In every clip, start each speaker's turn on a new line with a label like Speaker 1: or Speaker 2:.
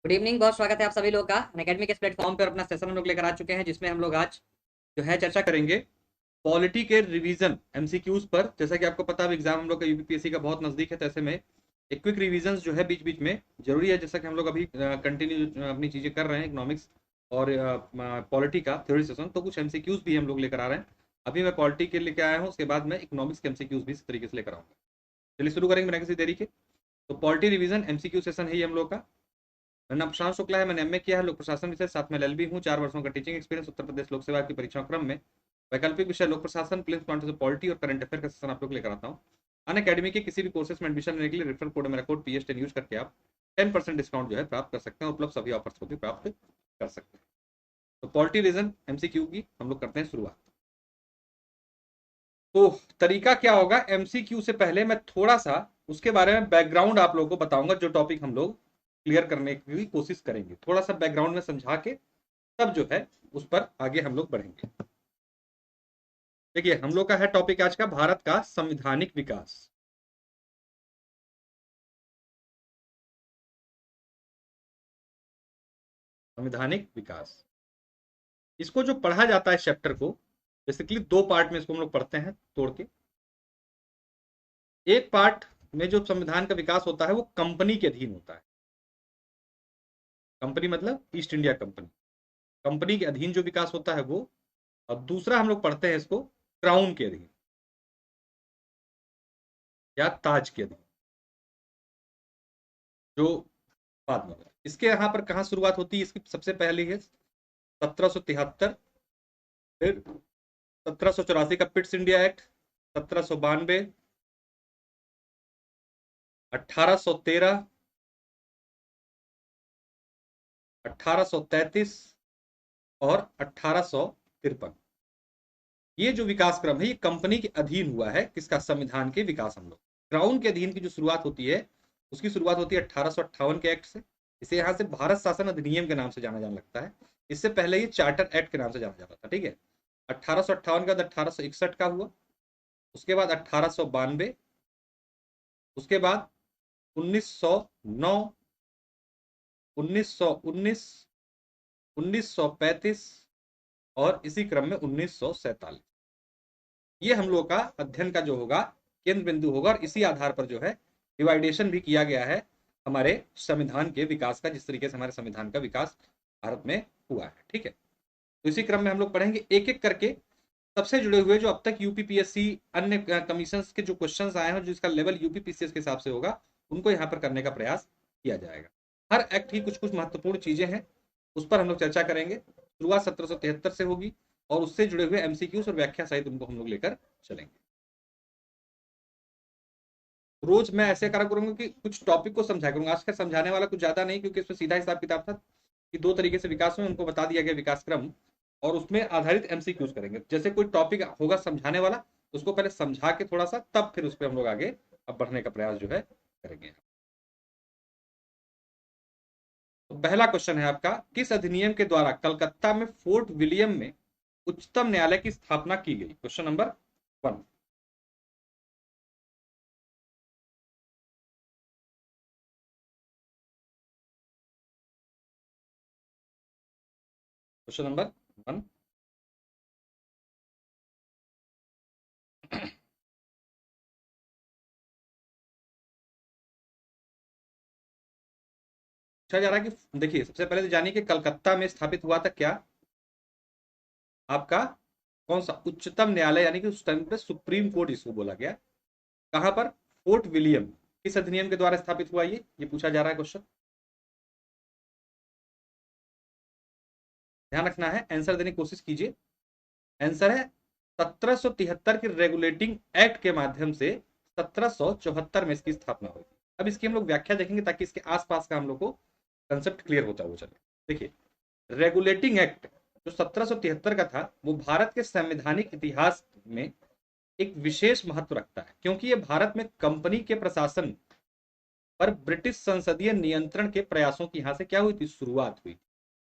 Speaker 1: Good evening. बहुत स्वागत है आप सभी लोग का अनअकैडमी के इस प्लेटफॉर्म पर। अपना सेशन हम लोग लेकर आ चुके हैं जिसमें हम लोग आज जो है चर्चा करेंगे पॉलिटी के रिवीजन एमसीक्यूज पर। जैसा कि आपको पता है एग्जाम हम लोग का यूपीपीएससी का बहुत नजदीक है, तो ऐसे में एक क्विक रिवीजन जो है बीच बीच में जरूरी है। जैसा कि हम लोग अभी कंटिन्यू अपनी चीजें कर रहे हैं इकोनॉमिक्स और पॉलिटी का थ्योरी सेशन, तो कुछ एमसीक्यूज भी हम लोग लेकर आ रहे हैं। अभी मैं पॉलिटी के लेकर आया हूँ, उसके बाद मैं इकोनॉमिक्स के एमसीक्यूज भी इस तरीके से लेकर आऊंगा। चलिए शुरू करेंगे बिना किसी देरी के। तो पॉलिटी रिवीजन एमसीक्यू सेशन है ये हम लोग का। मेरा नाम प्रशांत शुक्ला है, मैंने एमए किया है लोक प्रशासन विषय, साथ में एलएलबी हूँ। 4 वर्षों का टीचिंग एक्सपीरियंस। उत्तर प्रदेश लोक सेवा की परीक्षा क्रम में वैकल्पिक विषय लोक प्रशासन, प्रीलिम्स क्वांटिटी पॉलिटी और करंट अफेयर का सेशन आप लोग लेकर आता हूँ। अन अकेडमी के किसी भी कोर्सेज में एडमिशन लेने के लिए रेफरल कोड मेरा कोड PS10 यूज करके आप 10% डिस्काउंट जो है प्राप्त कर सकते हैं। उपलब्ध सभी ऑफर्स को भी प्राप्त कर सकते हैं। तो पॉलिटी रीजन एमसीक्यू की हम लोग करते हैं शुरुआत। तो तरीका क्या होगा, एमसीक्यू से पहले मैं थोड़ा सा उसके बारे में बैकग्राउंड आप लोगों को बताऊंगा। जो टॉपिक हम लोग क्लियर करने की कोशिश करेंगे, थोड़ा सा बैकग्राउंड में समझा के तब जो है उस पर आगे हम लोग बढ़ेंगे। देखिए हम लोग का है टॉपिक आज का भारत का संवैधानिक विकास। संवैधानिक विकास, इसको जो पढ़ा जाता है चैप्टर को बेसिकली दो पार्ट में इसको हम लोग पढ़ते हैं तोड़ के। एक पार्ट में जो संविधान का विकास होता है वो कंपनी के अधीन होता है। कंपनी मतलब ईस्ट इंडिया कंपनी, कंपनी के अधीन जो विकास होता है वो। और दूसरा हम लोग पढ़ते हैं इसको क्राउन के अधीन या ताज के अधीन, जो बाद में होगा। इसके यहाँ पर कहाँ शुरुआत होती है, इसकी सबसे पहले है 1773, फिर 1784 का पिट्स इंडिया एक्ट, 1792, 1813, 1833 और 1853। ये जो विकास क्रम है ये कंपनी के अधीन हुआ है। किसका? संविधान के विकास। हम लोग क्राउन के अधीन की जो शुरुआत होती है उसकी शुरुआत होती है 1858 के एक्ट से। इसे यहाँ से भारत शासन अधिनियम के नाम से जाना जाने लगता है। इससे पहले ये चार्टर एक्ट के नाम से जाना जाता था। ठीक है, 1858 के बाद 1861 का हुआ, उसके बाद 1892, उसके बाद 1909, 1919, 1935 और इसी क्रम में 1947। ये हम लोग का अध्ययन का जो होगा केंद्र बिंदु होगा, और इसी आधार पर जो है डिवाइडेशन भी किया गया है हमारे संविधान के विकास का, जिस तरीके से हमारे संविधान का विकास भारत में हुआ है। ठीक है, तो इसी क्रम में हम लोग पढ़ेंगे एक एक करके सबसे जुड़े हुए जो अब तक यूपीपीएससी अन्य कमीशन के जो क्वेश्चंस आए हैं, जिसका लेवल यूपीपीसीएस के हिसाब से होगा, उनको यहाँ पर करने का प्रयास किया जाएगा। हर एक्ट की कुछ कुछ महत्वपूर्ण चीजें हैं, उस पर हम लोग चर्चा करेंगे। शुरुआत 1773 से होगी और उससे जुड़े हुए एमसीक्यूज और व्याख्या सहित उनको हम लोग लेकर चलेंगे। रोज मैं ऐसे करा करूंगा कि कुछ टॉपिक को समझा करूंगा। आज का समझाने वाला कुछ ज्यादा नहीं, क्योंकि इसमें सीधा हिसाब किताब था कि दो तरीके से विकास में उनको बता दिया गया विकास क्रम, और उसमें आधारित एमसीक्यूज करेंगे। जैसे कोई टॉपिक होगा समझाने वाला, उसको पहले समझा के थोड़ा सा, तब फिर उस पर हम लोग आगे अब बढ़ने का प्रयास जो है करेंगे। तो पहला क्वेश्चन है आपका, किस अधिनियम के द्वारा कलकत्ता में फोर्ट विलियम में उच्चतम न्यायालय की स्थापना की गई? Question number 1। Question number 1। पूछा जा रहा है कि देखिए सबसे पहले तो जानिए कि कलकत्ता में स्थापित हुआ था क्या आपका, कौन सा उच्चतम न्यायालय, यानी कि उस टाइम पे सुप्रीम कोर्ट इसको बोला गया। कहां पर? Fort William. किस अधिनियम के द्वारा स्थापित हुआ ये पूछा जा रहा है क्वेश्चन। ध्यान रखना है, आंसर देने की कोशिश कीजिए। आंसर है 1773 के रेगुलेटिंग एक्ट के माध्यम से 1774 में इसकी स्थापना हुई। अब इसकी हम लोग व्याख्या देखेंगे ताकि इसके आसपास का हम लोग को कंसेप्ट क्लियर होता हुआ चले। देखिए, रेगुलेटिंग एक्ट जो 1773 का था वो भारत के संवैधानिक इतिहास में एक विशेष महत्व रखता है, क्योंकि ये भारत में कंपनी के प्रशासन पर ब्रिटिश संसदीय नियंत्रण के प्रयासों की यहां से क्या हुई थी? शुरुआत हुई।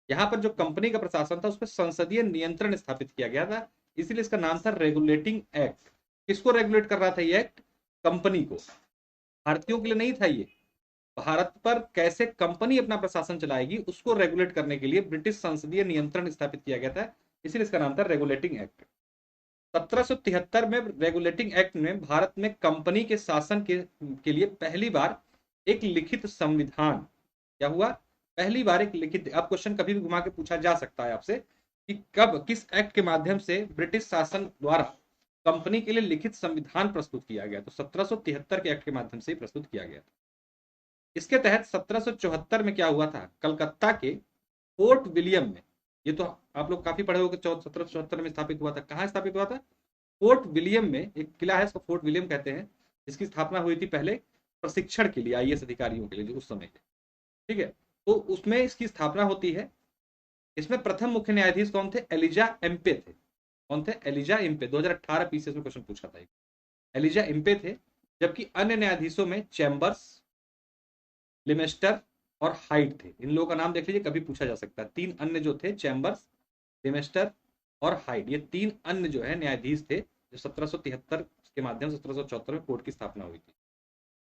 Speaker 1: यहाँ पर जो कंपनी का प्रशासन था उस पर संसदीय नियंत्रण स्थापित किया गया था, इसीलिए इसका नाम था रेगुलेटिंग एक्ट। किसको रेगुलेट कर रहा था ये एक्ट? कंपनी को। भारतीयों के लिए नहीं था ये, भारत पर कैसे कंपनी अपना प्रशासन चलाएगी उसको रेगुलेट करने के लिए ब्रिटिश संसदीय नियंत्रण स्थापित किया गया था, इसीलिए इसका नाम था रेगुलेटिंग एक्ट। 1773 में रेगुलेटिंग एक्ट में भारत में कंपनी के शासन के लिए पहली बार एक लिखित संविधान क्या हुआ, पहली बार एक लिखित। अब क्वेश्चन कभी भी घुमा के पूछा जा सकता है आपसे कि कब किस एक्ट के माध्यम से ब्रिटिश शासन द्वारा कंपनी के लिए लिखित संविधान प्रस्तुत किया गया, तो 1773 के एक्ट के माध्यम से प्रस्तुत किया गया था। इसके तहत 1774 में क्या हुआ था, कलकत्ता के फोर्ट विलियम में, ये तो आप लोग काफी पढ़े होंगे, 1774 में स्थापित हुआ था। कहाँ स्थापित हुआ था, फोर्ट विलियम में एक किला है, इसको फोर्ट विलियम कहते हैं। इसकी स्थापना हुई थी पहले प्रशिक्षण के लिए, आईएएस अधिकारियों के लिए जो उस समय के, ठीक है। तो उसमें इसकी स्थापना होती है। इसमें प्रथम मुख्य न्यायाधीश कौन थे, एलिजा एम्पे थे। कौन थे, एलिजा एम्पे। 2018 पीसीएस में क्वेश्चन पूछा था, एलिजा एम्पे थे। जबकि अन्य न्यायाधीशों में चैम्बर्स, लिमेस्टर और हाइट थे। इन लोगों का नाम देख लीजिए, कभी पूछा जा सकता है। तीन अन्य जो थे, चैम्बर्स, लिमेस्टर और हाइट, ये तीन अन्य जो है न्यायाधीश थे जो 1773 के माध्यम से 1774 में कोर्ट की स्थापना हुई थी।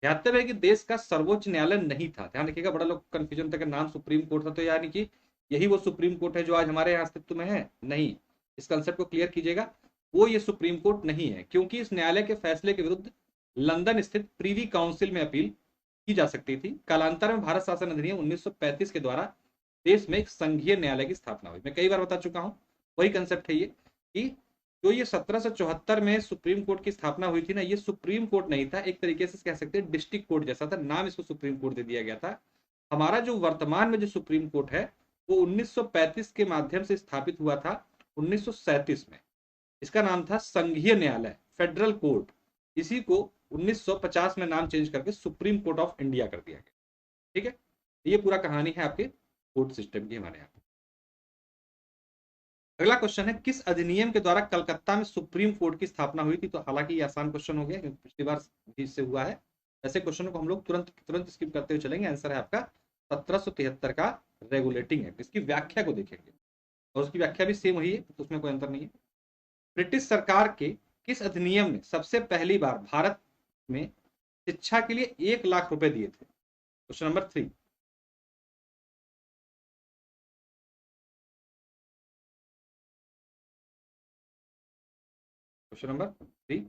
Speaker 1: ध्यातव्य है कि देश का सर्वोच्च न्यायालय नहीं था, ध्यान रखिएगा, बड़ा लोग कंफ्यूजन था कि नाम सुप्रीम कोर्ट था तो यानी कि यही वो सुप्रीम कोर्ट है जो आज हमारे यहाँ अस्तित्व में है, नहीं। इस कंसेप्ट को क्लियर कीजिएगा, वो ये सुप्रीम कोर्ट नहीं है, क्योंकि इस न्यायालय के फैसले के विरुद्ध लंदन स्थित प्रीवी काउंसिल में अपील की जा सकती थी। कालांतर में भारत शासन अधिनियम 1935 के द्वारा देश में एक संघीय न्यायालय की स्थापना हुई। मैं कई बार बता चुका हूं, वही कंसेप्ट है ये कि जो ये 1774 में सुप्रीम कोर्ट की स्थापना हुई थी ना, ये सुप्रीम कोर्ट नहीं था, एक तरीके से कह सकते हैं डिस्ट्रिक्ट कोर्ट जैसा था, नाम इसको सुप्रीम कोर्ट दे दिया गया था। हमारा जो वर्तमान में जो सुप्रीम कोर्ट है वो 1935 के माध्यम से स्थापित हुआ था, 1937 में। इसका नाम था संघीय न्यायालय, फेडरल कोर्ट। इसी को 1950 में नाम चेंज करके सुप्रीम कोर्ट ऑफ इंडिया कर दिया गया, ठीक है। ये पूरा कहानी है आपके कोर्ट सिस्टम की हमारे यहाँ। अगला क्वेश्चन है, किस अधिनियम के द्वारा कलकत्ता में सुप्रीम कोर्ट की स्थापना हुई थी। तो हालांकि ये आसान क्वेश्चन हो गया क्योंकि पिछली बार भी इससे हुआ है। ऐसे क्वेश्चन को हम लोग तुरंत तुरंत स्किप करते हुए चलेंगे। आंसर है आपका 1773 का रेगुलेटिंग एक्ट। इसकी व्याख्या को देखेंगे और उसकी व्याख्या भी सेम वही है, तो उसमें कोई अंतर नहीं है। ब्रिटिश सरकार के किस अधिनियम ने सबसे पहली बार भारत में शिक्षा के लिए 1 लाख रुपए दिए थे। Question number 3। क्वेश्चन नंबर 3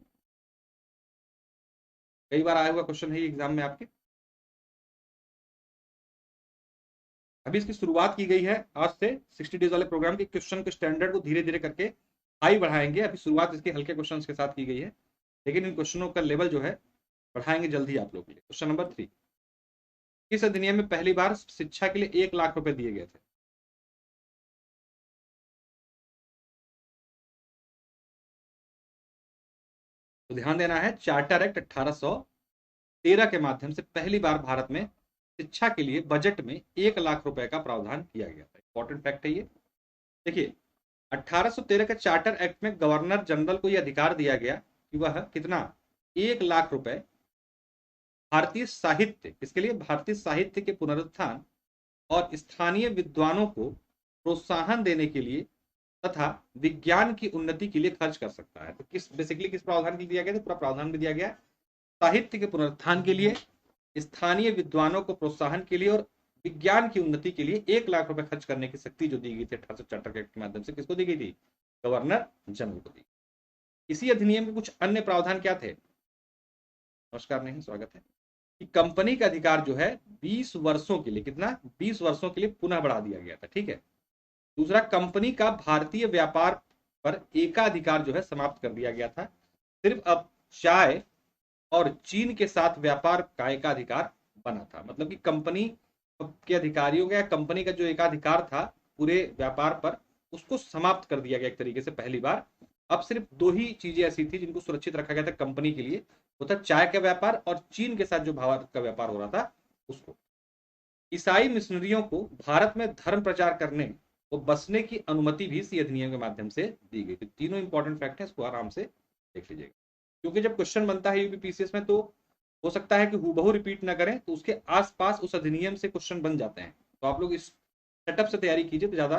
Speaker 1: कई बार आया हुआ क्वेश्चन है एग्जाम में आपके। अभी इसकी शुरुआत की गई है आज से 60 डेज वाले प्रोग्राम के क्वेश्चन के स्टैंडर्ड को धीरे धीरे करके हाई बढ़ाएंगे। अभी शुरुआत इसके हल्के क्वेश्चंस के साथ की गई है, लेकिन इन क्वेश्चनों का लेवल जो है बढ़ाएंगे जल्दी आप लोगों के लिए। क्वेश्चन नंबर 3, किस अधिनियम में पहली बार शिक्षा के लिए 1 लाख रुपए दिए गए थे। तो ध्यान देना है, चार्टर एक्ट 1813 के माध्यम से पहली बार भारत में शिक्षा के लिए बजट में 1 लाख रुपए का प्रावधान किया गया था। इंपॉर्टेंट फैक्ट है ये। देखिए, 1813 के चार्टर एक्ट में गवर्नर जनरल को यह अधिकार दिया गया कि वह कितना, 1 लाख रुपए भारतीय साहित्य, इसके लिए भारतीय साहित्य के पुनरुत्थान और स्थानीय विद्वानों को प्रोत्साहन देने के लिए तथा विज्ञान की उन्नति के लिए खर्च कर सकता है। तो किस बेसिकली किस प्रावधान के लिए दिया गया, तो पूरा प्रावधान भी दिया गया, साहित्य के पुनरुत्थान के लिए, स्थानीय विद्वानों को प्रोत्साहन के लिए और विज्ञान की उन्नति के लिए 1 लाख रुपए खर्च करने की शक्ति जो दी गई थी 1874 के माध्यम से, किसको दी गई थी, गवर्नर जनरल को दी। इसी अधिनियम के कुछ अन्य प्रावधान क्या थे। नमस्कार, नहीं, स्वागत है। कि कंपनी का अधिकार जो है 20 वर्षों के लिए, कितना, 20 वर्षों के लिए पुनः बढ़ा दिया गया था, ठीक है। दूसरा, कंपनी का भारतीय व्यापार पर एकाधिकार जो है समाप्त कर दिया गया था। सिर्फ अब चाय और चीन के साथ व्यापार का एकाधिकार बना था। मतलब कि कंपनी के अधिकारियों का, कंपनी का जो एकाधिकार था पूरे व्यापार पर, उसको समाप्त कर दिया गया एक तरीके से पहली बार। अब सिर्फ दो ही चीजें ऐसी थी जिनको सुरक्षित रखा गया था कंपनी के लिए, वो था चाय का व्यापार और चीन के साथ जो भारत का व्यापार हो रहा था उसको। ईसाई मिशनरियों को भारत में धर्म प्रचार करने और बसने की अनुमति भी इसी अधिनियम के माध्यम से दी गई थी। तीनों इंपॉर्टेंट फैक्ट है, इसको आराम से देख लीजिएगा, क्योंकि जब क्वेश्चन बनता है यूपीपीसीएस में तो हो सकता है कि हूबहू रिपीट ना करें, तो उसके आसपास उस अधिनियम से क्वेश्चन बन जाते हैं। तो आप लोग इस सेटअप से तैयारी कीजिए तो ज्यादा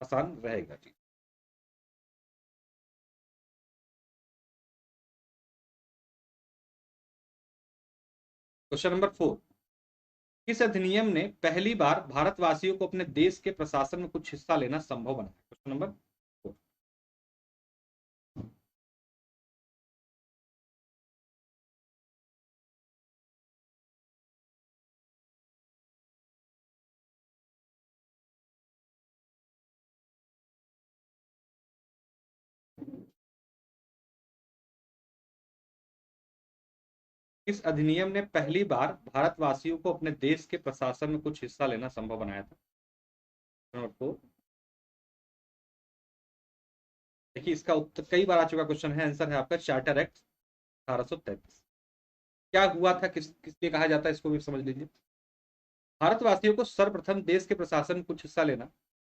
Speaker 1: आसान रहेगा जी। क्वेश्चन नंबर 4, किस अधिनियम ने पहली बार भारतवासियों को अपने देश के प्रशासन में कुछ हिस्सा लेना संभव बनाया? Question number 4। किस अधिनियम ने पहली बार भारतवासियों को अपने देश के प्रशासन में कुछ हिस्सा लेना संभव बनाया था? नंबर 4। देखिए, इसका उत्तर कई बार आ चुका क्वेश्चन है। आंसर है आपका चार्टर एक्ट 1833। क्या हुआ था, किस लिए कहा जाता है, इसको भी समझ लीजिए। भारतवासियों को सर्वप्रथम देश के प्रशासन में कुछ हिस्सा लेना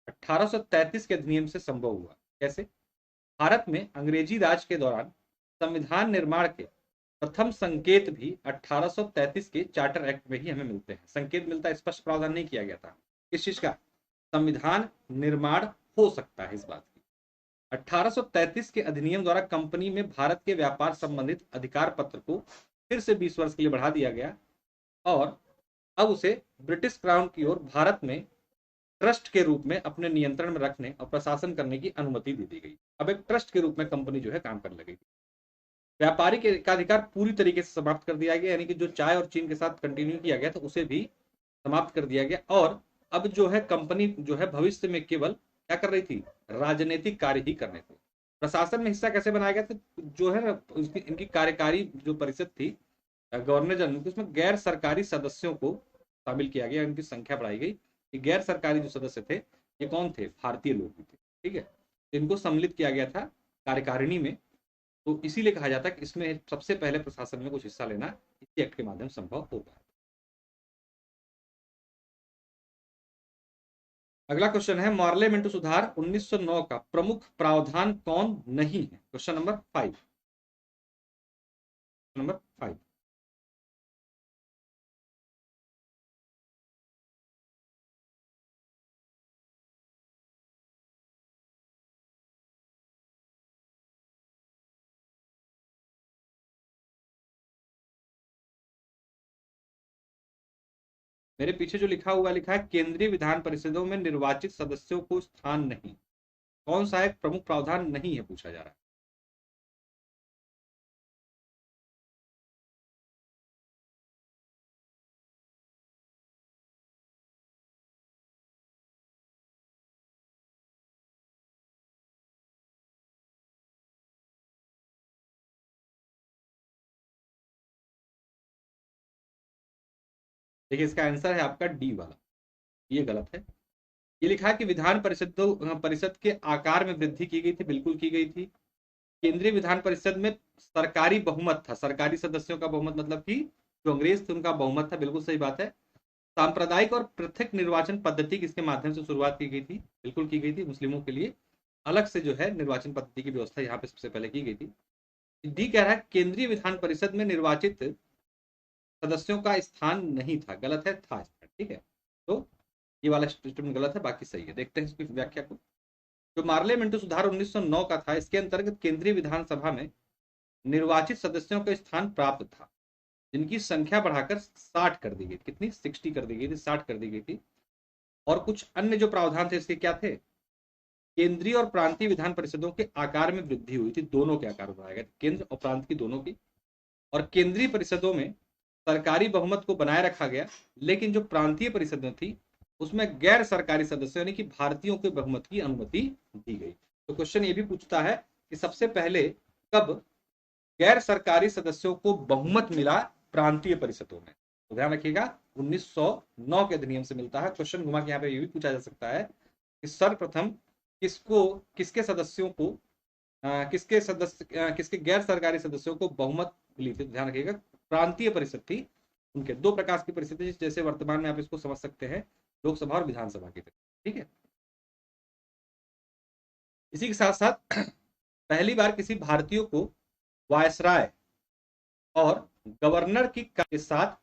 Speaker 1: 1833 के अधिनियम से संभव हुआ। कैसे? भारत में अंग्रेजी राज के दौरान संविधान निर्माण के प्रथम संकेत भी 1833 के चार्टर एक्ट में ही हमें मिलते हैं। संकेत मिलता है, स्पष्ट प्रावधान नहीं किया गया था किस चीज का, संविधान निर्माण हो सकता है इस बात की। 1833 के अधिनियम द्वारा कंपनी में भारत के व्यापार संबंधित अधिकार पत्र को फिर से 20 वर्ष के लिए बढ़ा दिया गया और अब उसे ब्रिटिश क्राउन की ओर भारत में ट्रस्ट के रूप में अपने नियंत्रण में रखने और प्रशासन करने की अनुमति दे दी गई। अब एक ट्रस्ट के रूप में कंपनी जो है काम करने लगेगी। व्यापारिक एकाधिकार पूरी तरीके से समाप्त कर दिया गया, यानी कि जो चाय और चीन के साथ कंटिन्यू किया गया था उसे भी समाप्त कर दिया गया। और अब जो है कंपनी जो है भविष्य में केवल क्या कर रही थी, राजनीतिक कार्य ही करने थे। प्रशासन में हिस्सा कैसे बनाया गया था, जो है ना इनकी कार्यकारी जो परिषद थी गवर्नर जनरल की, उसमें गैर सरकारी सदस्यों को शामिल किया गया, इनकी संख्या बढ़ाई गई। ये गैर सरकारी जो सदस्य थे ये कौन थे, भारतीय लोग भी थे। ठीक है, इनको सम्मिलित किया गया था कार्यकारिणी में। तो इसीलिए कहा जाता है कि इसमें सबसे पहले प्रशासन में कुछ हिस्सा लेना इसी एक्ट के माध्यम से संभव होगा। अगला क्वेश्चन है, मार्लेमेंटो सुधार 1909 का प्रमुख प्रावधान कौन नहीं है? Question number 5। नंबर 5। मेरे पीछे जो लिखा हुआ लिखा है, केंद्रीय विधान परिषदों में निर्वाचित सदस्यों को स्थान नहीं। कौन सा एक प्रमुख प्रावधान नहीं है पूछा जा रहा है। देखिए, इसका आंसर है आपका डी वाला, ये गलत है। ये लिखा है कि विधान परिषद के आकार में वृद्धि की गई थी, बिल्कुल की गई थी। केंद्रीय विधान परिषद में सरकारी बहुमत था, सरकारी सदस्यों का बहुमत, मतलब कि जो अंग्रेज थे उनका बहुमत था, बिल्कुल सही बात है। सांप्रदायिक और पृथक निर्वाचन पद्धति किसके माध्यम से शुरुआत की गई थी, बिल्कुल की गई थी, मुस्लिमों के लिए अलग से जो है निर्वाचन पद्धति की व्यवस्था यहाँ पे सबसे पहले की गई थी। डी कह रहा है केंद्रीय विधान परिषद में निर्वाचित सदस्यों का स्थान नहीं था, गलत है, था स्थान। ठीक है, तो ये वाला स्टेटमेंट गलत है, बाकी सही है। देखते हैं इसकी व्याख्या को। जो मार्लेमेंटो सुधार 1909 का था, इसके अंतर्गत केंद्रीय विधानसभा में निर्वाचित सदस्यों का स्थान प्राप्त था, जिनकी संख्या बढ़ाकर 60 कर दी गई। कितनी, 60 कर दी गई थी, 60 कर दी गई थी। और कुछ अन्य जो प्रावधान थे इसके क्या थे, केंद्रीय और प्रांतीय विधान परिषदों के आकार में वृद्धि हुई थी, दोनों के आकार बढ़ाए गए, केंद्र और प्रांत की दोनों की। और केंद्रीय परिषदों में सरकारी बहुमत को बनाए रखा गया, लेकिन जो प्रांतीय परिषदें थी उसमें गैर सरकारी सदस्यों यानी कि भारतीयों के बहुमत की अनुमति दी गई। तो क्वेश्चन ये भी पूछता है कि सबसे पहले कब गैर सरकारी सदस्यों को बहुमत मिला प्रांतीय परिषदों में? तो ध्यान रखिएगा 1909 के अधिनियम से मिलता है। क्वेश्चन घुमा के यहाँ पे ये भी पूछा जा सकता है कि सर्वप्रथम किसको, किसके सदस्यों को किसके गैर सरकारी सदस्यों को बहुमत मिली थी? ध्यान रखिएगा प्रांतीय परिषद थी। उनके दो प्रकार की परिषद थी, जैसे वर्तमान में आप इसको समझ सकते हैं लोकसभा और विधानसभा की तरह। ठीक है, इसी के साथ साथ पहली बार किसी भारतीय को वायसराय और गवर्नर की के साथ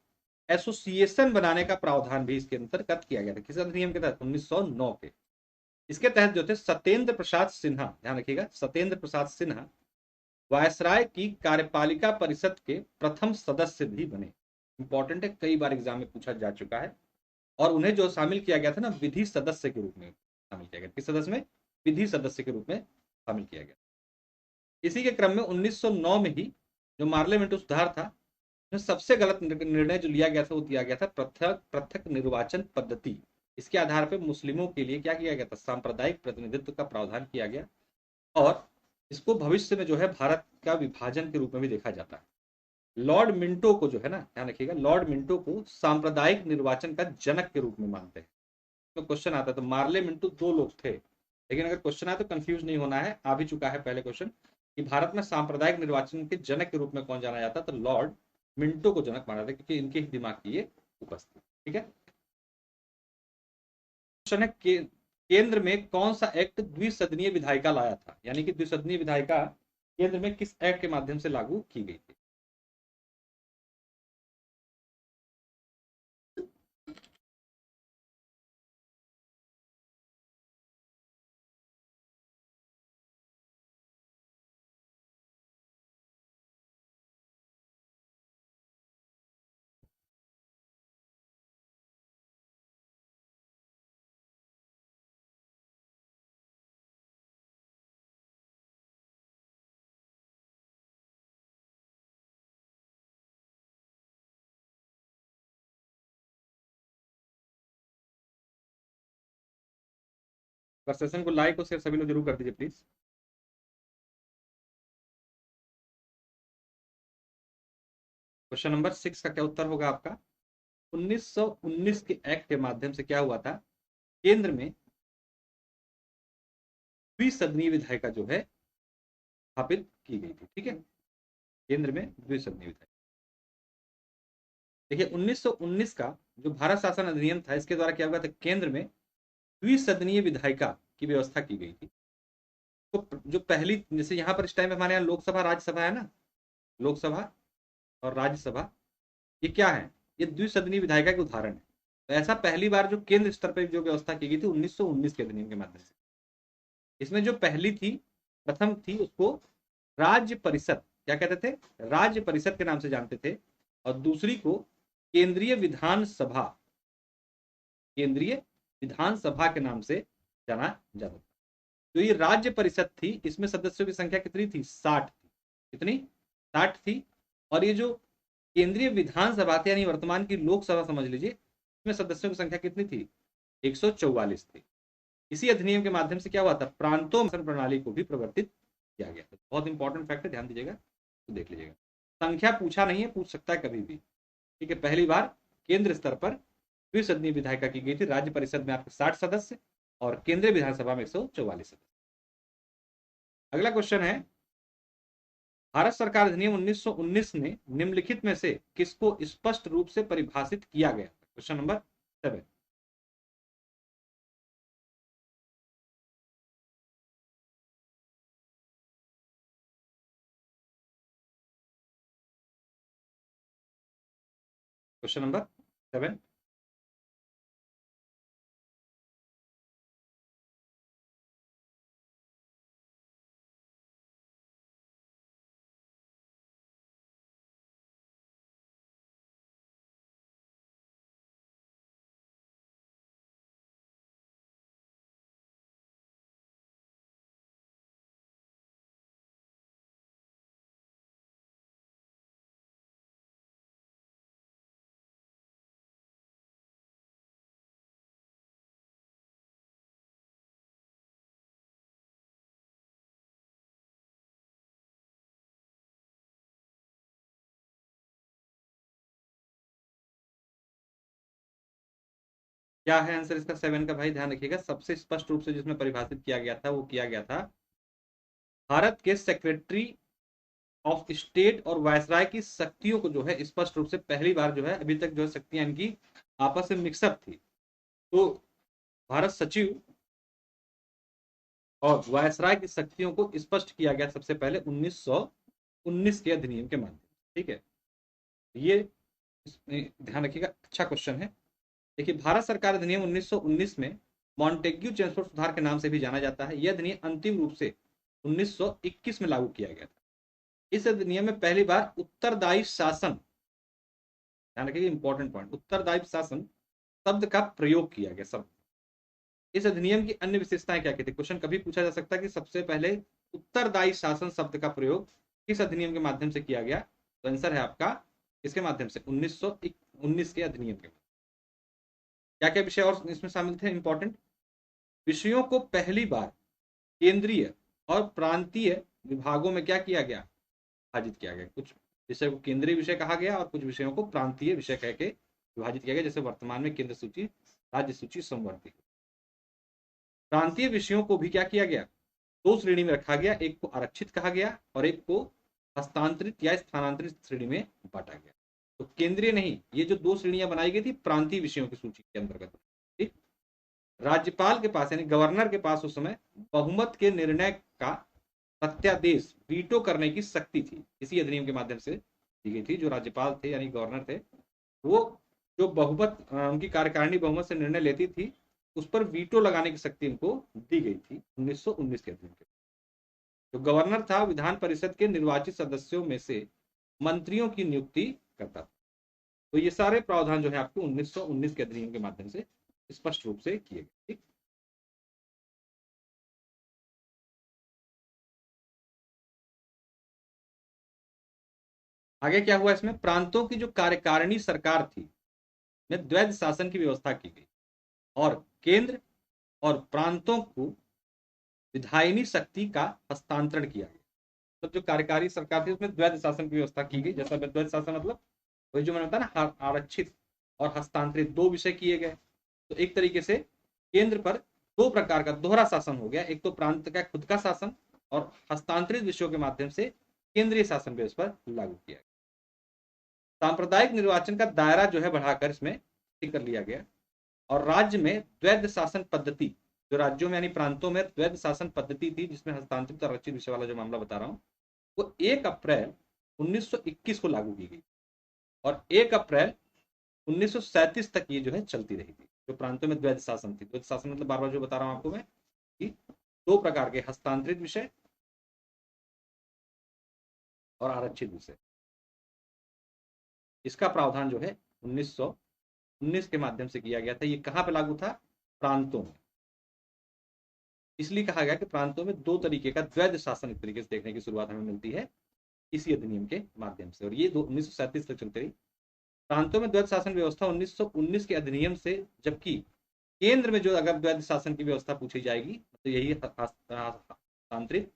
Speaker 1: एसोसिएशन बनाने का प्रावधान भी इसके अंतर्गत किया गया था। किस अधिनियम के तहत? 1909 के। इसके तहत जो थे सत्येंद्र प्रसाद सिन्हा, ध्यान रखिएगा सत्येंद्र प्रसाद सिन्हा वायसराय की कार्यपालिका परिषद के प्रथम सदस्य भी बने। इंपॉर्टेंट है, कई बार एग्जाम में पूछा जा चुका है। और उन्हें जो शामिल किया गया था ना, विधि सदस्य के रूप में शामिल किया गया। किस सदस्य में? विधि सदस्य के रूप में शामिल किया गया। इसी के क्रम में 1909 में ही जो पार्लियामेंट सुधार था, उसमें सबसे गलत निर्णय जो लिया गया था वो दिया गया था पृथक पृथक निर्वाचन पद्धति। इसके आधार पर मुस्लिमों के लिए क्या किया गया था? सांप्रदायिक प्रतिनिधित्व का प्रावधान किया गया। और इसको भविष्य में जो है भारत का विभाजन के रूप में भी देखा जाता है। लॉर्ड मिंटो को जो है ना, ध्यान रखिएगा, लॉर्ड मिंटो को सांप्रदायिक निर्वाचन का जनक के रूप में मानते हैं। तो क्वेश्चन आता है, तो मार्ले मिंटो दो लोग थे, लेकिन अगर क्वेश्चन आए तो कंफ्यूज नहीं होना है, आ भी चुका है पहले क्वेश्चन कि भारत में सांप्रदायिक निर्वाचन के जनक के रूप में कौन जाना जाता, तो लॉर्ड मिंटो को जनक माना जाता है, क्योंकि इनके ही दिमाग की ये उपस्थिति। ठीक है। क्वेश्चन है केंद्र में कौन सा एक्ट द्विसदनीय विधायिका लाया था, यानी कि द्विसदनीय विधायिका केंद्र में किस एक्ट के माध्यम से लागू की गई थी? अगर सेशन को लाइक हो शेयर सभी लोग जरूर कर दीजिए प्लीज। क्वेश्चन नंबर 6 का क्या उत्तर होगा आपका? 1919 के एक्ट के माध्यम से क्या हुआ था? केंद्र में द्विसदनीय विधायिका जो है स्थापित की गई थी। ठीक है, केंद्र में द्विसदनीय विधायिका। देखिए 1919 का जो भारत शासन अधिनियम था, इसके द्वारा क्या हुआ था? केंद्र में द्विसदनीय विधायिका की व्यवस्था की गई थी। तो जो पहली, जैसे यहाँ पर इस टाइम हमारे यहाँ लोकसभा राज्यसभा है ना, लोकसभा और राज्यसभा, ये क्या है? ये द्विसदनीय विधायिका के उदाहरण है। तो ऐसा पहली बार जो केंद्र स्तर पर जो व्यवस्था की गई थी 1919 के अधिनियम के माध्यम से। इसमें जो पहली थी, प्रथम थी, उसको राज्य परिषद क्या कहते थे? राज्य परिषद के नाम से जानते थे। और दूसरी को केंद्रीय विधानसभा, केंद्रीय विधानसभा के नाम से जाना जाता था। तो ये राज्य परिषद थी, इसमें सदस्यों की संख्या कितनी थी? 60 थी। कितनी? 60 थी। और ये जो केंद्रीय विधानसभा थी, यानी वर्तमान की लोकसभा समझ लीजिए, इसमें सदस्यों की संख्या कितनी थी? 144 थी। इसी अधिनियम के माध्यम से क्या हुआ था? प्रांतों में प्रणाली को भी प्रवर्तित किया गया था। बहुत इंपॉर्टेंट फैक्ट है, ध्यान दीजिएगा, तो देख लीजिएगा। संख्या पूछा नहीं है, पूछ सकता है कभी भी। ठीक है, पहली बार केंद्र स्तर पर द्विसदनीय विधायिका की गई थी। राज्य परिषद में आपके 60 सदस्य और केंद्रीय विधानसभा में 144 सदस्य। अगला क्वेश्चन है, भारत सरकार अधिनियम 1919 ने निम्नलिखित में से किसको स्पष्ट रूप से परिभाषित किया गया? Question number 7। Question number 7। क्या है आंसर इसका 7 का? भाई ध्यान रखिएगा, सबसे स्पष्ट रूप से जिसमें परिभाषित किया गया था वो किया गया था भारत के सेक्रेटरी ऑफ स्टेट और वायसराय की शक्तियों को जो है स्पष्ट रूप से पहली बार जो है, अभी तक जो है शक्तियां इनकी आपस में मिक्सअप थी। तो भारत सचिव और वायसराय की शक्तियों को स्पष्ट किया गया सबसे पहले 1919 के अधिनियम के माध्यम से। ठीक है, ये ध्यान रखिएगा, अच्छा क्वेश्चन है। देखिए भारत सरकार अधिनियम 1919 में मॉन्टेग्यू चेम्सफोर्ड सुधार के नाम से भी जाना जाता है। यह अधिनियम अंतिम रूप से 1921 में लागू किया गया था। इस अधिनियम में पहली बार उत्तरदायी शासन ध्यान रखिए, इंपॉर्टेंट पॉइंट, उत्तरदायी शासन शब्द का प्रयोग किया गया सब। इस अधिनियम की अन्य विशेषताएं क्या कहती है, क्वेश्चन कभी पूछा जा सकता है कि सबसे पहले उत्तरदायी शासन शब्द का प्रयोग किस अधिनियम के माध्यम से किया गया, तो आंसर है आपका इसके माध्यम से 1919 के अधिनियम के। क्या क्या विषय और इसमें शामिल थे इंपॉर्टेंट विषयों को पहली बार केंद्रीय और प्रांतीय विभागों में क्या किया गया, विभाजित किया गया। कुछ विषय को केंद्रीय विषय कहा गया और कुछ विषयों को प्रांतीय विषय कह के विभाजित किया गया, जैसे वर्तमान में केंद्र सूची, राज्य सूची, समवर्ती। प्रांतीय विषयों को भी क्या किया गया, दो श्रेणी में रखा गया, एक को आरक्षित कहा गया और एक को हस्तांतरित या स्थानांतरित श्रेणी में बांटा गया। तो केंद्रीय नहीं, ये जो दो श्रेणियां बनाई गई थी प्रांतीय विषयों की सूची के अंतर्गत। ठीक, राज्यपाल के पास यानी गवर्नर के पास उस समय बहुमत के निर्णय का सत्यादेश वीटो करने की शक्ति थी, इसी अधिनियम के माध्यम से दी गई थी। जो राज्यपाल थे यानी गवर्नर थे, वो जो बहुमत उनकी कार्यकारिणी बहुमत से निर्णय लेती थी, उस पर वीटो लगाने की शक्ति उनको दी गई थी 1919 के अधिनियम के। जो गवर्नर था विधान परिषद के निर्वाचित सदस्यों में से मंत्रियों की नियुक्ति करता था। तो ये सारे प्रावधान जो है आपको 1919 के अधिनियम के माध्यम से स्पष्ट रूप से किए गए। ठीक, आगे क्या हुआ, इसमें प्रांतों की जो कार्यकारिणी सरकार थी में द्वैध शासन की व्यवस्था की गई और केंद्र और प्रांतों को विधायिनी शक्ति का हस्तांतरण किया गया। मतलब जो कार्यकारी सरकार थी उसमें द्वैध शासन की व्यवस्था की गई। जैसा द्वैध शासन मतलब वही जो मैंने बताया ना, आरक्षित और हस्तांतरित दो विषय किए गए। तो एक तरीके से केंद्र पर दो प्रकार का दोहरा शासन हो गया, एक तो प्रांत का खुद का शासन और हस्तांतरित विषयों के माध्यम से केंद्रीय शासन भी उस पर लागू किया गया। सांप्रदायिक निर्वाचन का दायरा जो है बढ़ाकर इसमें ठीक कर लिया गया और राज्य में द्वैध शासन पद्धति, जो राज्यों में यानी प्रांतों में द्वैध शासन पद्धति थी जिसमें हस्तांतरित और रचित विषय वाला जो मामला बता रहा हूं, वो 1 अप्रैल 1921 को लागू की गई और 1 अप्रैल 1937 तक ये जो है चलती रही थी। जो प्रांतों में द्वैध शासन थी, द्वैध शासन मतलब बार बार जो बता रहा हूं आपको मैं कि दो प्रकार के हस्तांतरित विषय और आरक्षित विषय, इसका प्रावधान जो है 1919 के माध्यम से किया गया था। ये कहां पर लागू था, प्रांतों में। इसलिए कहा गया कि प्रांतों में दो तरीके का द्वैध शासन एक तरीके से देखने की शुरुआत हमें मिलती है इसी अधिनियम के माध्यम से, और ये 1937 तक चलती रही। प्रांतों में द्वैध शासन व्यवस्था 1919 के अधिनियम से, जबकि केंद्र में जो अगर द्वैध शासन की व्यवस्था पूछी जाएगी तो यही हस्तांतरित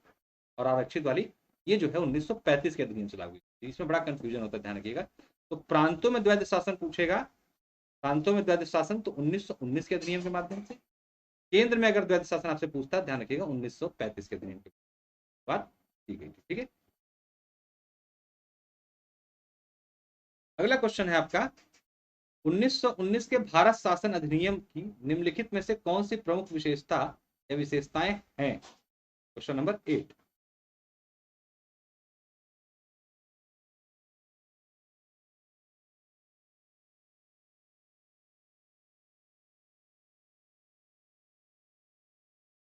Speaker 1: और आरक्षित वाली, ये जो है 1935 के अधिनियम से लागू हुई। इसमें बड़ा कंफ्यूजन होता है, ध्यान रखिएगा। तो प्रांतों में द्वैध शासन पूछेगा, प्रांतों में द्वैध शासन तो 1919 के अधिनियम के माध्यम से, केंद्र में अगर द्वैध शासन आपसे पूछता है, ध्यान रखिएगा 1935 के अधिनियम की बात की गई थी। ठीक है, अगला क्वेश्चन है आपका 1919 के भारत शासन अधिनियम की निम्नलिखित में से कौन सी प्रमुख विशेषता या विशेषताएं हैं। Question number 8।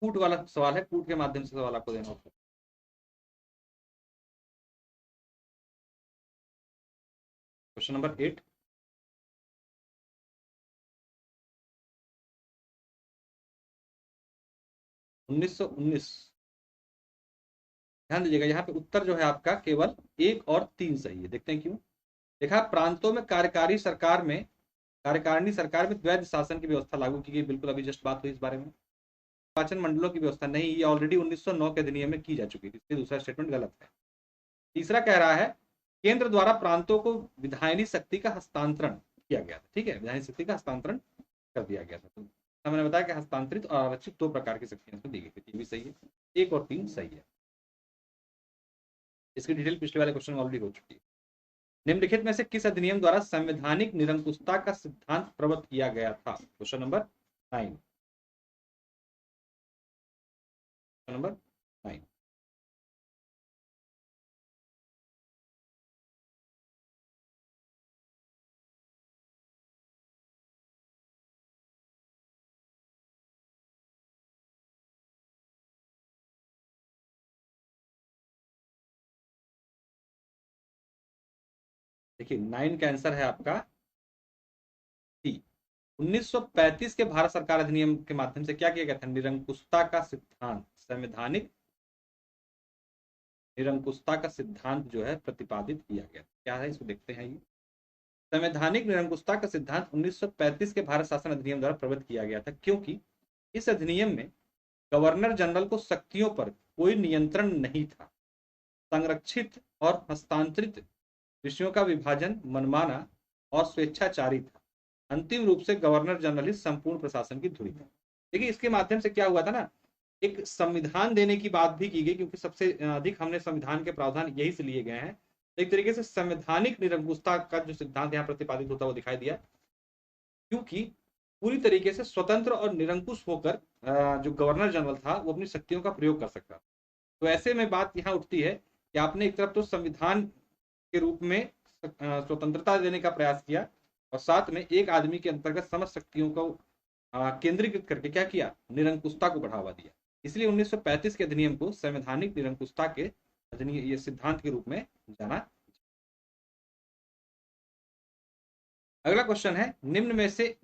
Speaker 1: कूट वाला सवाल है, कूट के माध्यम से सवाल आपको देना होगा। Question number 8, 1919। ध्यान दीजिएगा, यहाँ पे उत्तर जो है आपका केवल 1 और 3 सही है। देखते हैं क्यों। देखा, प्रांतों में कार्यकारी सरकार में, कार्यकारिणी सरकार में द्वैध शासन की व्यवस्था लागू की गई, बिल्कुल अभी जस्ट बात हुई इस बारे में। निर्वाचन मंडलों की व्यवस्था नहीं, ये ऑलरेडी 1909 के अधिनियम में की जा चुकी थी, इसलिए दूसरा स्टेटमेंट गलत है। तीसरा कह रहा है केंद्र द्वारा प्रांतों को विधायनी शक्ति का हस्तांतरण किया गया था। ठीक है, विधायनी शक्ति का हस्तांतरण कर दिया गया था। तो मैंने बताया कि हस्तांतरित और आरक्षित दो प्रकार की शक्तियां दी गई थी, ये भी सही है। 1 और 3 सही है। इसकी डिटेल पिछले वाले क्वेश्चन में ऑलरेडी हो चुकी है। निम्नलिखित में से किस अधिनियम द्वारा संवैधानिक निरंकुशता का सिद्धांत प्रबद्ध किया गया था। Question number 9, question number 9। देखिए 9 का आंसर है आपका 1935 के भारत सरकार अधिनियम के माध्यम से क्या किया गया था? निरंकुशता का सिद्धांत, संवैधानिक निरंकुशता का सिद्धांत जो है प्रतिपादित किया गया। क्या है इसको देखते हैं। ये संवैधानिक निरंकुशता का सिद्धांत 1935 के भारत शासन अधिनियम द्वारा प्रवृत्त किया गया था, क्योंकि इस अधिनियम में गवर्नर जनरल को शक्तियों पर कोई नियंत्रण नहीं था। संरक्षित और हस्तांतरित विषयों का विभाजन मनमाना और स्वेच्छाचारी था। अंतिम रूप से गवर्नर जनरल ही संपूर्ण प्रशासन की धुरी था। देखिए इसके माध्यम से क्या हुआ था ना, एक संविधान देने की बात भी की गई, क्योंकि सबसे अधिक हमने संविधान के प्रावधान यही से लिए गए हैं। एक तरीके से संवैधानिक निरंकुशता का जो सिद्धांत यहाँ प्रतिपादित होता है वो दिखाई दिया, क्योंकि पूरी तरीके से स्वतंत्र और निरंकुश होकर जो गवर्नर जनरल था वो अपनी शक्तियों का प्रयोग कर सकता। तो ऐसे में बात यहाँ उठती है कि आपने एक तरफ तो संविधान के रूप में स्वतंत्रता देने का प्रयास किया, और साथ में एक आदमी के अंतर्गत समस्त शक्तियों को केंद्रीकृत करके क्या किया? निरंकुशता को बढ़ावा दिया। इसलिए 1935 के अधिनियम को संवैधानिक निरंकुशता के अधिनियम ये सिद्धांत के रूप में जाना। अगला क्वेश्चन है, निम्न में से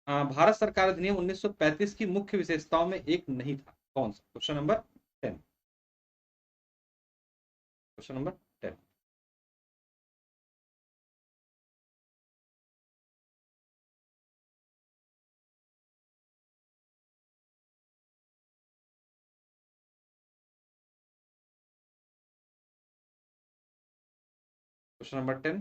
Speaker 1: भारत सरकार अधिनियम 1935 की मुख्य विशेषताओं में एक नहीं था, कौन सा? Question number 10। Question number 10। Question number 10।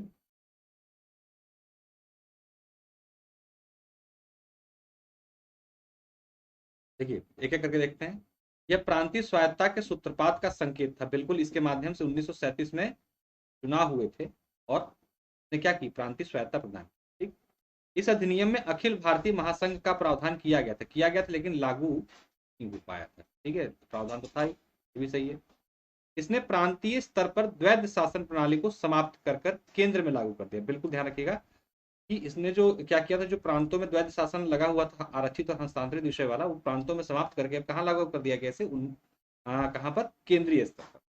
Speaker 1: देखिए एक एक करके देखते हैं। यह प्रांतीय स्वायत्तता के सूत्रपात का संकेत था। बिल्कुल इसके माध्यम से 1937 में चुनाव हुए थे और ने क्या की? प्रांतीय स्वायत्तता प्रदान की। ठीक, इस अधिनियम में अखिल भारतीय महासंघ का प्रावधान किया गया था, लेकिन लागू नहीं हो पाया था। ठीक है, प्रावधान तो था ही, ये भी सही है। इसने प्रांतीय स्तर पर द्वैध शासन प्रणाली को समाप्त कर केंद्र में लागू कर दिया। बिल्कुल ध्यान रखिएगा कि इसने जो क्या किया था, जो प्रांतों में द्वैध शासन लगा हुआ था आरक्षित और हस्तांतरित विषय वाला, वो प्रांतों में समाप्त करके अब कहाँ लागू कर दिया गया? इसे कहाँ पर? केंद्रीय स्तर पर।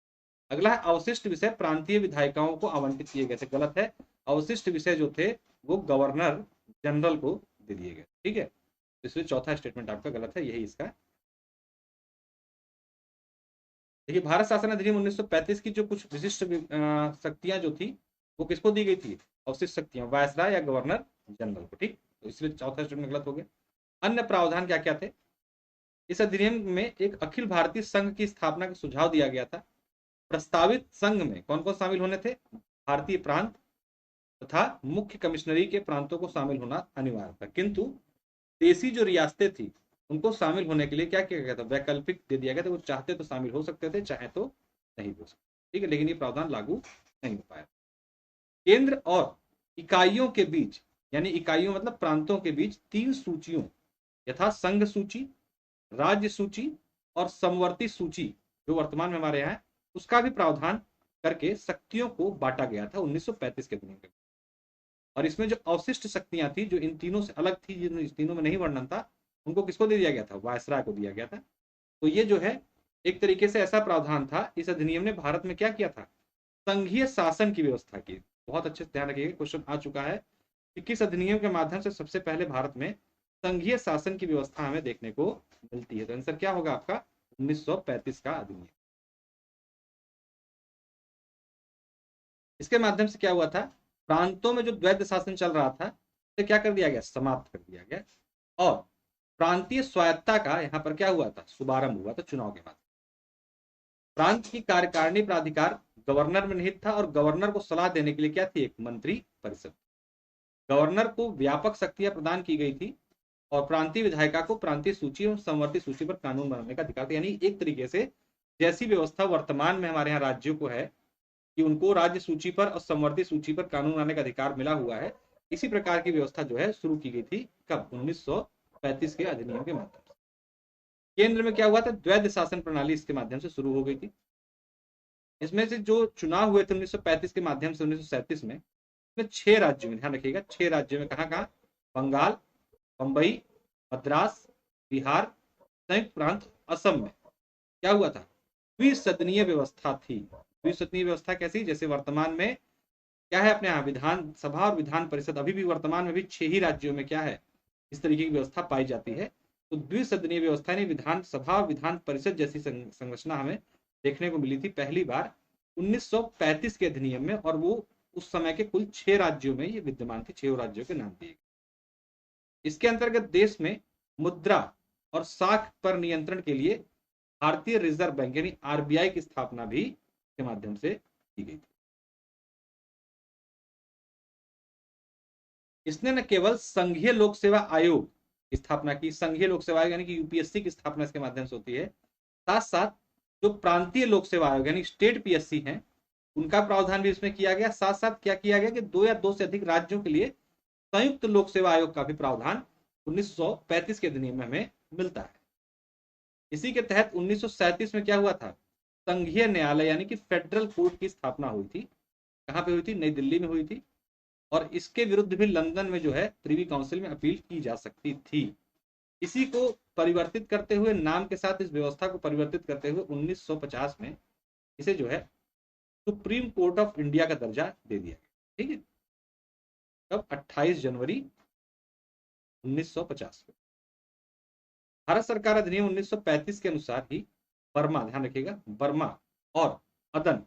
Speaker 1: अगला है अवशिष्ट विषय प्रांतीय विधायिकाओं को आवंटित किए गए थे। गलत है, अवशिष्ट विषय जो थे वो गवर्नर जनरल को दे दिए गए। ठीक है, इसलिए चौथा स्टेटमेंट आपका गलत है, यही इसका। देखिए भारत शासन अधिनियम 1935 की जो कुछ विशिष्ट शक्तियां जो थी वो किसको दी गई थी? अवशिष्ट शक्तियां वायसराय या गवर्नर जनरल को। ठीक, तो इसलिए चौथा स्टेटमेंट गलत हो गया। अन्य प्रावधान क्या क्या थे? इस अधिनियम में एक अखिल भारतीय संघ की स्थापना का सुझाव दिया गया था। प्रस्तावित संघ में कौन कौन शामिल होने थे? भारतीय प्रांत तथा मुख्य कमिश्नरी के प्रांतों को शामिल होना अनिवार्य था, किंतु देशी जो रियासतें थी उनको शामिल होने के लिए क्या किया गया था? वैकल्पिक दे दिया गया था। वो चाहते तो शामिल हो सकते थे, चाहे तो नहीं हो सकते। ठीक है, लेकिन ये प्रावधान लागू नहीं हो पाया। केंद्र और इकाइयों के बीच, यानी इकाइयों मतलब प्रांतों के बीच, 3 सूचियों यथा संघ सूची, राज्य सूची और समवर्ती सूची जो वर्तमान में हमारे यहाँ है, उसका भी प्रावधान करके शक्तियों को बांटा गया था 1935 के अधिनियम में। और इसमें जो अवशिष्ट शक्तियां थी जो इन तीनों से अलग थी, जिन इस तीनों में नहीं वर्णन था, उनको किसको दे दिया गया था? वायसराय को दिया गया था। तो ये जो है एक तरीके से ऐसा प्रावधान था, इस अधिनियम ने भारत में क्या किया था? संघीय शासन की व्यवस्था की। बहुत अच्छे से ध्यान रखिएगा, क्वेश्चन आ चुका है कि किस अधिनियम के माध्यम से सबसे पहले भारत में संघीय शासन की व्यवस्था हमें देखने को मिलती है। तो आंसर क्या होगा आपका? 1935 का अधिनियम। इसके माध्यम से क्या हुआ था? प्रांतों में जो द्वैध शासन चल रहा था तो क्या कर दिया गया? समाप्त कर दिया गया। और प्रांतीय स्वायत्तता का यहाँ पर क्या हुआ था? शुभारंभ हुआ था चुनाव के बाद। प्रांत की कार्यकारिणी प्राधिकार गवर्नर में निहित था, और गवर्नर को सलाह देने के लिए क्या थी? एक मंत्री परिषद। गवर्नर को व्यापक शक्तियां प्रदान की गई थी, और प्रांतीय विधायिका को प्रांतीय सूची और समवर्ती सूची पर कानून बनाने का अधिकार था। यानी एक तरीके से जैसी व्यवस्था वर्तमान में हमारे यहाँ राज्यों को है कि उनको राज्य सूची पर और समवर्ती सूची पर कानून बनाने का अधिकार मिला हुआ है, इसी प्रकार की व्यवस्था जो है शुरू की गई थी। कब? 1935 के अधिनियम के माध्यम से। केंद्र में क्या हुआ था? द्वैध शासन प्रणाली इसके माध्यम से शुरू हो गई थी। इसमें से जो चुनाव हुए थे 1935 के माध्यम से 1937 में, इसमें 6 राज्यों में, ध्यान रखिएगा 6 राज्यों में, कहाँ कहाँ? बंगाल, बंबई, मद्रास, बिहार, संयुक्त प्रांत असम में क्या हुआ था? द्विसदनीय व्यवस्था थी। द्विसदनीय व्यवस्था कैसी? जैसे वर्तमान में क्या है अपने यहाँ विधानसभा और विधान परिषद अभी भी वर्तमान में भी 6 ही राज्यों में क्या है इस तरीके की व्यवस्था पाई जाती है। तो द्विसदनीय व्यवस्था यानी विधानसभा और विधान परिषद जैसी संरचना हमें देखने को मिली थी पहली बार 1935 के अधिनियम में, और वो उस समय के कुल 6 राज्यों में ये विद्यमान थी, 6 राज्यों के नाम दिए गए। इसके अंतर्गत देश में मुद्रा और साख पर नियंत्रण के लिए भारतीय रिजर्व बैंक यानी आरबीआई की स्थापना भी के माध्यम से की गई थी। इसने न केवल संघीय लोक सेवा आयोग की स्थापना की, संघीय लोक सेवा आयोग यानी कि यूपीएससी की स्थापना इसके माध्यम से होती है, साथ साथ जो प्रांतीय लोक सेवा आयोग यानी स्टेट पीएससी हैं उनका प्रावधान भी इसमें किया गया। साथ साथ क्या किया गया कि 2 या 2 से अधिक राज्यों के लिए संयुक्त लोक सेवा आयोग का भी प्रावधान 1935 के अधिनियम में हमें मिलता है। इसी के तहत 1937 में क्या हुआ था, संघीय न्यायालय यानी कि फेडरल कोर्ट की स्थापना हुई थी। कहां पे हुई थी, नई दिल्ली में हुई थी। और इसके विरुद्ध भी लंदन में जो है प्रीवी काउंसिल में अपील की जा सकती थी। इसी को परिवर्तित करते हुए, नाम के साथ इस व्यवस्था को परिवर्तित करते हुए 1950 में इसे जो है सुप्रीम कोर्ट ऑफ इंडिया का दर्जा दे दिया गया। ठीक है, तब 28 जनवरी 1950 को भारत सरकार अधिनियम 1935 के अनुसार ही बर्मा, ध्यान रखिएगा, बर्मा और अदन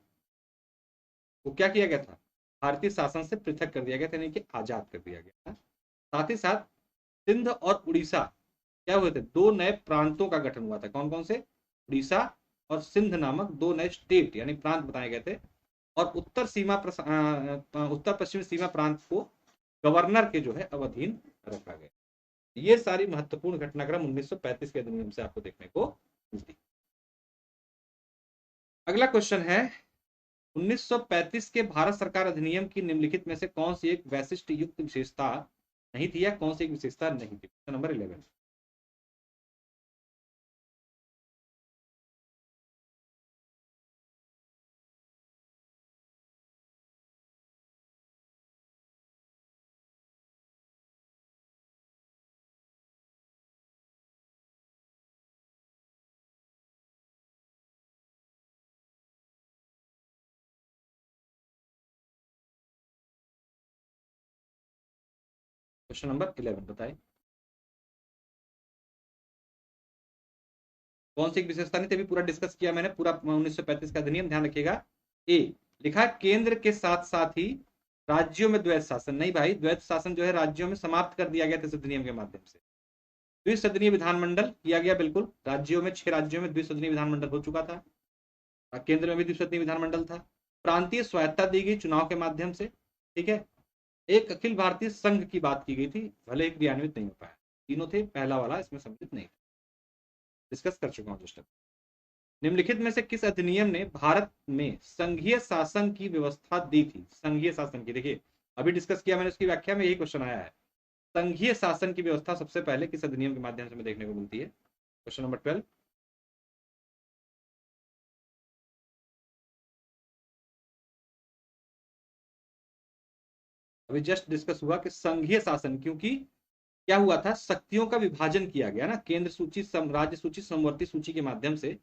Speaker 1: को क्या किया गया था, भारतीय शासन से पृथक कर दिया गया था, यानी कि आजाद कर दिया गया था। साथ ही साथ सिंध और उड़ीसा क्या हुए थे, 2 नए प्रांतों का गठन हुआ था। कौन कौन से, उड़ीसा और सिंध नामक 2 नए स्टेट यानी प्रांत बनाए गए थे। और उत्तर पश्चिमी सीमा प्रांत को गवर्नर के जो है अब अधीन रखा गया। ये सारी महत्वपूर्ण घटनाक्रम 1935 के अधिनियम से आपको देखने को मिलती। अगला क्वेश्चन है, 1935 के भारत सरकार अधिनियम की निम्नलिखित में से कौन सी एक वैशिष्ट युक्त विशेषता नहीं थी, या कौन सी एक विशेषता नहीं थी। नंबर 11, क्वेश्चन नंबर 11 बताए कौन सी एक विशेषता नहीं थी। अभी पूरा डिस्कस किया मैंने, पूरा 1935 का अधिनियम, ध्यान रखिएगा। ए लिखा, केंद्र के साथ साथ ही राज्यों में द्वैत शासन। नहीं भाई, द्वैत शासन जो है राज्यों में समाप्त कर दिया गया था इस अधिनियम के माध्यम से। द्विसदनीय विधानमंडल किया गया, बिल्कुल, राज्यों में 6 राज्यों में द्विसदनीय विधानमंडल हो चुका था, केंद्र में भी द्विसदनीय विधानमंडल था। प्रांतीय स्वायत्ता दी गई चुनाव के माध्यम से। ठीक है, एक अखिल भारतीय संघ की बात की गई थी, भले ही क्रियान्वित नहीं हो पाया। तीनों थे, पहला वाला इसमें सम्मिलित नहीं था, डिस्कस कर चुका हूं जिस तक। निम्नलिखित में से किस अधिनियम ने भारत में संघीय शासन की व्यवस्था दी थी, संघीय शासन की, देखिए अभी डिस्कस किया मैंने, उसकी व्याख्या में यही क्वेश्चन आया है। संघीय शासन की व्यवस्था सबसे पहले किस अधिनियम के माध्यम से हमें देखने को मिलती है। क्वेश्चन नंबर 12, अभी जस्ट डिस्कस हुआ कि संघीय शासन, क्योंकि क्या हुआ था, शक्तियों का विभाजन किया गया ना, केंद्र सूची, राज्य सूची, समवर्ती सूची के माध्यम से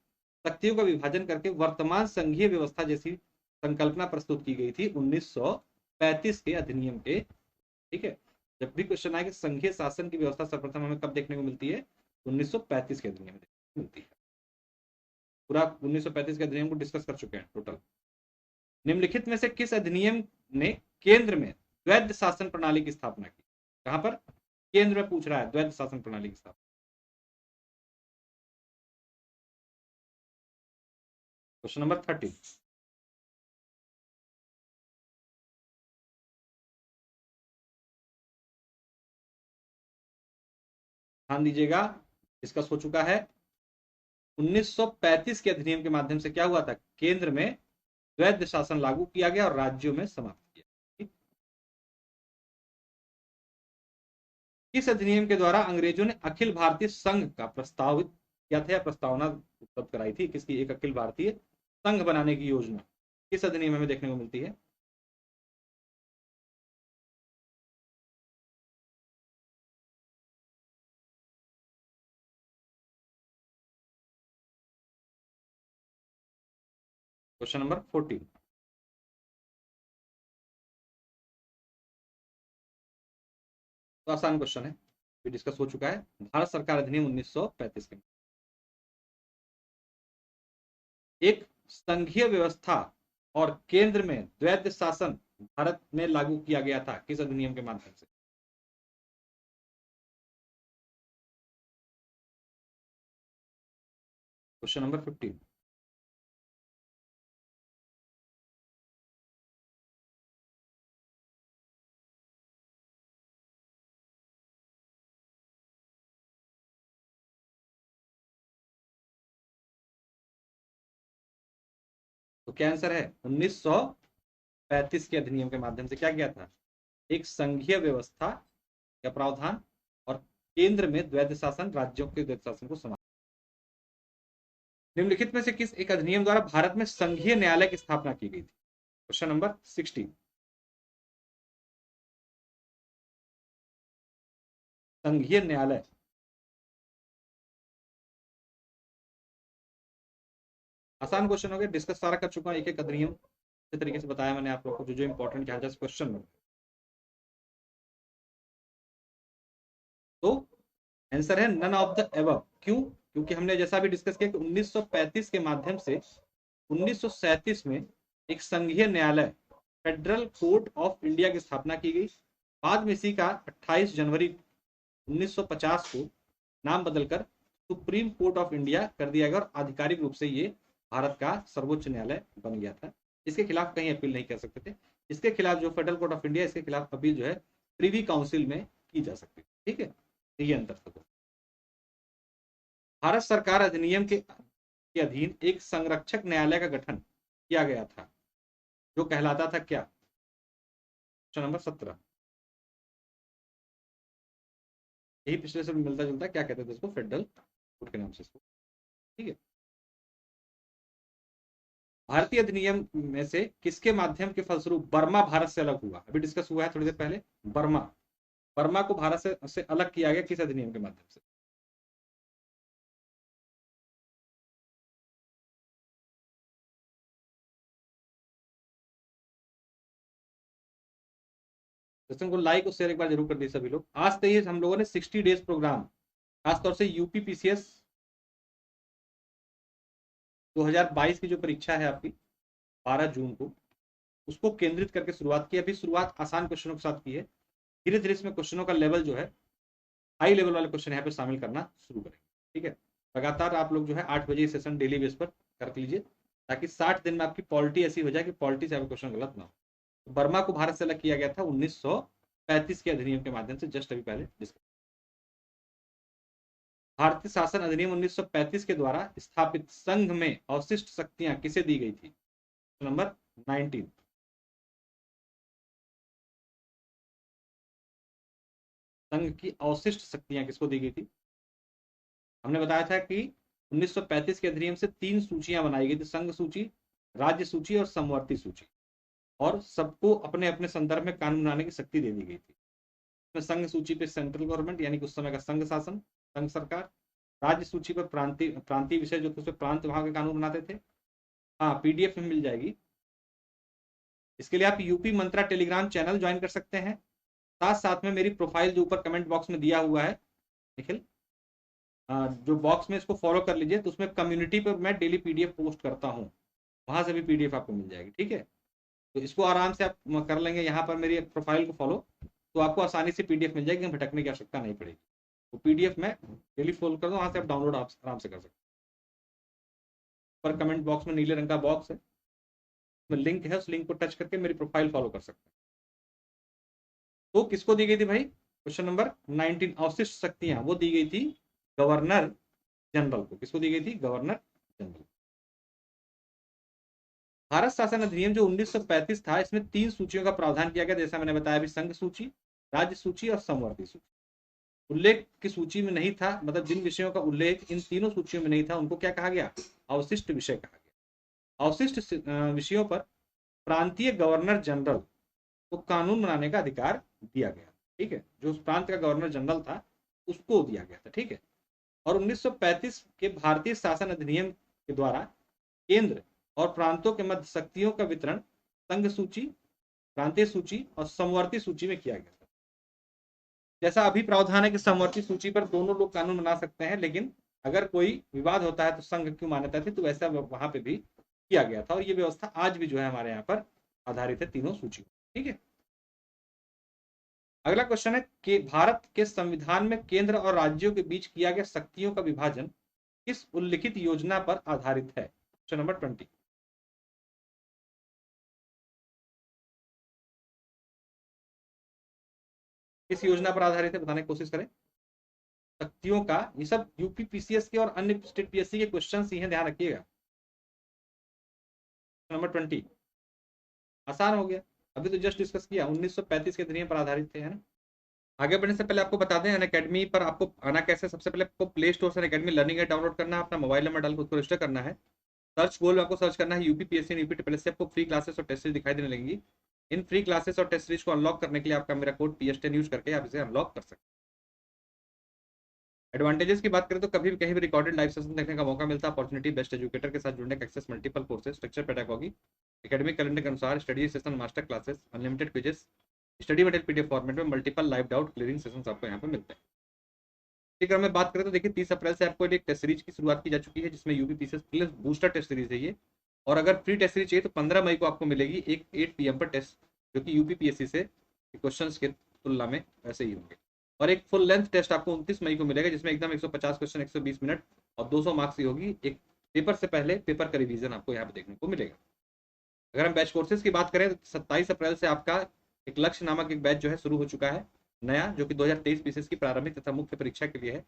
Speaker 1: शक्तियों का विभाजन करके वर्तमान संघीय व्यवस्था जैसी संकल्पना प्रस्तुत की गई थी 1935 के अधिनियम के। ठीक है, जब भी क्वेश्चन आए कि संघीय शासन की व्यवस्था सर्वप्रथम हमें कब देखने को मिलती है, 1935 के अधिनियम में मिलती है। पूरा 1935 के अधिनियम को डिस्कस कर चुके हैं टोटल। निम्नलिखित में से किस अधिनियम ने केंद्र में द्वैध शासन प्रणाली की स्थापना की। कहां पर, केंद्र में पूछ रहा है, द्वैध शासन प्रणाली की स्थापना। क्वेश्चन नंबर 13, ध्यान दीजिएगा, डिस्कस हो चुका है। 1935 के अधिनियम के माध्यम से क्या हुआ था, केंद्र में द्वैध शासन लागू किया गया और राज्यों में समाप्त किया। किस अधिनियम के द्वारा अंग्रेजों ने अखिल भारतीय संघ का प्रस्तावित किया था, या प्रस्तावना उपलब्ध कराई थी, किसकी, एक अखिल भारतीय संघ बनाने की योजना किस अधिनियम में देखने को मिलती है। क्वेश्चन नंबर 14, तो आसान क्वेश्चन है, ये डिस्कस हो चुका है। भारत सरकार अधिनियम 1935 के एक संघीय व्यवस्था और केंद्र में द्वैध शासन भारत में लागू किया गया था किस अधिनियम के माध्यम से? Question number 15। तो क्या आंसर है? 1935 के अधिनियम के माध्यम से क्या किया था? एक संघीय व्यवस्था या प्रावधान और केंद्र में द्वैध शासन, राज्यों के द्वैध शासन को समाप्त। निम्नलिखित में से किस एक अधिनियम द्वारा भारत में संघीय न्यायालय की स्थापना की गई थी? Question number 16। संघीय न्यायालय। आसान क्वेश्चन हो गया, डिस्कस सारा कर चुका हूं, एक एक अधिनियम अच्छे तरीके से बताया मैंने आप लोग को, जो जो इंपॉर्टेंट जहां जहां क्वेश्चन में। तो आंसर है नन ऑफ द एबव। क्यों? क्योंकि हमने जैसा भी डिस्कस किया कि 1935 के माध्यम से 1937 में एक संघीय न्यायालय फेडरल कोर्ट ऑफ इंडिया की स्थापना की गई। बाद में इसी का 28 जनवरी 1950 को नाम बदलकर सुप्रीम कोर्ट ऑफ इंडिया कर दिया गया और आधिकारिक रूप से ये भारत का सर्वोच्च न्यायालय बन गया था। इसके खिलाफ कहीं अपील नहीं कर सकते थे। इसके खिलाफ जो फेडरल कोर्ट ऑफ इंडिया, इसके खिलाफ अपील जो है प्रीवी काउंसिल में की जा सकती है। ठीक है, ये अंतर था। भारत सरकार अधिनियम के अधीन एक संरक्षक न्यायालय का गठन किया गया था, जो कहलाता था क्या? Question number 17। यही पिछले से मिलता जुलता, क्या कहते थे इसको? फेडरल कोर्ट के नाम से इसको। ठीक है। भारतीय अधिनियम में से किसके माध्यम के फलस्वरूप बर्मा भारत से अलग हुआ? अभी डिस्कस हुआ है थोड़ी देर पहले। बर्मा, बर्मा को भारत से अलग किया गया किस अधिनियम के माध्यम से? सेशन को लाइक और शेयर एक बार जरूर कर दिए सभी लोग। आज से ही हम लोगों ने 60 डेज प्रोग्राम, खासतौर से यूपी पीसीएस 2022 की जो परीक्षा है आपकी 12 जून को, उसको केंद्रित करके शुरुआत की। अभी शुरुआत आसान क्वेश्चनों के साथ की है, धीरे धीरे इसमें क्वेश्चनों का लेवल जो है, हाई लेवल वाले क्वेश्चन यहाँ पे शामिल करना शुरू करेंगे। ठीक है, लगातार आप लोग जो है 8 बजे सेशन डेली बेस पर कर लीजिए, ताकि 60 दिन में आपकी पॉलिटी ऐसी हो जाए कि पॉलिटी से आपका क्वेश्चन गलत ना हो। बर्मा को भारत से अलग किया गया था 1935 के अधिनियम के माध्यम से, जस्ट अभी पहले डिस्कस। भारतीय शासन अधिनियम 1935 के द्वारा स्थापित संघ में अवशिष्ट शक्तियां किसे दी गई थी? नंबर 19। संघ की अवशिष्ट शक्तियां किसको दी गई थी? हमने बताया था कि 1935 के अधिनियम से 3 सूचियां बनाई गई थी, संघ सूची, राज्य सूची और समवर्ती सूची, और सबको अपने अपने संदर्भ में कानून बनाने की शक्ति दे दी गई थी। संघ सूची पे सेंट्रल गवर्नमेंट यानी कि उस समय का संघ शासन, संघ सरकार। राज्य सूची पर प्रांतीय प्रांतीय विषय जो थे, प्रांत वहां के कानून बनाते थे। हाँ, पीडीएफ में मिल जाएगी। इसके लिए आप यूपी मंत्रा टेलीग्राम चैनल ज्वाइन कर सकते हैं। साथ साथ में मेरी प्रोफाइल जो ऊपर कमेंट बॉक्स में दिया हुआ है निखिल, जो बॉक्स में इसको फॉलो कर लीजिए, तो उसमें कम्युनिटी पर मैं डेली पीडीएफ पोस्ट करता हूँ, वहां से भी पीडीएफ आपको मिल जाएगी। ठीक है, तो इसको आराम से आप कर लेंगे, यहाँ पर मेरी प्रोफाइल को फॉलो, तो आपको आसानी से पीडीएफ मिल जाएगी, भटकने की आवश्यकता नहीं पड़ेगी। तो पीडीएफ में डेली फॉलो कर दो, वहां से आप डाउनलोड आराम से कर सकते हैं। पर कमेंट बॉक्स में नीले रंग का बॉक्स है, उसमें लिंक है, उस लिंक को टच करके मेरी प्रोफाइल फॉलो कर सकते हैं। तो किसको दी गई थी भाई? क्वेश्चन नंबर 19, अवशिष्ट शक्तियां वो दी गई थी गवर्नर जनरल को। किसको दी गई थी? Governor general. भारत शासन अधिनियम जो 1935 था, इसमें 3 सूचियों का प्रावधान किया गया, जैसा मैंने बताया अभी, संघ सूची, राज्य सूची और समवर्ती सूची। उल्लेख की सूची में नहीं था, मतलब जिन विषयों का उल्लेख इन तीनों सूचियों में नहीं था, उनको क्या कहा गया? अवशिष्ट विषय कहा गया। अवशिष्ट विषयों पर प्रांतीय गवर्नर जनरल को कानून बनाने का अधिकार दिया गया। ठीक है, जो उस प्रांत का गवर्नर जनरल था उसको दिया गया था। ठीक है, और 1935 के भारतीय शासन अधिनियम के द्वारा केंद्र और प्रांतों के मध्य शक्तियों का वितरण संघ सूची, प्रांतीय सूची और समवर्ती सूची में किया गया था। जैसा अभी प्रावधान है कि समवर्ती सूची पर दोनों लोग कानून बना सकते हैं, लेकिन अगर कोई विवाद होता है तो संघ की मान्यता थी, तो वैसा वहां पे भी किया गया था, और ये व्यवस्था आज भी जो है हमारे यहाँ पर आधारित है तीनों सूची। ठीक है, अगला क्वेश्चन है कि भारत के संविधान में केंद्र और राज्यों के बीच किया गया शक्तियों का विभाजन किस उल्लिखित योजना पर आधारित है? Question number 20। किस योजना पर आधारित है, बताने की कोशिश करें। शक्तियों का, ये सब यूपी पीसीएस के और अन्य स्टेट पीएससी के क्वेश्चन ही हैं, ध्यान रखिएगा। नंबर 20 आसान हो गया, अभी तो जस्ट डिस्कस किया, 1935 के अधिनियम पर आधारित थे, है ना। आगे बढ़ने से पहले आपको बता दें अनअकैडमी पर आपको आना कैसे। सबसे पहले आपको प्ले स्टोर से अनअकैडमी लर्निंग ऐप डाउनलोड करना है, अपना मोबाइल नंबर डालकर उसको रजिस्टर करना है। सर्च गोल में आपको सर्च करना है यूपी पीएससी यूपी ट्रिपल से, आपको फ्री क्लासेस और टेस्ट सीरीज दिखाई देने लगेंगी। इन फ्री क्लासेस और टेस्ट सीरीज को अनलॉक करने के लिए आपका मेरा कोड PS10 यूज करके आप इसे अनलॉक कर सकते हैं। एडवांटेजेस की बात करें तो कभी भी कहीं भी रिकॉर्डेड लाइव सेशन देखने का मौका मिलता है, अपॉर्चुनिटी बेस्ट एजुकेटर के साथ जुड़ने का access, multiple courses, structure pedagogy, academic calendar के अनुसार study session, master classes, unlimited pages, study material PDF format में, multiple live doubt clearing sessions आपको यहाँ पे मिलते हैं। ठीक है, मैं बात करें तो देखिए 30 अप्रैल से आपको एक टेस्ट सीरीज की शुरुआत की जा चुकी है, जिसमें UP PCS plus booster test series है ये। और अगर फ्री टेस्ट सीरीज चाहिए तो 15 मई को आपको मिलेगी एक 8 PM पर टेस्ट, जो कि यूपी पीएससी से क्वेश्चंस की तुलना में वैसे ही होंगे। और एक फुल लेंथ टेस्ट आपको 29 मई को मिलेगा, जिसमें एकदम 150 क्वेश्चन 120 मिनट और 200 मार्क्स की होगी। एक पेपर से पहले पेपर का रिवीजन आपको यहाँ पे देखने को मिलेगा। अगर हम बैच कोर्सेज की बात करें तो 27 अप्रैल से आपका एक लक्ष्य नामक एक बैच जो है शुरू हो चुका है नया, जो कि 2023 पीसीएस की प्रारंभिक तथा मुख्य परीक्षा के लिए है।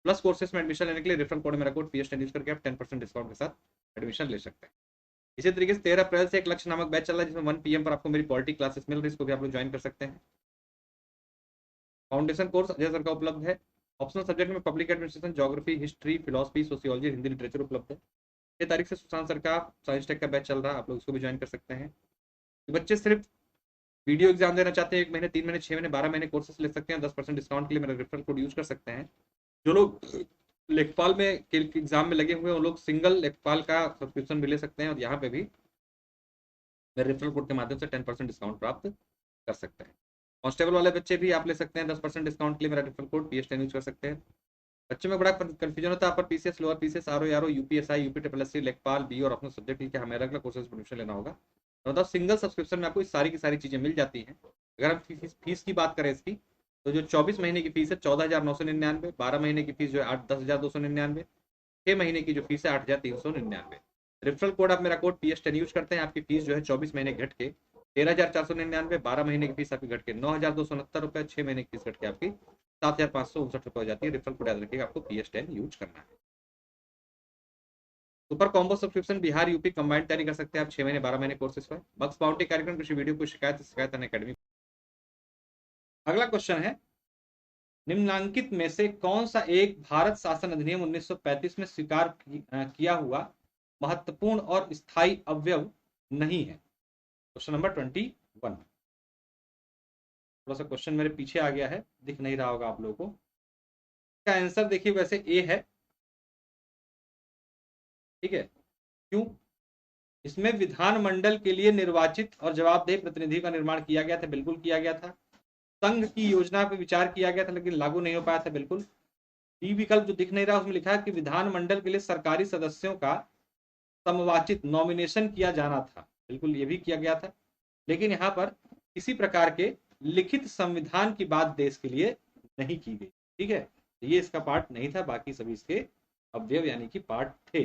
Speaker 1: प्लस कोर्सेज में एडमिशन लेने के लिए रेफरल कोड मेरा कोड PS10 यूज करके आप 10% डिस्काउंट के साथ एडमिशन ले सकते हैं। इसी तरीके से 13 अप्रैल से एक लक्ष्य नामक बैच चल रहा है, जिसमें 1 PM पर आपको मेरी पॉलिटी क्लासेस मिल रही है, इसको भी आप लोग ज्वाइन कर सकते हैं। फाउंडेशन कोर्स अजय सर का उपलब्ध है। ऑप्शनल सब्जेक्ट में public administration, geography, history, philosophy, sociology, Hindi literature उपलब्ध है। 6 तारीख से सुशांत सर का साइंस टेक का बैच चल रहा है, आप लोग इसको भी ज्वाइन कर सकते हैं। बच्चे सिर्फ वीडियो एग्जाम देना चाहते हैं, 1 महीने 3 महीने 6 महीने 12 महीने कोर्सेस ले सकते हैं, 10% डिस्काउंट के लिए मेरा रेफरल कोड यूज कर सकते हैं। जो लोग लेखपाल में एग्जाम में लगे हुए हैं वो लोग सिंगल लेखपाल का सब्सक्रिप्शन भी ले सकते हैं, और यहाँ पे भी मेरे रेफरल कोड के माध्यम से 10% डिस्काउंट प्राप्त कर सकते हैं। कांस्टेबल वाले बच्चे भी आप ले सकते हैं, 10% डिस्काउंट के लिए मेरा रेफरल कोड PS10 यूज कर सकते हैं। बच्चों में बड़ा कंफ्यूजन होता है upper PCS, lower PCS, RO UPSI, UP triple S C, लेखपाल बी और अपने सब्जेक्ट के हमें अलग अलग कोर्सेज परमिशन लेना होगा। तो मतलब सिंगल सब्सक्रिप्शन में आपको सारी की सारी चीजें मिल जाती हैं। अगर हम फीस की बात करें इसकी, तो जो 24 महीने की फीस है 14,999, 12 महीने की फीस जो है 10,299, 6 महीने की जो फीस है 8,399। रेफरल कोड आप मेरा कोड PS10 यूज करते हैं, आपकी फीस जो है 24 महीने घट के 13,499, 12 महीने की फीस आपकी घट के 9,269 रुपए, 6 महीने की फीस घट के आपकी 7,559 रुपए हो जाती है। रेफरल कोड याद रखिएगा, आपको PS10 यूज करना है। Super combo subscription Bihar UP combined तैयारी कर सकते हैं आप 6 महीने 12 महीने कोर्सेज पर। बक्स बाउंटी कार्यक्रम किसी वीडियो को शिकायत अनअकैडमी। अगला क्वेश्चन है, निम्नलिखित में से कौन सा एक भारत शासन अधिनियम 1935 में स्वीकार किया हुआ महत्वपूर्ण और स्थायी अवयव नहीं है? Question number 21। थोड़ा सा क्वेश्चन मेरे पीछे आ गया है, दिख नहीं रहा होगा आप लोगों को। इसका आंसर देखिए वैसे ए है, ठीक है। क्यों? इसमें विधानमंडल के लिए निर्वाचित और जवाबदेह प्रतिनिधि का निर्माण किया गया था, बिल्कुल किया गया था। संघ की योजना पर विचार किया गया था लेकिन लागू नहीं हो पाया था, बिल्कुल। डी विकल्प जो दिख नहीं रहा उसमें लिखा है कि विधानमंडल के लिए सरकारी सदस्यों का समवाचित नॉमिनेशन किया जाना था, बिल्कुल ये भी किया गया था। लेकिन यहाँ पर किसी प्रकार के लिखित संविधान की बात देश के लिए नहीं की गई, ठीक है। ये इसका पार्ट नहीं था, बाकी सभी इसके अवयव यानी कि पार्ट थे।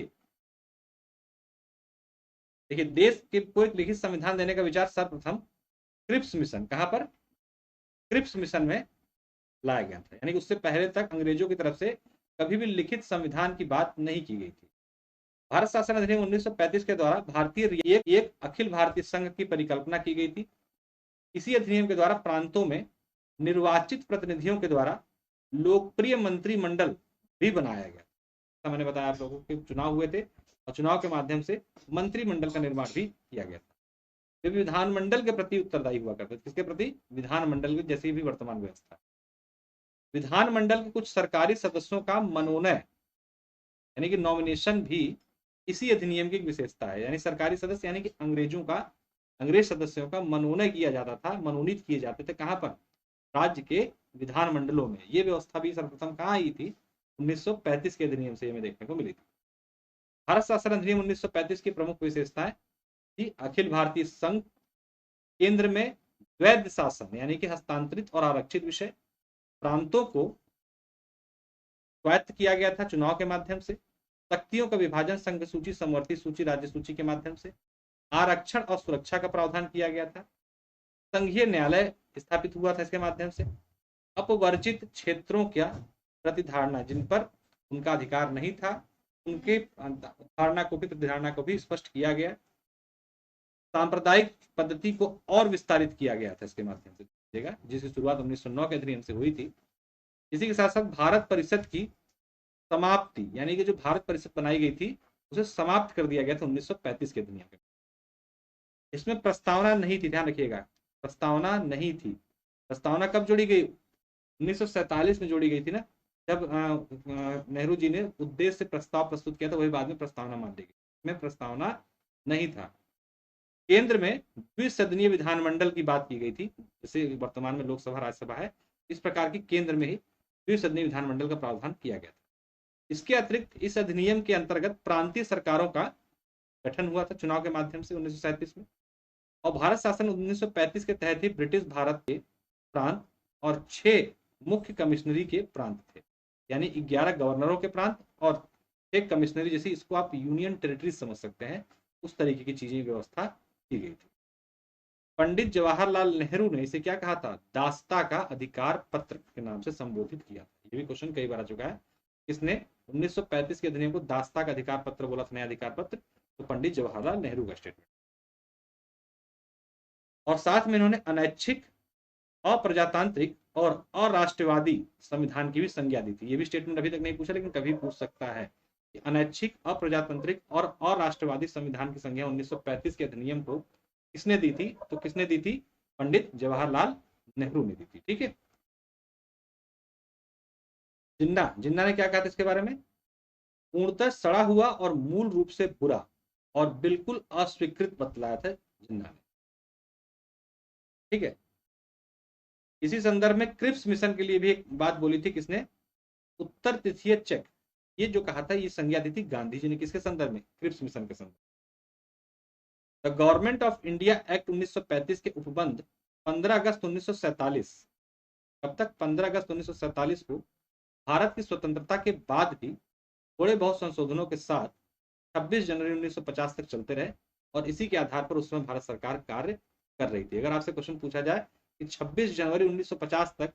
Speaker 1: देखिए, देश के को एक लिखित संविधान देने का विचार सर्वप्रथम क्रिप्स मिशन, कहां पर? क्रिप्स मिशन में लाया गया था, यानी कि उससे पहले तक अंग्रेजों की तरफ से कभी भी लिखित संविधान की बात नहीं की गई थी। भारत शासन अधिनियम 1935 के द्वारा भारतीय एक अखिल भारतीय संघ की परिकल्पना की गई थी। इसी अधिनियम के द्वारा प्रांतों में निर्वाचित प्रतिनिधियों के द्वारा लोकप्रिय मंत्रिमंडल भी बनाया गया। मैंने बताया आप लोगों के चुनाव हुए थे और चुनाव के माध्यम से मंत्रिमंडल का निर्माण भी किया गया था। वे विधानमंडल के प्रति उत्तरदायी हुआ करते थे। किसके प्रति? विधानमंडल की, जैसी भी वर्तमान व्यवस्था। विधानमंडल के कुछ सरकारी सदस्यों का मनोनय यानी कि नॉमिनेशन भी इसी अधिनियम की विशेषता है। यानी सरकारी सदस्य यानी कि अंग्रेज सदस्यों का मनोनय किया जाता था, मनोनीत किए जाते थे। कहां पर? राज्य के विधानमंडलों में। ये व्यवस्था भी सर्वप्रथम कहाँ आई थी? 1935 के अधिनियम से हमें देखने को मिली थी। भारत शासन अधिनियम 1935 की प्रमुख विशेषताएं थी अखिल भारतीय संघ, केंद्र में द्वैध शासन यानी कि हस्तांतरित और आरक्षित विषय, प्रांतों को स्वायत्त किया गया था चुनाव के माध्यम से, शक्तियों का विभाजन संघ सूची, समवर्ती सूची, राज्य सूची के माध्यम से, आरक्षण और सुरक्षा का प्रावधान किया गया था, संघीय न्यायालय स्थापित हुआ था इसके माध्यम से, अपवर्जित क्षेत्रों क्या प्रतिधारणा जिन पर उनका अधिकार नहीं था उनके धारणा को भी प्रतिधारणा को भी स्पष्ट किया गया, सांप्रदायिक पद्धति को और विस्तारित किया गया था इसके माध्यम से, जिसकी शुरुआत 1909 के अधिनियम से हुई थी। इसी के साथ साथ भारत परिषद की समाप्ति यानी कि जो भारत परिषद बनाई गई थी उसे समाप्त कर दिया गया था 1935 के अधिनियम में। इसमें प्रस्तावना नहीं थी, ध्यान रखिएगा, प्रस्तावना नहीं थी। प्रस्तावना कब जोड़ी गई? 1947 में जोड़ी गई थी ना, जब नेहरू जी ने उद्देश्य से प्रस्ताव प्रस्तुत किया था, वही बाद में प्रस्तावना मान ली गई। में प्रस्तावना नहीं था। केंद्र में द्विसदनीय विधानमंडल की बात की गई थी, जैसे वर्तमान में लोकसभा राज्यसभा है, इस प्रकार की केंद्र में ही द्विसदनीय विधानमंडल का प्रावधान किया गया था। इसके अतिरिक्त इस अधिनियम के अंतर्गत प्रांतीय सरकारों का गठन हुआ था चुनाव के माध्यम से 1937 में, और भारत शासन 1935 के तहत ही ब्रिटिश भारत के प्रांत और 6 मुख्य कमिश्नरी के प्रांत थे, यानी 11 गवर्नरों के प्रांत और 6 कमिश्नरी, जैसे इसको आप यूनियन टेरिटरी समझ सकते हैं, उस तरीके की चीजें व्यवस्था की गई थी। पंडित जवाहरलाल नेहरू ने इसे क्या कहा था? दास्ता का अधिकार पत्र के नाम से संबोधित किया था। ये भी क्वेश्चन कई बार आ चुका है। किसने 1935 के अधिनियम को दास्ता का अधिकार पत्र बोला था, नया अधिकार पत्र? तो पंडित जवाहरलाल नेहरू का स्टेटमेंट। और साथ में इन्होंने अनैच्छिक, अप्रजातांत्रिक और अराष्ट्रवादी संविधान की भी संज्ञा दी थी। ये भी स्टेटमेंट अभी तक नहीं पूछा, लेकिन कभी पूछ सकता है कि अनैच्छिक, अप्रजातांत्रिक और अराष्ट्रवादी संविधान की संज्ञा 1935 के अधिनियम को किसने दी थी? तो किसने दी थी? पंडित जवाहरलाल नेहरू ने दी थी। ठीक है। जिन्ना जिन्ना ने क्या कहा था इसके बारे में? पूर्णतः सड़ा हुआ और मूल रूप से बुरा और बिल्कुल अस्वीकृत बतलाया था जिन्ना ने। ठीक है। इसी संदर्भ में क्रिप्स मिशन के लिए भी एक बात बोली थी किसने? उत्तर तृतीय चेक। ये जो कहा था, ये संज्ञा दी थी गांधी जी ने, किसके संदर्भ में? क्रिप्स मिशन के संदर्भ। The government of India act 1935 के उपबंध 15 अगस्त 1947, कब तक? 15 अगस्त 1947 को भारत की स्वतंत्रता के बाद भी थोड़े बहुत संशोधनों के साथ 26 जनवरी 1950 तक चलते रहे, और इसी के आधार पर उस समय भारत सरकार कार्य कर रही थी। अगर आपसे क्वेश्चन पूछा जाए कि 26 जनवरी 1950 तक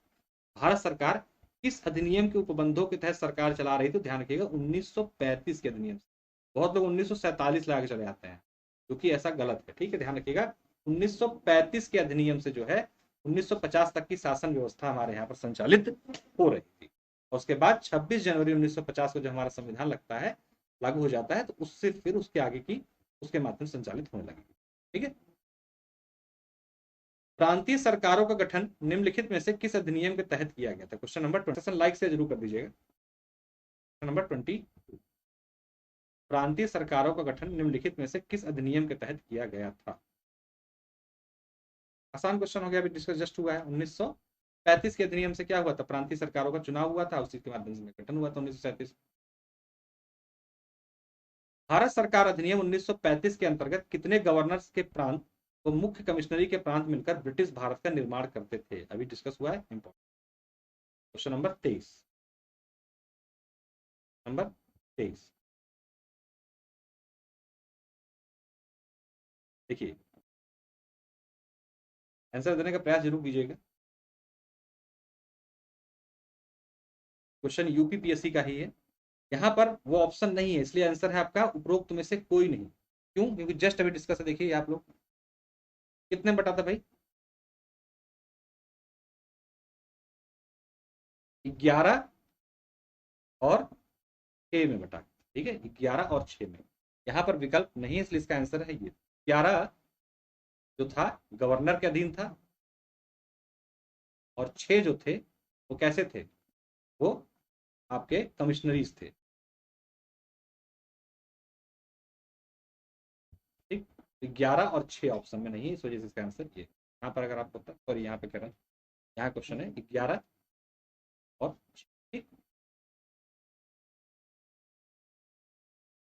Speaker 1: भारत सरकार किस अधिनियम के उपबंधों के तहत सरकार चला रही थी, तो ध्यान रखिएगा 1935 के अधिनियम से। बहुत लोग 1947 लगा के चले जाते हैं, क्योंकि ऐसा गलत है। ठीक है, ध्यान रखिएगा 1935 के अधिनियम से जो है 1950 तक की शासन व्यवस्था हमारे यहाँ पर संचालित हो रही थी। और उसके बाद 26 जनवरी 1950 को जो हमारा संविधान लगता है, लागू हो जाता है, तो उससे फिर उसके आगे की उसके माध्यम संचालित होने लगेगी। ठीक है। प्रांतीय सरकारों का गठन निम्नलिखित में से किस अधिनियम के तहत किया गया था? Question number 20। लाइक से जरूर कर दीजिएगा। क्वेश्चन नंबर 20, प्रांतीय सरकारों का गठन निम्नलिखित में से किस अधिनियम के तहत किया गया था? आसान क्वेश्चन हो गया, अभी डिस्कस जस्ट हुआ है। 1935 के अधिनियम से क्या हुआ था? प्रांतीय सरकारों का चुनाव हुआ था, उसी के माध्यम से गठन हुआ था 1937। भारत सरकार अधिनियम 1935 के अंतर्गत कितने गवर्नर्स के प्रांत वो मुख्य कमिश्नरी के प्रांत मिलकर ब्रिटिश भारत का निर्माण करते थे? अभी डिस्कस हुआ है, इंपॉर्टेंट। क्वेश्चन नंबर 23, नंबर 23 देखिए, आंसर देने का प्रयास जरूर कीजिएगा। क्वेश्चन यूपीपीएससी का ही है। यहाँ पर वो ऑप्शन नहीं है, इसलिए आंसर है आपका उपरोक्त में से कोई नहीं। क्यों? क्योंकि जस्ट अभी डिस्कस है। देखिए आप लोग कितने बटा था भाई? 11 और 6 में बटा। ठीक है, 11 और 6 में। यहाँ पर विकल्प नहीं है, इसलिए इसका आंसर है ये 11 जो था गवर्नर के अधीन था, और 6 जो थे वो कैसे थे? वो आपके कमिश्नरीज थे। ठीक, 11 और 6 ऑप्शन में नहीं है, इस वजह से इसका आंसर ये। यहाँ पर अगर आपको सॉरी यहाँ पे कह रहा हूँ, यहाँ क्वेश्चन है 11 और ठीक।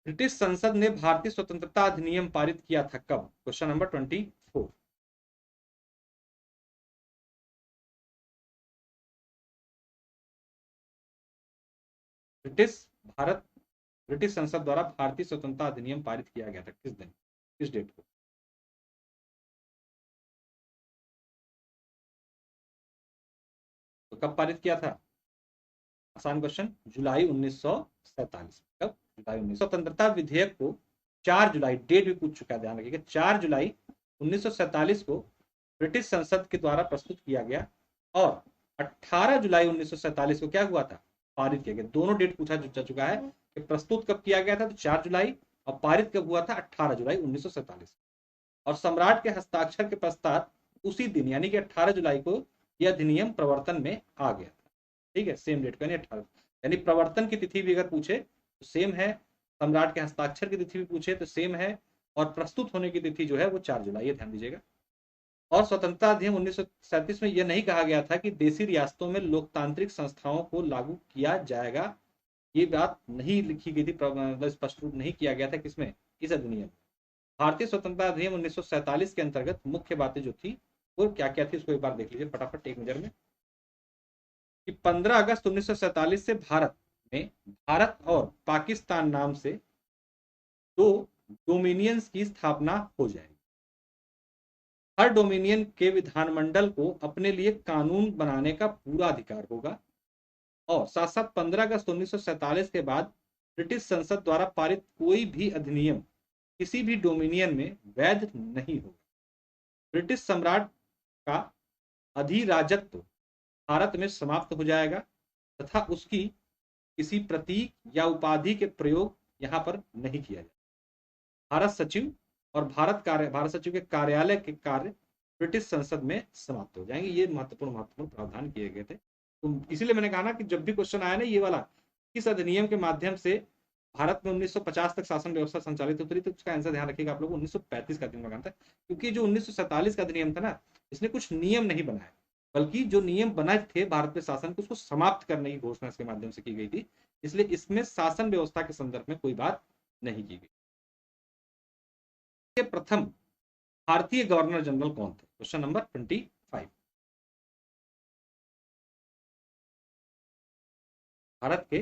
Speaker 1: ब्रिटिश संसद ने भारतीय स्वतंत्रता अधिनियम पारित किया था कब? Question number 24। British Bharat British संसद द्वारा भारतीय स्वतंत्रता अधिनियम पारित किया गया था किस दिन, किस डेट को? तो कब पारित किया था? आसान क्वेश्चन, जुलाई 1947। कब? जुलाई 19 स्वतंत्रता विधेयक को 4 जुलाई, डेट भी पूछ चुका है, ध्यान रखिएगा, 4 जुलाई 1947 को ब्रिटिश संसद के द्वारा प्रस्तुत किया गया और 18 जुलाई 1947 को क्या हुआ था? पारित किया गया। दोनों डेट पूछा जा चुका है कि प्रस्तुत कब किया गया था, तो 4 जुलाई, और पारित कब हुआ था? 18 जुलाई 1947। और सम्राट के हस्ताक्षर के पश्चात उसी दिन यानी कि 18 जुलाई को यह अधिनियम प्रवर्तन में आ गया था। ठीक है, सेम डेट को यानी 18, यानी प्रवर्तन की तिथि भी अगर पूछे तो सेम है, सम्राट के हस्ताक्षर की तिथि भी पूछे तो सेम है, और प्रस्तुत होने की तिथि जो है वो 4 जुलाई है, ध्यान दीजिएगा। और स्वतंत्रता अधिनियम 1937 में यह नहीं कहा गया था कि देशी रियासतों में लोकतांत्रिक संस्थाओं को लागू किया जाएगा, ये बात नहीं लिखी गई थी, स्पष्ट रूप नहीं किया गया था किसमें, इस अधिनियम। भारतीय स्वतंत्रता अधिनियम 1947 के अंतर्गत मुख्य बातें जो थी वो क्या क्या थी, उसको एक बार देख लीजिए फटाफट एक नजर में। कि 15 अगस्त 1947 से भारत में भारत और पाकिस्तान नाम से दो डोमिनियंस की स्थापना हो जाएगी। हर डोमिनियन के विधानमंडल को अपने लिए कानून बनाने का पूरा अधिकार होगा। और साथ साथ 15 अगस्त 1947 के बाद ब्रिटिश संसद द्वारा पारित कोई भी अधिनियम किसी भी डोमिनियन में वैध नहीं होगा। ब्रिटिश सम्राट का अधिराजत्व भारत में समाप्त हो जाएगा तथा उसकी किसी प्रतीक या उपाधि के प्रयोग यहां पर नहीं किया जाए। भारत सचिव और भारत सचिव के कार्यालय के कार्य ब्रिटिश संसद में समाप्त हो जाएंगे। ये महत्वपूर्ण प्रावधान किए गए थे। तो इसीलिए मैंने कहा ना कि जब भी क्वेश्चन आया ना ये वाला, किस अधिनियम के माध्यम से भारत में 1950 तक शासन व्यवस्था संचालित होती रही, तो उसका आंसर ध्यान रखिएगा आप लोग, 1935 का अधिनियम था। क्योंकि जो 1947 का अधिनियम था ना, इसने कुछ नियम नहीं बनाए, बल्कि जो नियम बनाए थे भारत में शासन को, उसको समाप्त करने की घोषणा इसके माध्यम से की गई थी। इसलिए इसमें शासन व्यवस्था के संदर्भ में कोई बात नहीं की गई। प्रथम भारतीय गवर्नर जनरल कौन थे? Question number 25। भारत के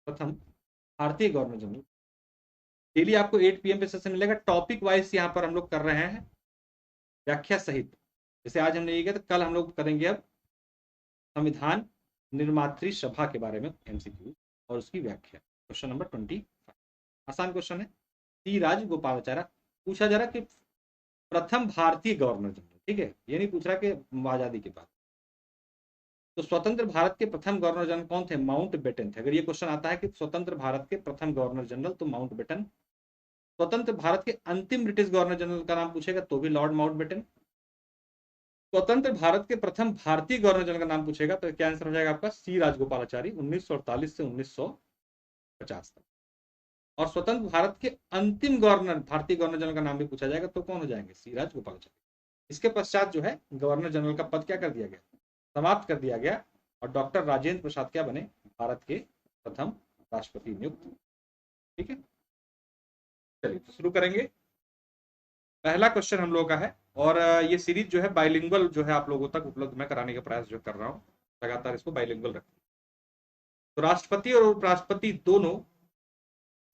Speaker 1: प्रथम भारतीय गवर्नर जनरल। डेली आपको 8 PM पे सेशन मिलेगा, टॉपिक वाइज यहाँ पर हम लोग कर रहे हैं व्याख्या सहित। जैसे आज हमने ये किया, तो कल हम लोग करेंगे अब संविधान निर्मात्री सभा के बारे में MCQ और उसकी व्याख्या। क्वेश्चन नंबर 25 आसान क्वेश्चन है। सी राजगोपालाचार्य पूछा जा रहा कि प्रथम भारतीय गवर्नर जनरल, ठीक है, ये नहीं पूछ रहा कि आजादी के बाद। तो स्वतंत्र भारत के प्रथम गवर्नर जनरल कौन थे? माउंट बेटन थे। अगर ये क्वेश्चन आता है कि स्वतंत्र भारत के प्रथम गवर्नर जनरल, तो माउंट बेटन। स्वतंत्र भारत के अंतिम ब्रिटिश गवर्नर जनरल का नाम पूछेगा तो भी लॉर्ड माउंट बेटन। स्वतंत्र भारत के प्रथम भारतीय गवर्नर जनरल का नाम पूछेगा तो क्या आंसर हो जाएगा आपका? सी राजगोपालाचारी, 1948 से 1950 तक। और स्वतंत्र भारत के अंतिम गवर्नर, भारतीय गवर्नर जनरल का नाम भी पूछा जाएगा तो कौन हो जाएंगे? सी राजगोपालाचारी। इसके पश्चात जो है गवर्नर जनरल का पद क्या कर दिया गया? समाप्त कर दिया गया, और डॉक्टर राजेंद्र प्रसाद क्या बने? भारत के प्रथम राष्ट्रपति नियुक्त। ठीक है, चलिए तो शुरू करेंगे। पहला क्वेश्चन हम लोगों का है, और ये सीरीज जो है बाइलिंगुअल जो है आप लोगों तक उपलब्ध मैं कराने का प्रयास जो कर रहा हूँ, लगातार इसको बाइलिंगुअल रखें। तो राष्ट्रपति और उपराष्ट्रपति दोनों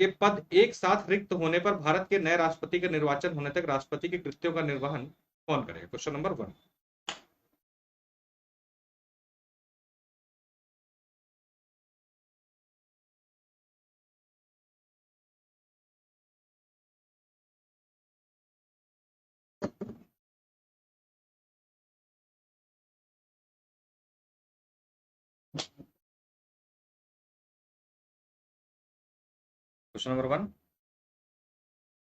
Speaker 1: के पद एक साथ रिक्त होने पर भारत के नए राष्ट्रपति के निर्वाचन होने तक राष्ट्रपति के कृत्यों का निर्वहन कौन करेगा? Question number 1। क्वेश्चन नंबर 1,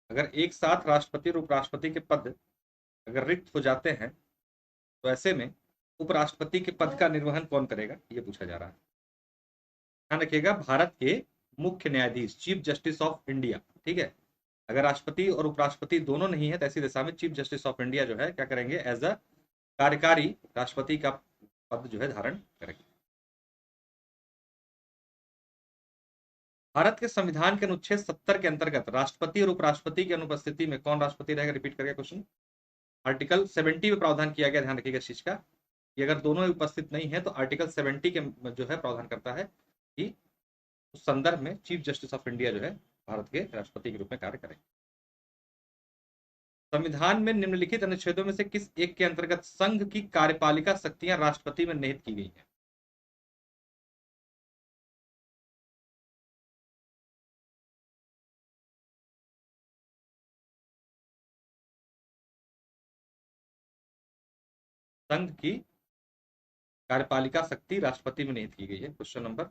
Speaker 1: अगर एक साथ राष्ट्रपति और उपराष्ट्रपति के पद अगर रिक्त हो जाते हैं तो ऐसे में उपराष्ट्रपति के पद का निर्वहन कौन करेगा, ये पूछा जा रहा है। ध्यान रखिएगा, भारत के मुख्य न्यायाधीश, चीफ जस्टिस ऑफ इंडिया, ठीक है, अगर राष्ट्रपति और उपराष्ट्रपति दोनों नहीं है तो ऐसी दशा में चीफ जस्टिस ऑफ इंडिया जो है क्या करेंगे? एज अ कार्यकारी राष्ट्रपति का पद जो है धारण करेंगे। भारत के संविधान के अनुच्छेद 70 के अंतर्गत राष्ट्रपति और उपराष्ट्रपति की अनुपस्थिति में कौन राष्ट्रपति रहेगा? रिपीट करके क्वेश्चन। आर्टिकल 70 में प्रावधान किया गया, ध्यान रखिएगा इस चीज का कि अगर दोनों उपस्थित नहीं है तो आर्टिकल 70 के जो है प्रावधान करता है कि उस संदर्भ में चीफ जस्टिस ऑफ इंडिया जो है भारत के राष्ट्रपति के रूप में कार्य करेंगे। संविधान में निम्नलिखित अनुच्छेदों में से किस एक के अंतर्गत संघ की कार्यपालिका शक्तियां राष्ट्रपति में निहित की गई हैं? संघ की कार्यपालिका शक्ति राष्ट्रपति में निहित की गई है। Question number.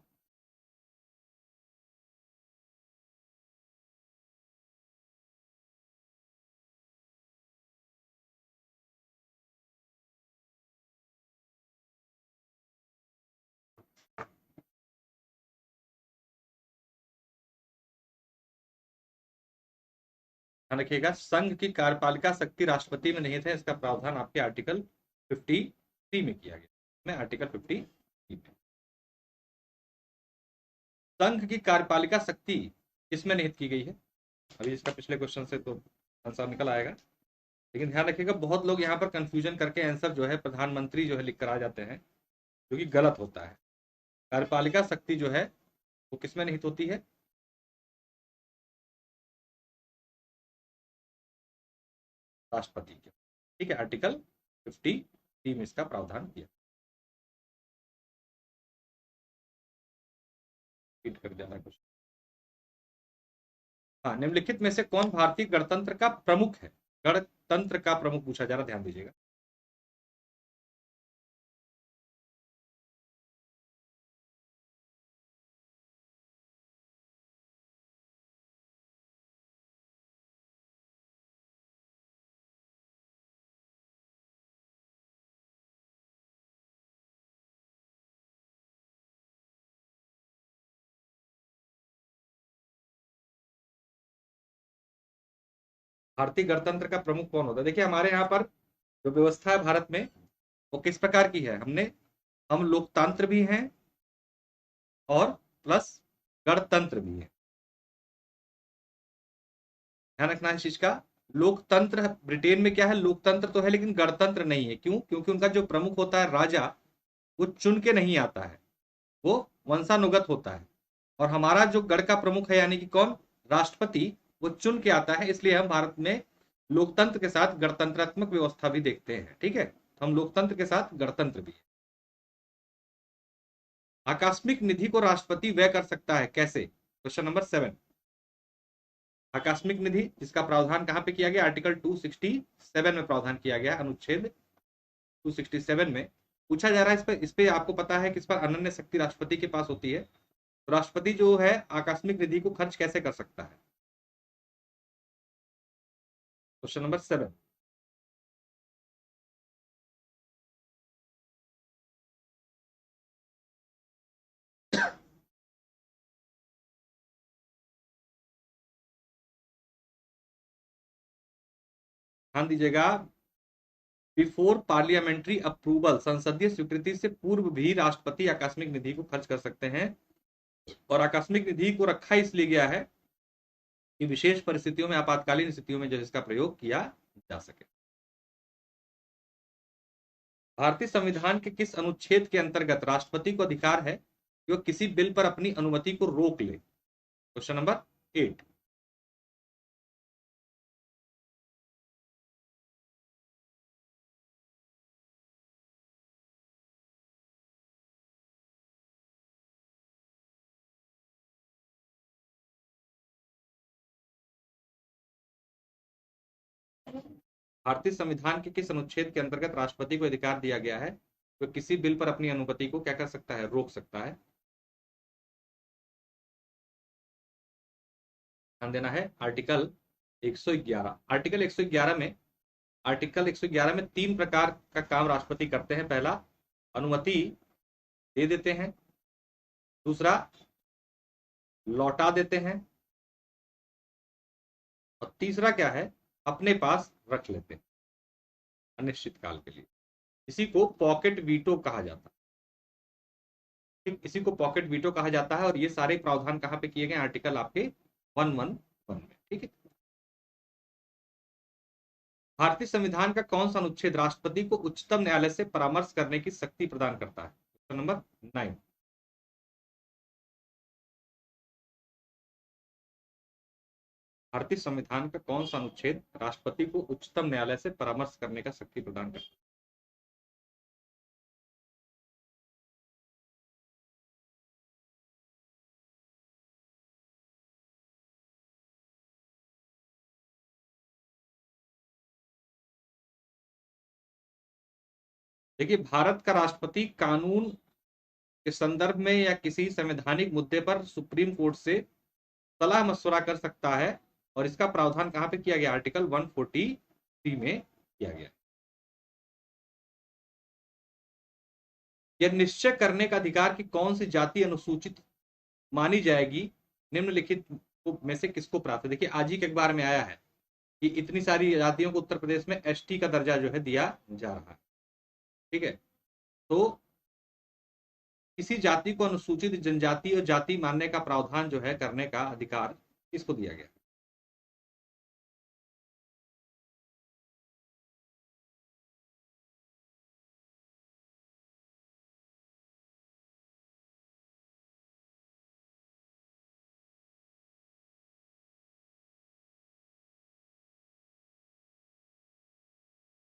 Speaker 1: ध्यान रखिएगा, संघ की कार्यपालिका शक्ति राष्ट्रपति में निहित है, इसका प्रावधान आपके आर्टिकल 53 में किया गया। में आर्टिकल 53 में संघ की कार्यपालिका शक्ति किसमें निहित की गई है? अभी इसका पिछले क्वेश्चन से तो आंसर निकल आएगा, लेकिन ध्यान रखिएगा बहुत लोग यहाँ पर कंफ्यूजन करके आंसर जो है प्रधानमंत्री जो है लिख कर आ जाते हैं, जो कि गलत होता है। कार्यपालिका शक्ति जो है वो किसमें निहित होती है? राष्ट्रपति के। ठीक है, आर्टिकल 53 में इसका प्रावधान किया। कर जाना कुछ। हाँ, निम्नलिखित में से कौन भारतीय गणतंत्र का प्रमुख है? गणतंत्र का प्रमुख पूछा जा रहा, ध्यान दीजिएगा। भारतीय गणतंत्र का प्रमुख कौन होता है? देखिए हमारे यहाँ पर जो व्यवस्था है भारत में वो किस प्रकार की है, हम लोकतंत्र भी हैं और प्लस गणतंत्र भी है। ध्यान रखना है इस चीज का। लोकतंत्र ब्रिटेन में क्या है, लोकतंत्र तो है लेकिन गणतंत्र नहीं है। क्यों? क्योंकि उनका जो प्रमुख होता है राजा, वो चुन के नहीं आता है, वो वंशानुगत होता है। और हमारा जो गढ़ का प्रमुख है यानी कि कौन, राष्ट्रपति, वो चुन के आता है। इसलिए हम भारत में लोकतंत्र के साथ गणतंत्रात्मक व्यवस्था भी देखते हैं। ठीक है, हम लोकतंत्र के साथ गणतंत्र भी है। आकस्मिक निधि को राष्ट्रपति व्यय कर सकता है कैसे? Question number 7। आकस्मिक निधि जिसका प्रावधान कहां पे किया गया? आर्टिकल 267 में प्रावधान किया गया, अनुच्छेद 267 में पूछा जा रहा है। इस पे आपको पता है कि इस पर अनन्य शक्ति राष्ट्रपति के पास होती है। तो राष्ट्रपति जो है आकस्मिक निधि को खर्च कैसे कर सकता है? Question number 7। ध्यान दीजिएगा, बिफोर पार्लियामेंट्री अप्रूवल, संसदीय स्वीकृति से पूर्व भी राष्ट्रपति आकस्मिक निधि को खर्च कर सकते हैं। और आकस्मिक निधि को रखा इसलिए गया है कि विशेष परिस्थितियों में, आपातकालीन स्थितियों में जो इसका प्रयोग किया जा सके। भारतीय संविधान के किस अनुच्छेद के अंतर्गत राष्ट्रपति को अधिकार है कि वह किसी बिल पर अपनी अनुमति को रोक ले? Question number 8। भारतीय संविधान के किस अनुच्छेद के अंतर्गत राष्ट्रपति को अधिकार दिया गया है वह किसी बिल पर अपनी अनुमति को क्या कर सकता है? रोक सकता है। ध्यान देना है, आर्टिकल 111। आर्टिकल 111 में 3 प्रकार का काम राष्ट्रपति करते हैं। पहला, अनुमति दे देते हैं। दूसरा, लौटा देते हैं। और तीसरा क्या है, अपने पास रख लेते हैं अनिश्चित काल के लिए। इसी को पॉकेट वीटो कहा जाता है। ठीक, इसी को पॉकेट वीटो कहा जाता है और ये सारे प्रावधान कहाँ पे किए गए? आर्टिकल आपके 111 में। ठीक है। भारतीय संविधान का कौन सा अनुच्छेद राष्ट्रपति को उच्चतम न्यायालय से परामर्श करने की शक्ति प्रदान करता है? Question number 9। भारतीय संविधान का कौन सा अनुच्छेद राष्ट्रपति को उच्चतम न्यायालय से परामर्श करने का शक्ति प्रदान करता है? देखिए, भारत का राष्ट्रपति कानून के संदर्भ में या किसी संवैधानिक मुद्दे पर सुप्रीम कोर्ट से सलाह मशवरा कर सकता है और इसका प्रावधान कहां पे किया गया? आर्टिकल 143 में किया गया। यह निश्चय करने का अधिकार कि कौन सी जाति अनुसूचित मानी जाएगी निम्नलिखित में से किसको प्राप्त है? देखिए, आज ही के अखबार में आया है कि इतनी सारी जातियों को उत्तर प्रदेश में एसटी का दर्जा जो है दिया जा रहा है। ठीक है। तो किसी जाति को अनुसूचित जनजाति और जाति मानने का प्रावधान जो है करने का अधिकार किसको दिया गया?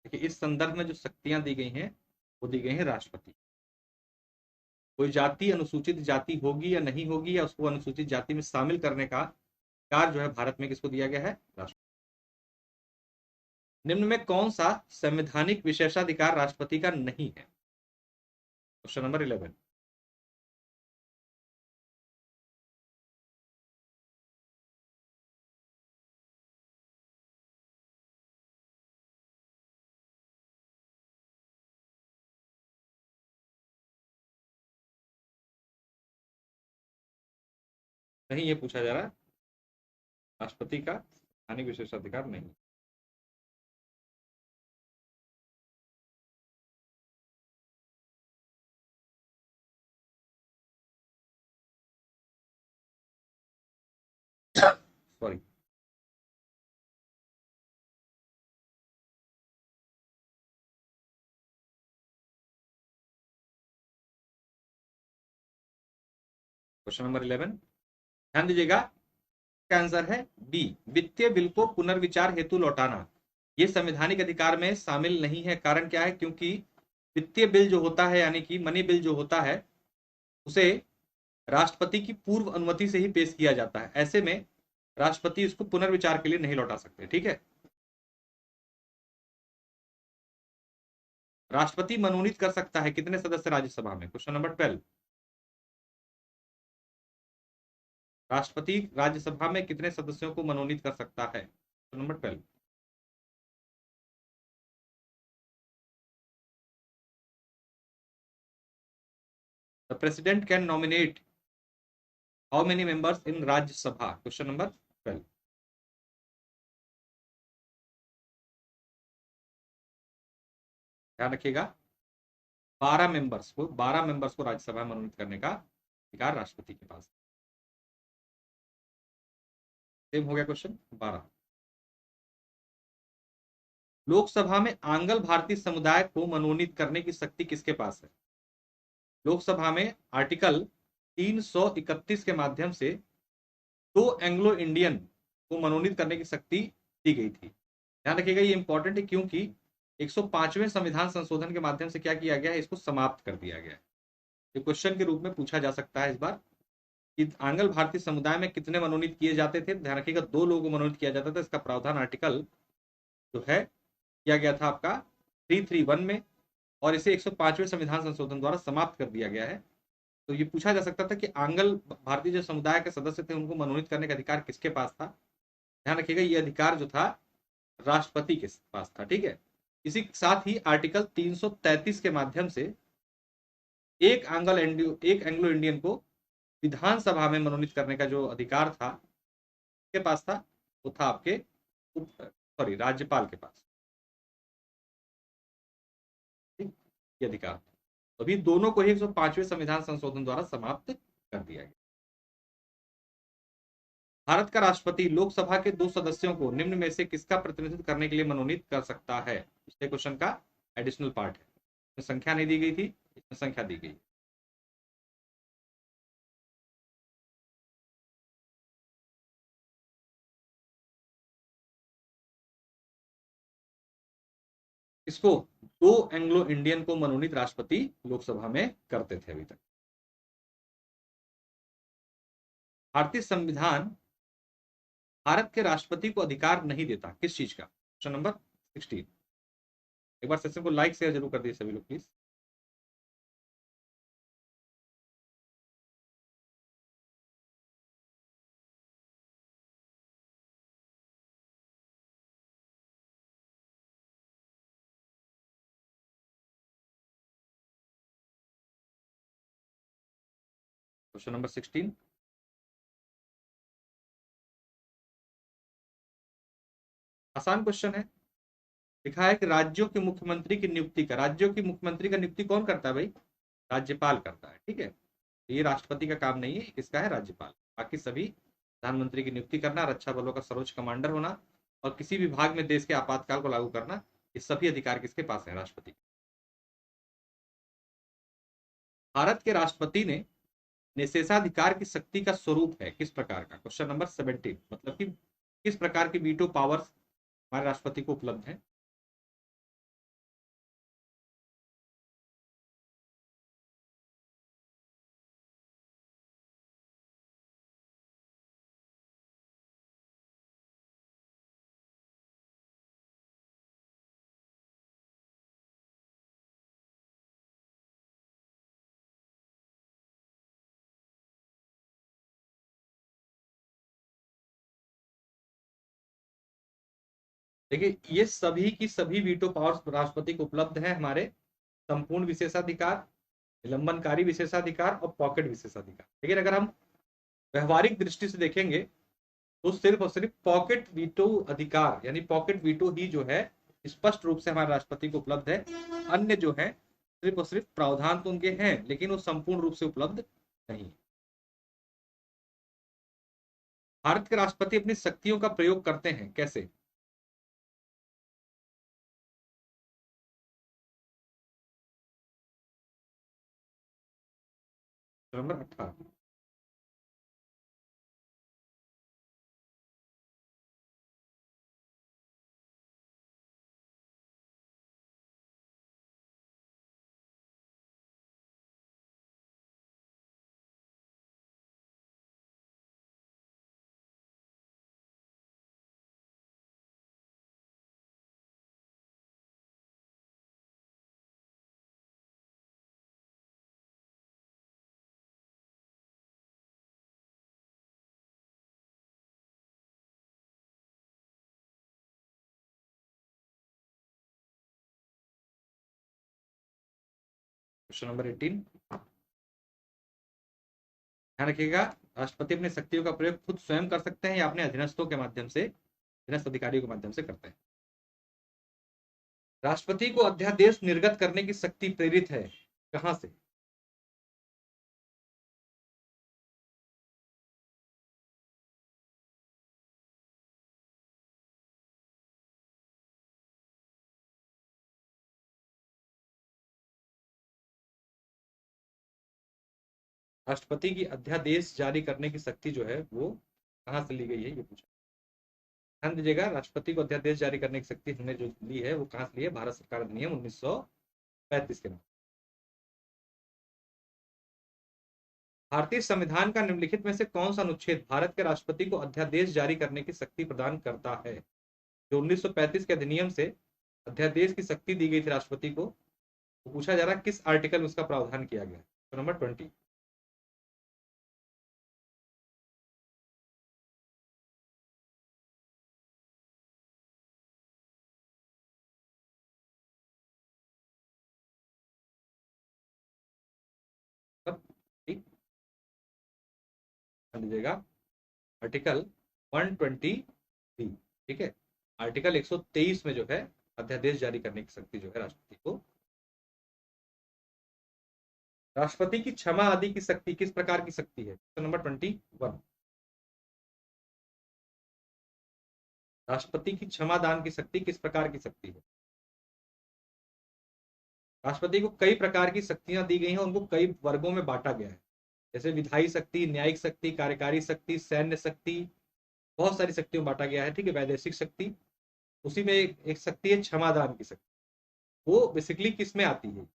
Speaker 1: देखिए, इस संदर्भ में जो शक्तियां दी गई हैं वो दी गई हैं राष्ट्रपति। कोई जाति अनुसूचित जाति होगी या नहीं होगी या उसको अनुसूचित जाति में शामिल करने का कार्य जो है भारत में किसको दिया गया है? राष्ट्रपति। निम्न में कौन सा संवैधानिक विशेषाधिकार राष्ट्रपति का नहीं है? Question number 11। नहीं, ये पूछा जा रहा है राष्ट्रपति का संवैधानिक विशेषाधिकार नहीं। सॉरी। क्वेश्चन नंबर 11 ध्यान दीजिएगा। इसका आंसर है बी, वित्तीय बिल को पुनर्विचार हेतु लौटाना। ये संवैधानिक अधिकार में शामिल नहीं है। कारण क्या है? क्योंकि वित्तीय बिल जो होता है यानी कि मनी बिल जो होता है उसे राष्ट्रपति की पूर्व अनुमति से ही पेश किया जाता है। ऐसे में राष्ट्रपति इसको पुनर्विचार के लिए नहीं लौटा सकते। ठीक है। राष्ट्रपति मनोनीत कर सकता है कितने सदस्य राज्यसभा में? Question number 12। राष्ट्रपति राज्यसभा में कितने सदस्यों को मनोनीत कर सकता है? Question number 12। The president can nominate how many members in Rajya Sabha? Question number 12। ध्यान रखिएगा, 12 मेंबर्स को राज्यसभा में मनोनीत करने का अधिकार राष्ट्रपति के पास। सेम हो गया क्वेश्चन 12। लोकसभा में आंग्ल भारतीय समुदाय को मनोनीत करने की शक्ति किसके पास है? लोकसभा में आर्टिकल 331 के माध्यम से 2 एंग्लो इंडियन को मनोनीत करने की शक्ति दी गई थी। ध्यान रखिएगा, ये इंपॉर्टेंट है क्योंकि 105वें संविधान संशोधन के माध्यम से क्या किया गया है? इसको समाप्त कर दिया गया है। ये क्वेश्चन के रूप में पूछा जा सकता है इस बार कि आंग्ल भारतीय समुदाय में कितने मनोनीत किए जाते थे? ध्यान रखिएगा, 2 लोगों को मनोनीत किया जाता था। इसका प्रावधान आर्टिकल जो है किया गया था आपका 331 में और इसे 105वें संविधान संशोधन द्वारा समाप्त कर दिया गया है। तो ये पूछा जा सकता था कि आंग्ल भारतीय जो समुदाय के सदस्य थे उनको मनोनीत करने का अधिकार किसके पास था? ध्यान रखिएगा, ये अधिकार जो था राष्ट्रपति के पास था। ठीक है। इसी के साथ ही आर्टिकल 333 के माध्यम से एक एंग्लो इंडियन को विधानसभा में मनोनीत करने का जो अधिकार था किसके पास था? वो था आपके राज्यपाल के पास। ठीक, ये अधिकार। अभी दोनों को ही 105वें संविधान संशोधन द्वारा समाप्त कर दिया गया। भारत का राष्ट्रपति लोकसभा के 2 सदस्यों को निम्न में से किसका प्रतिनिधित्व करने के लिए मनोनीत कर सकता है? पिछले क्वेश्चन का एडिशनल पार्ट है, इसमें संख्या नहीं दी गई थी, इसमें संख्या दी गई। इसको 2 एंग्लो इंडियन को मनोनीत राष्ट्रपति लोकसभा में करते थे अभी तक। भारतीय संविधान भारत के राष्ट्रपति को अधिकार नहीं देता किस चीज का? Question number 16। एक बार सेशन को लाइक शेयर जरूर कर दिए सभी लोग प्लीज। क्वेश्चन नंबर 16 आसान क्वेश्चन है। लिखा है कि राज्यों के मुख्यमंत्री की नियुक्ति का, राज्यों की मुख्यमंत्री का नियुक्ति कौन करता है भाई? राज्यपाल करता है, ठीक है। ये राष्ट्रपति का काम नहीं है, किसका है? राज्यपाल। बाकी सभी प्रधानमंत्री की नियुक्ति करना, रक्षा बलों का सर्वोच्च कमांडर होना और किसी भी भाग में देश के आपातकाल को लागू करना, ये सभी अधिकार किसके पास है? राष्ट्रपति। भारत के राष्ट्रपति ने निषेधाधिकार की शक्ति का स्वरूप है किस प्रकार का? क्वेश्चन नंबर 17, मतलब कि किस प्रकार की वीटो पावर्स हमारे राष्ट्रपति को उपलब्ध है? देखिए, ये सभी की सभी वीटो पावर्स राष्ट्रपति को उपलब्ध है हमारे। संपूर्ण विशेषाधिकार, निलंबनकारी विशेषाधिकार और पॉकेट विशेषाधिकार। लेकिन अगर हम व्यवहारिक दृष्टि से देखेंगे तो सिर्फ और सिर्फ पॉकेट वीटो अधिकार यानी पॉकेट वीटो ही जो है स्पष्ट रूप से हमारे राष्ट्रपति को उपलब्ध है। अन्य जो है सिर्फ और सिर्फ प्रावधान तो उनके हैं लेकिन वो संपूर्ण रूप से उपलब्ध नहीं। भारत के राष्ट्रपति अपनी शक्तियों का प्रयोग करते हैं कैसे? नंबर 18। क्वेश्चन नंबर 18 ध्यान रखिएगा, राष्ट्रपति अपनी शक्तियों का प्रयोग खुद स्वयं कर सकते हैं या अपने अधीनस्थों के माध्यम से, अधीनस्थ अधिकारियों के माध्यम से करते हैं। राष्ट्रपति को अध्यादेश निर्गत करने की शक्ति प्रेरित है कहां से? राष्ट्रपति की अध्यादेश जारी करने की शक्ति जो है वो कहां से ली गई है, ये पूछा। ध्यान दीजिएगा, राष्ट्रपति को अध्यादेश जारी करने की शक्ति हमने जो ली है वो कहां से ली है? भारत सरकार अधिनियम 1935 के नाम। भारतीय संविधान का निम्नलिखित में से कौन सा अनुच्छेद भारत के राष्ट्रपति को अध्यादेश जारी करने की शक्ति प्रदान करता है? जो 1935 के अधिनियम से अध्यादेश की शक्ति दी गई थी राष्ट्रपति को, वो पूछा जा रहा है किस आर्टिकल में उसका प्रावधान किया गया है? तो नंबर 20। ठीक, ध्यान दीजिएगा, आर्टिकल 123, ठीक है। आर्टिकल 123 में जो है अध्यादेश जारी करने की शक्ति जो है राष्ट्रपति को राष्ट्रपति की क्षमा आदि की शक्ति किस प्रकार की शक्ति है? Question number 21। राष्ट्रपति की क्षमा दान की शक्ति किस प्रकार की शक्ति है? राष्ट्रपति को कई प्रकार की शक्तियां दी गई हैं, उनको कई वर्गों में बांटा गया है, जैसे विधायी शक्ति, न्यायिक शक्ति, कार्यकारी शक्ति, सैन्य शक्ति, बहुत सारी शक्तियों में बांटा गया है। ठीक है, वैदेशिक शक्ति, उसी में एक शक्ति है क्षमादान की शक्ति। वो बेसिकली किस में आती है?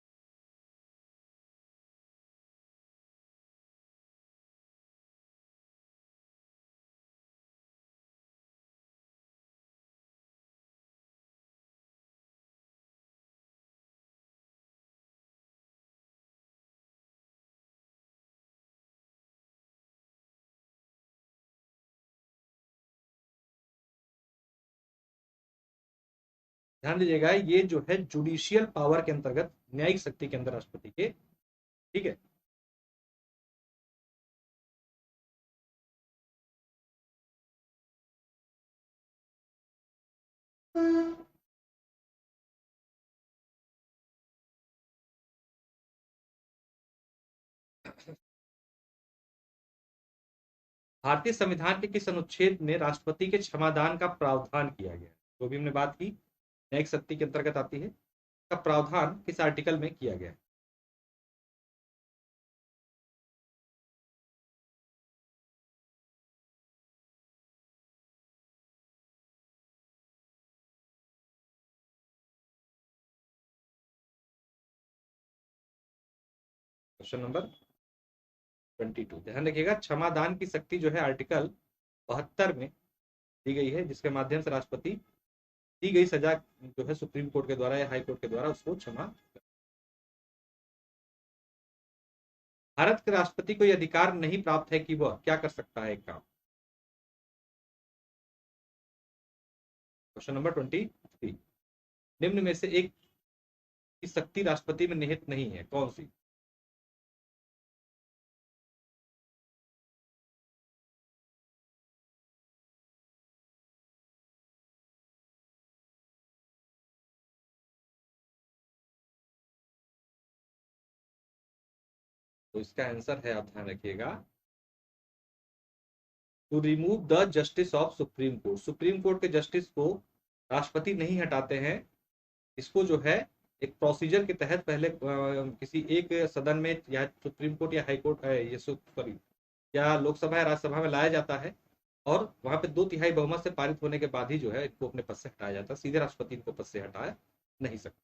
Speaker 1: ध्यान दीजिएगा, ये जो है जुडिशियल पावर के अंतर्गत, न्यायिक शक्ति के अंदर राष्ट्रपति के। ठीक है, भारतीय संविधान के किस अनुच्छेद में राष्ट्रपति के क्षमादान का प्रावधान किया गया है? जो भी हमने बात की, न्यायिक शक्ति के अंतर्गत आती है, का प्रावधान किस आर्टिकल में किया गया है? Question number 22। ध्यान रखिएगा, क्षमादान की शक्ति जो है आर्टिकल 72 में दी गई है, जिसके माध्यम से राष्ट्रपति दी गई सजा जो है सुप्रीम कोर्ट के द्वारा या हाई कोर्ट के द्वारा उसको क्षमा। भारत के राष्ट्रपति को यह अधिकार नहीं प्राप्त है कि वह क्या कर सकता है? एक काम। Question number 23। निम्न में से एक की शक्ति राष्ट्रपति में निहित नहीं है, कौन सी? तो इसका आंसर है, आप ध्यान रखिएगा, to remove the justice of supreme court. Supreme court के जस्टिस को राष्ट्रपति नहीं हटाते हैं। इसको जो है एक प्रोसीजर के तहत पहले किसी एक सदन में, या सुप्रीम कोर्ट या हाई कोर्ट, ये सॉरी, या लोकसभा या राज्यसभा में लाया जाता है, और वहां पे 2/3 बहुमत से पारित होने के बाद ही जो है इनको अपने पद से हटाया जाता है। सीधे राष्ट्रपति इनको पद से हटाया नहीं सकते।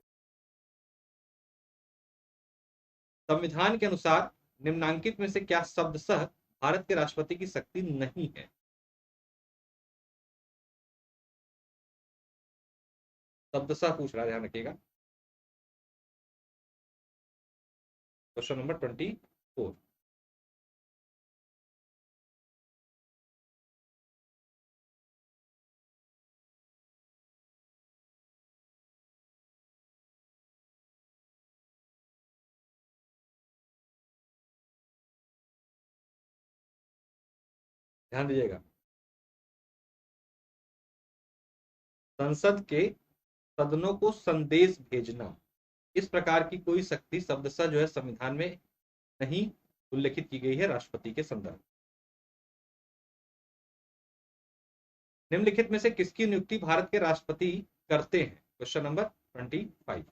Speaker 1: संविधान के अनुसार निम्नांकित में से क्या शब्दशः भारत के राष्ट्रपति की शक्ति नहीं है? शब्दशः पूछ रहा है, ध्यान रखिएगा। Question number 24। ध्यान दीजिएगा, संसद के सदनों को संदेश भेजना, इस प्रकार की कोई शक्ति शब्दशः जो है संविधान में नहीं उल्लेखित की गई है राष्ट्रपति के संदर्भ। निम्नलिखित में से किसकी नियुक्ति भारत के राष्ट्रपति करते हैं? Question number 25।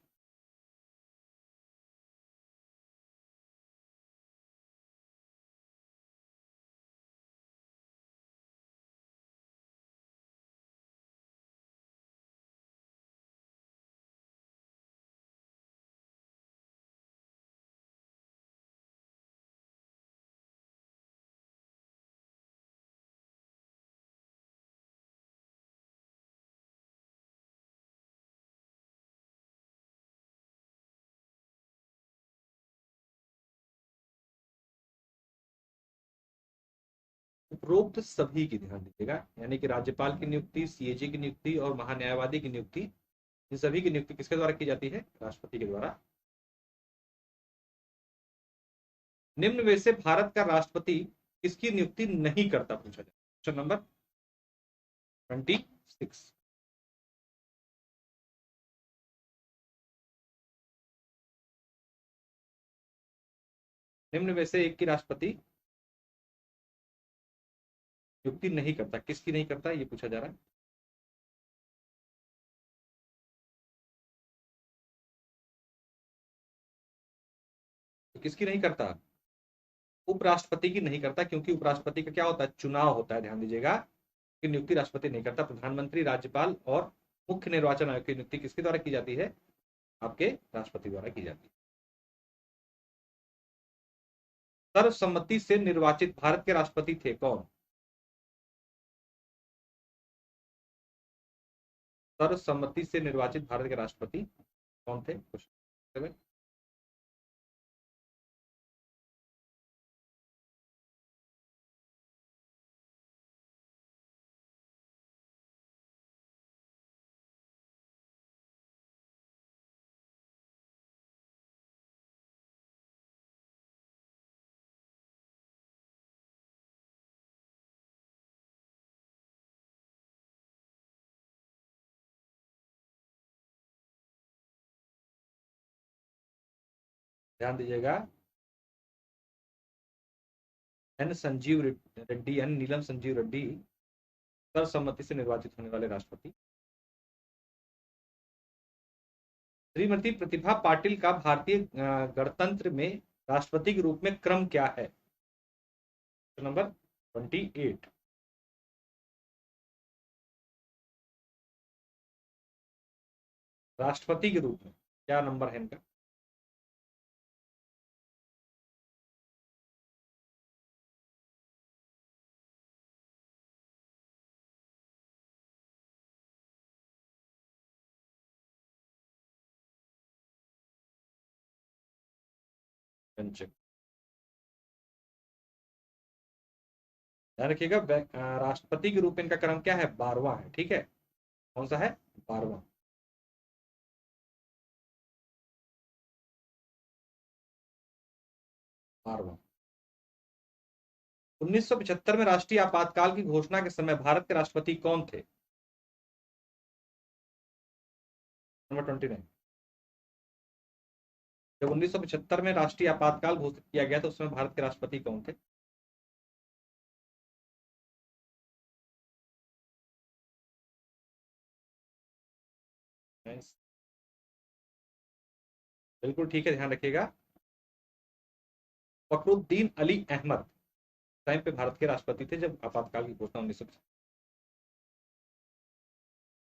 Speaker 1: उपरोक्त सभी की, ध्यान दीजिएगा, यानी कि राज्यपाल की नियुक्ति, सीएजी की नियुक्ति और महान्यायवादी की नियुक्ति, इन सभी की नियुक्ति किसके द्वारा की जाती है? राष्ट्रपति के द्वारा। निम्न में से भारत का राष्ट्रपति किसकी नियुक्ति नहीं करता, पूछा जाए। Question number 26। निम्न में से एक की राष्ट्रपति नियुक्ति नहीं करता, किसकी नहीं करता ये पूछा जा रहा है। तो किसकी नहीं करता, उपराष्ट्रपति की नहीं करता, क्योंकि उपराष्ट्रपति का क्या होता है, चुनाव होता है, ध्यान दीजिएगा कि नियुक्ति राष्ट्रपति नहीं करता। प्रधानमंत्री, राज्यपाल और मुख्य निर्वाचन आयोग की नियुक्ति किसके द्वारा की जाती है, आपके राष्ट्रपति द्वारा की जाती है। सर्वसम्मति से निर्वाचित भारत के राष्ट्रपति थे कौन, सर्वसम्मति से निर्वाचित भारत के राष्ट्रपति कौन थे, क्वेश्चन। ध्यान दीजिएगा, एन संजीव रेड्डी, एन नीलम संजीव रेड्डी सर्वसम्मति से निर्वाचित होने वाले राष्ट्रपति। श्रीमती प्रतिभा पाटिल का भारतीय गणतंत्र में राष्ट्रपति के रूप में क्रम क्या है, नंबर 28। राष्ट्रपति के रूप में क्या नंबर है इनका, चेक। ध्यान रखिएगा, राष्ट्रपति के रूप में इनका क्रम क्या है, 12वां है, ठीक है, कौन सा है, 12वां। बारहवां। 1975 में राष्ट्रीय आपातकाल की घोषणा के समय भारत के राष्ट्रपति कौन थे, नंबर 29। जब 1975 में राष्ट्रीय आपातकाल घोषित किया गया तो उसमें भारत के राष्ट्रपति कौन थे, बिल्कुल ठीक है, ध्यान रखिएगा, फखरुद्दीन अली अहमद टाइम पे भारत के राष्ट्रपति थे जब आपातकाल की घोषणा 1975।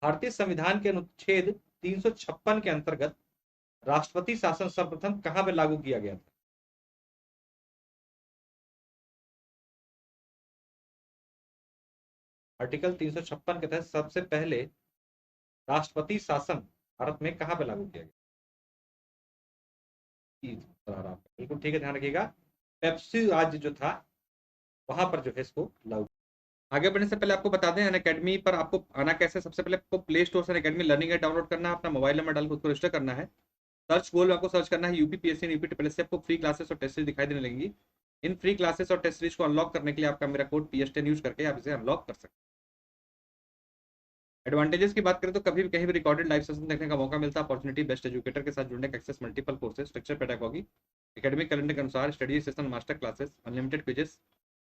Speaker 1: भारतीय संविधान के अनुच्छेद 356 के अंतर्गत राष्ट्रपति शासन सर्वप्रथम कहां पर लागू किया गया था, आर्टिकल 356 के तहत सबसे पहले राष्ट्रपति शासन भारत में कहां पर लागू किया गया, बिल्कुल ठीक है, ध्यान रखिएगा, पेप्सी राज्य जो था वहां पर जो है इसको लागू। आगे बढ़ने से पहले आपको बता दें अनअकैडमी पर आपको आना कैसे, सबसे पहले आपको प्ले स्टोर से अनअकैडमी लर्निंग ऐप डाउनलोड करना है, अपना मोबाइल नंबर डाल उसको रजिस्टर करना है, सर्च गोल में आपको सर्च करना है यूपीपीएससी यूपीटीपीएससी, आपको फ्री क्लासेस और टेस्ट सीरीज दिखाई देने लगेंगी। इन फ्री क्लासेस और टेस्ट सीरीज को अनलॉक करने के लिए आपका मेरा कोड PS10 यूज करके आप इसे अनलॉक कर सकते हैं। एडवांटेजेस की बात करें तो कभी भी कहीं भी रिकॉर्डेड लाइव सेशन देखने का मौका मिलता है, अपॉर्चुनिटी, बेस्ट एजुकेटर के साथ जुड़ने का access, multiple courses, structure, pedagogy, academic calendar के अनुसार study session, master classes, unlimited pages,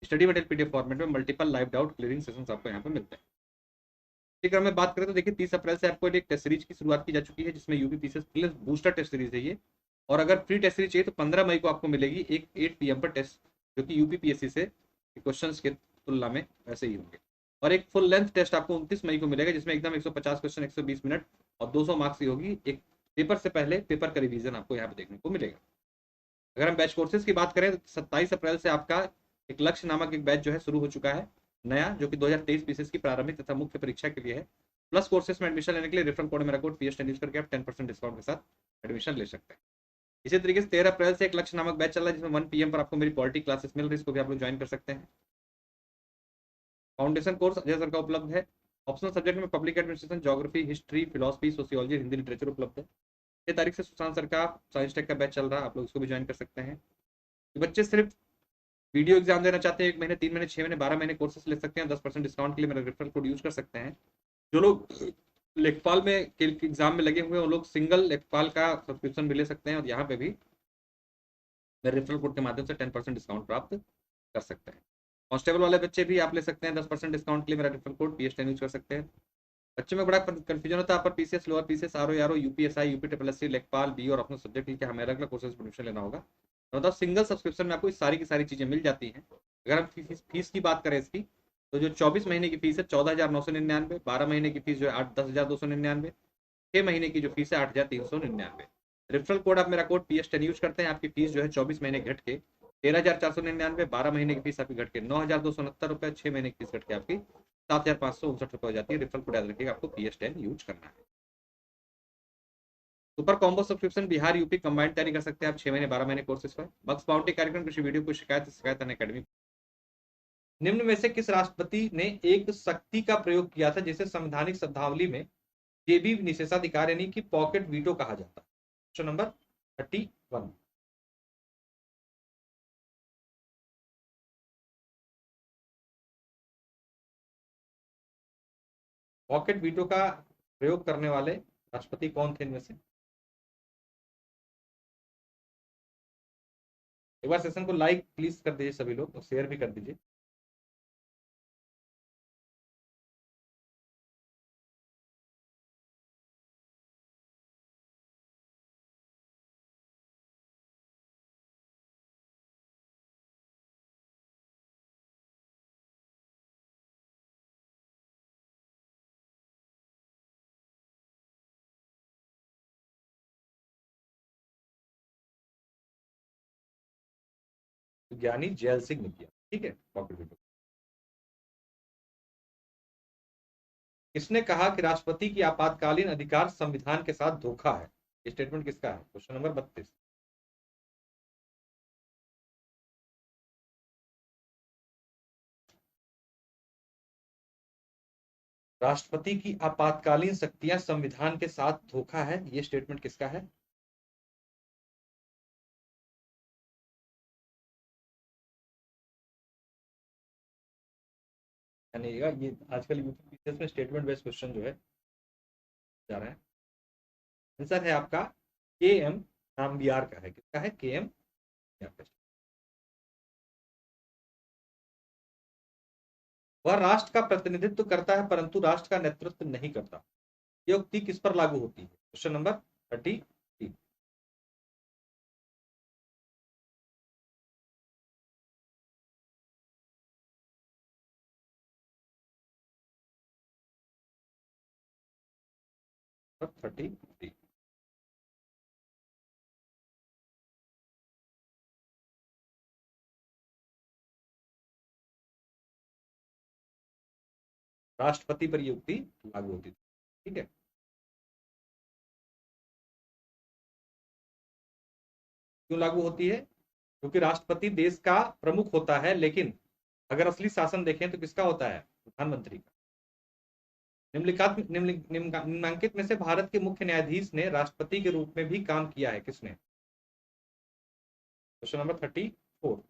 Speaker 1: study material PDF format में, multiple live doubt clearing sessions आपको यहाँ पे मिलते हैं। इसी क्रम में बात करें तो देखिए 30 अप्रैल से आपको एक टेस्ट सीरीज की शुरुआत की जा चुकी है जिसमें UPPCS plus booster test series है ये, और अगर फ्री टेस्ट सीरीज चाहिए तो 15 मई को आपको मिलेगी एक 8 PM पर टेस्ट, जो कि यूपीपीएससी से क्वेश्चन के तुलना में वैसे ही होंगे, और एक फुल लेंथ टेस्ट आपको 29 मई को मिलेगा जिसमें एकदम 150 क्वेश्चन 120 मिनट और 200 मार्क्स की होगी। एक पेपर से पहले पेपर का रिवीजन आपको यहाँ पे देखने को मिलेगा। अगर हम बैच कोर्सेज की बात करें तो 27 अप्रैल से आपका एक लक्ष्य नामक एक बैच जो है शुरू हो चुका है नया, जो कि 2023 पीसीएस की प्रारंभिक तथा मुख्य परीक्षा के लिए है। प्लस कोर्सेज में एडमिशन लेने के लिए रेफरल कोड मेरा कोड PS10 यूज करके आप 10% डिस्काउंट के साथ एडमिशन ले सकते हैं। इसी तरीके से 13 अप्रैल से एक लक्ष्य नामक बैच चल रहा है जिसमें 1 PM पर आपको मेरी पॉलिटी क्लासेस मिल रही है, इसको भी आप लोग ज्वाइन कर सकते हैं। फाउंडेशन कोर्स अजय सर का उपलब्ध है। ऑप्शनल सब्जेक्ट में public administration, geography, history, philosophy, sociology, Hindi literature उपलब्ध है। 6 तारीख से सुशांत सर का साइंस टेक का बैच चल रहा है, आप लोग इसको भी ज्वाइन कर सकते हैं। बच्चे सिर्फ वीडियो एग्जाम देना चाहते हैं, 1 महीने, 3 महीने, 6 महीने, 12 महीने कोर्सेस ले सकते हैं, 10% डिस्काउंट के लिए मेरा रेफरल कोड यूज कर सकते हैं। जो लोग लेखपाल में एग्जाम में लगे हुए हैं वो लोग सिंगल लेखपाल का सब्सक्रिप्शन भी ले सकते हैं, और यहाँ पे भी मेरे रेफरल कोड के माध्यम से 10% डिस्काउंट प्राप्त कर सकते हैं। कांस्टेबल वाले बच्चे भी आप ले सकते हैं 10% डिस्काउंट के लिए मेरा रेफरल कोड PS10 यूज कर सकते हैं। बच्चे में बड़ा कंफ्यूजन होता है upper PCS, lower PCS, RO, UPSI, UP triple SC, लेखपाल, बी और अपना सब्जेक्ट ठीक है, हमें अलग अलग कोर्सेज परमिशन लेना होगा। तो मतलब सिंगल सब्सक्रिप्शन में आपको इस सारी की सारी चीजें मिल जाती हैं। अगर हम फीस की बात करें इसकी, तो जो 24 महीने की फीस है 14,999, 12 महीने की फीस जो है 10,299, 6 महीने की जो फीस है 8,399। रेफरल कोड आप मेरा कोड PS10 यूज करते हैं, आपकी फीस जो है 24 महीने घट के 13,499, 12 महीने की फीस आपकी घट के 9,269 रुपए, 6 महीने की फीस घट के आपकी 7,559 रुपए हो जाती है। रेफरल कोड याद रखिएगा, आपको PS10 यूज करना है। Super combo subscription Bihar UP combined तैयारी कर सकते हैं आप 6 महीने 12 महीने कोर्सेज पर। बक्स बाउंड्री कार्यक्रम कृषि वीडियो को शिकायत अकेडमी। निम्न में से किस राष्ट्रपति ने एक शक्ति का प्रयोग किया था जिसे संवैधानिक शब्दावली में जेबी निषेधाधिकार यानी कि पॉकेट वीटो कहा जाता है? Question number 31। पॉकेट वीटो का प्रयोग करने वाले राष्ट्रपति कौन थे इनमें से? एक बार सेशन को लाइक प्लीज कर दीजिए सभी लोग और शेयर भी कर दीजिए। ज्ञानी जैल सिंह ने किया, ठीक है पॉकेट वीटो। किसने कहा कि राष्ट्रपति की आपातकालीन अधिकार संविधान के साथ धोखा है? ये स्टेटमेंट किसका है? Question number 32। राष्ट्रपति की आपातकालीन शक्तियां संविधान के साथ धोखा है, ये स्टेटमेंट किसका है? यानी ये आजकल यूपीएससी में स्टेटमेंट बेस्ड क्वेश्चन जो है जा रहे हैं। आंसर है आपका KM नामबियार का है। किसका है? KM का। वह राष्ट्र का प्रतिनिधित्व करता है परंतु राष्ट्र का नेतृत्व नहीं करता। ये उक्ति किस पर लागू होती है? Question number 33। नंबर 33। राष्ट्रपति पर ये उक्ति लागू होती थी, ठीक है। क्यों लागू होती है? क्योंकि राष्ट्रपति देश का प्रमुख होता है, लेकिन अगर असली शासन देखें तो किसका होता है? प्रधानमंत्री का। निम्नांकित में से भारत के मुख्य न्यायाधीश ने राष्ट्रपति के रूप में भी काम किया है, किसने? Question number 34।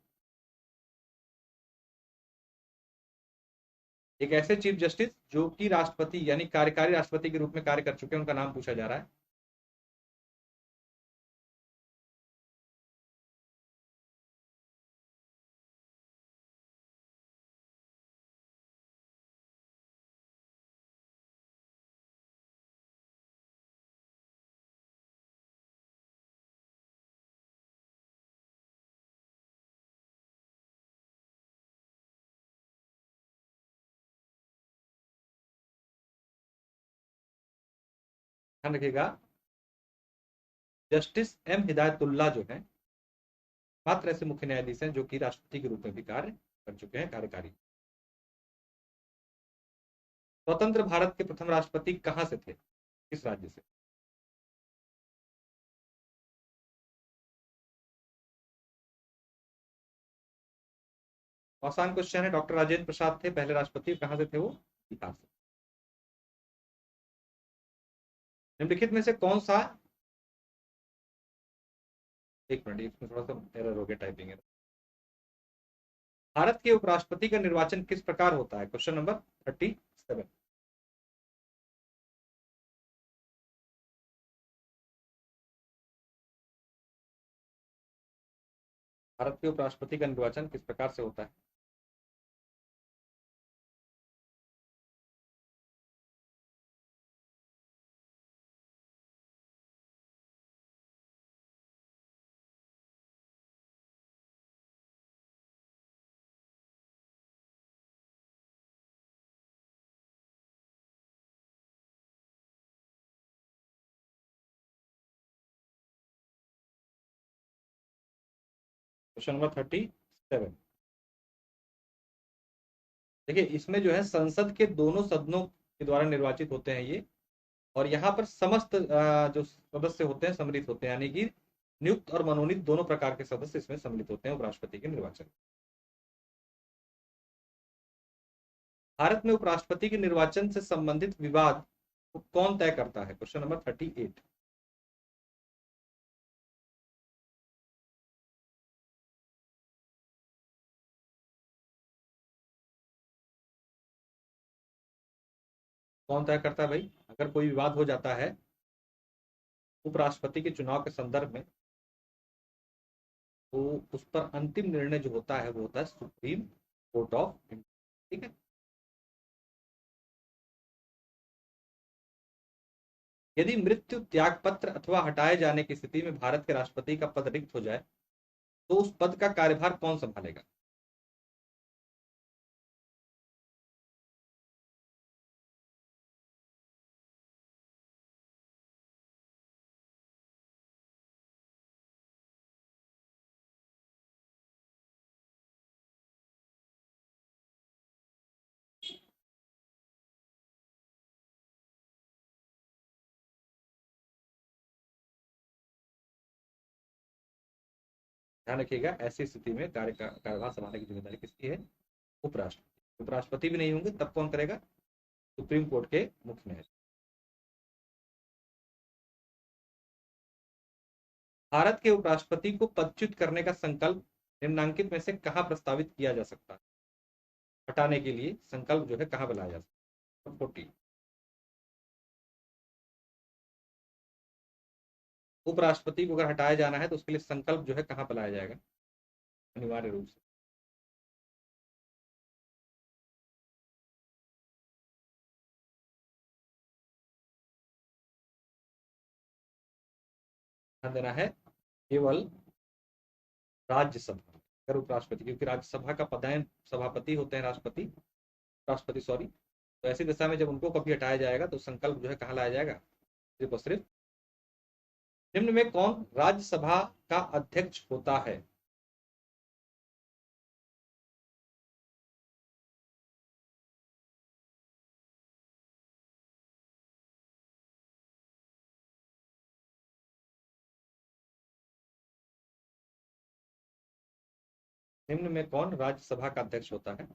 Speaker 1: एक ऐसे चीफ जस्टिस जो कि राष्ट्रपति यानी कार्यकारी राष्ट्रपति के रूप में कार्य कर चुके हैं, उनका नाम पूछा जा रहा है। ध्यान रखिएगा, जस्टिस M हिदायतुल्ला जो है मात्र ऐसे मुख्य न्यायाधीश हैं जो कि राष्ट्रपति के रूप में भी कार्य कर चुके हैं, कार्यकारी। स्वतंत्र भारत के प्रथम राष्ट्रपति कहां से थे? किस राज्य से? आसान क्वेश्चन है। डॉक्टर राजेंद्र प्रसाद थे पहले राष्ट्रपति। कहां से थे वो? बिहार से। निम्नलिखित में से कौन सा, एक मिनट इसमें थोड़ा सा एरर हो गया टाइपिंग है। भारत के उपराष्ट्रपति का निर्वाचन किस प्रकार होता है? Question number 37। भारत के उपराष्ट्रपति का निर्वाचन किस प्रकार से होता है? Question number 37। देखिए इसमें जो है संसद के दोनों सदनों के द्वारा निर्वाचित होते हैं ये, और यहाँ पर समस्त जो सदस्य होते हैं सम्मिलित होते हैं, यानी कि नियुक्त और मनोनीत दोनों प्रकार के सदस्य इसमें सम्मिलित होते हैं उपराष्ट्रपति के निर्वाचन। भारत में उपराष्ट्रपति के निर्वाचन से संबंधित विवाद को कौन तय करता है? Question number 38। कौन तय करता है भाई? अगर कोई विवाद हो जाता है उपराष्ट्रपति के चुनाव के संदर्भ में, तो उस पर अंतिम निर्णय जो होता है वो होता है सुप्रीम कोर्ट ऑफ इंडिया। ठीक है। यदि मृत्यु, त्यागपत्र अथवा हटाए जाने की स्थिति में भारत के राष्ट्रपति का पद रिक्त हो जाए तो उस पद का कार्यभार कौन संभालेगा? ध्यान रखिएगा, ऐसी स्थिति में कार्यभार संभालने की जिम्मेदारी किसकी है? उपराष्ट्रपति। उपराष्ट्रपति भी नहीं होंगे तब कौन करेगा? सुप्रीम कोर्ट के मुख्य न्यायाधीश। भारत के उपराष्ट्रपति को पदच्युत करने का संकल्प निम्नांकित में से कहां प्रस्तावित किया जा सकता है? हटाने के लिए संकल्प जो है कहां बनाया जा सकता है? 40। उपराष्ट्रपति को अगर हटाया जाना है तो उसके लिए संकल्प जो है कहां बनाया जाएगा अनिवार्य रूप से? ध्यान देना है, केवल राज्यसभा, अगर उपराष्ट्रपति, क्योंकि राज्यसभा का पदायन सभापति होते हैं, राष्ट्रपति, राष्ट्रपति सॉरी, तो ऐसी दशा में जब उनको कभी हटाया जाएगा तो संकल्प जो है कहाँ लाया जाएगा? सिर्फ और सिर्फ। निम्न में कौन राज्यसभा का अध्यक्ष होता है? निम्न में कौन राज्यसभा का अध्यक्ष होता है?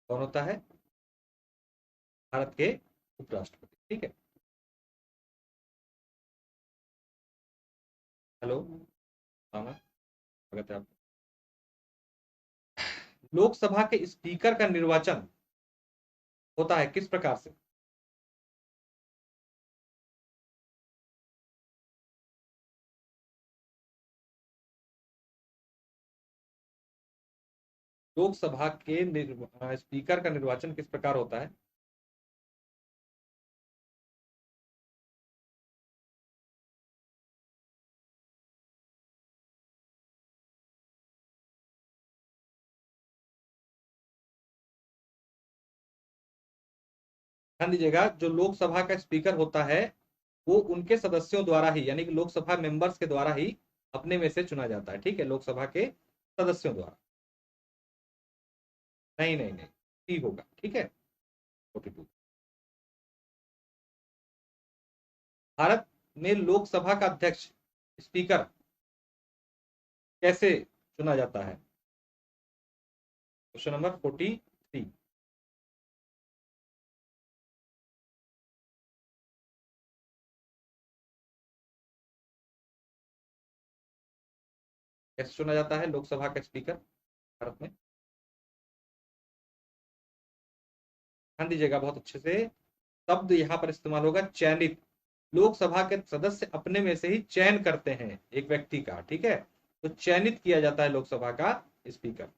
Speaker 1: कौन होता है? भारत के उपराष्ट्रपति। ठीक है। हेलो, स्वागत है आपका। लोकसभा के स्पीकर का निर्वाचन होता है किस प्रकार से? लोकसभा के स्पीकर का निर्वाचन किस प्रकार होता है? ध्यान दीजिएगा, जो लोकसभा का स्पीकर होता है वो उनके सदस्यों द्वारा ही, यानी कि लोकसभा मेंबर्स के द्वारा ही अपने में से चुना जाता है। ठीक है, लोकसभा के सदस्यों द्वारा। नहीं नहीं नहीं, ठीक होगा। ठीक है। 42। भारत में लोकसभा का अध्यक्ष, स्पीकर, कैसे चुना जाता है? Question number 43। कैसे चुना जाता है लोकसभा का स्पीकर भारत में? ध्यान दीजिएगा बहुत अच्छे से। शब्द यहाँ पर इस्तेमाल होगा चयनित। लोकसभा के सदस्य अपने में से ही चयन करते हैं एक व्यक्ति का, ठीक है, तो चयनित किया जाता है लोकसभा का स्पीकर।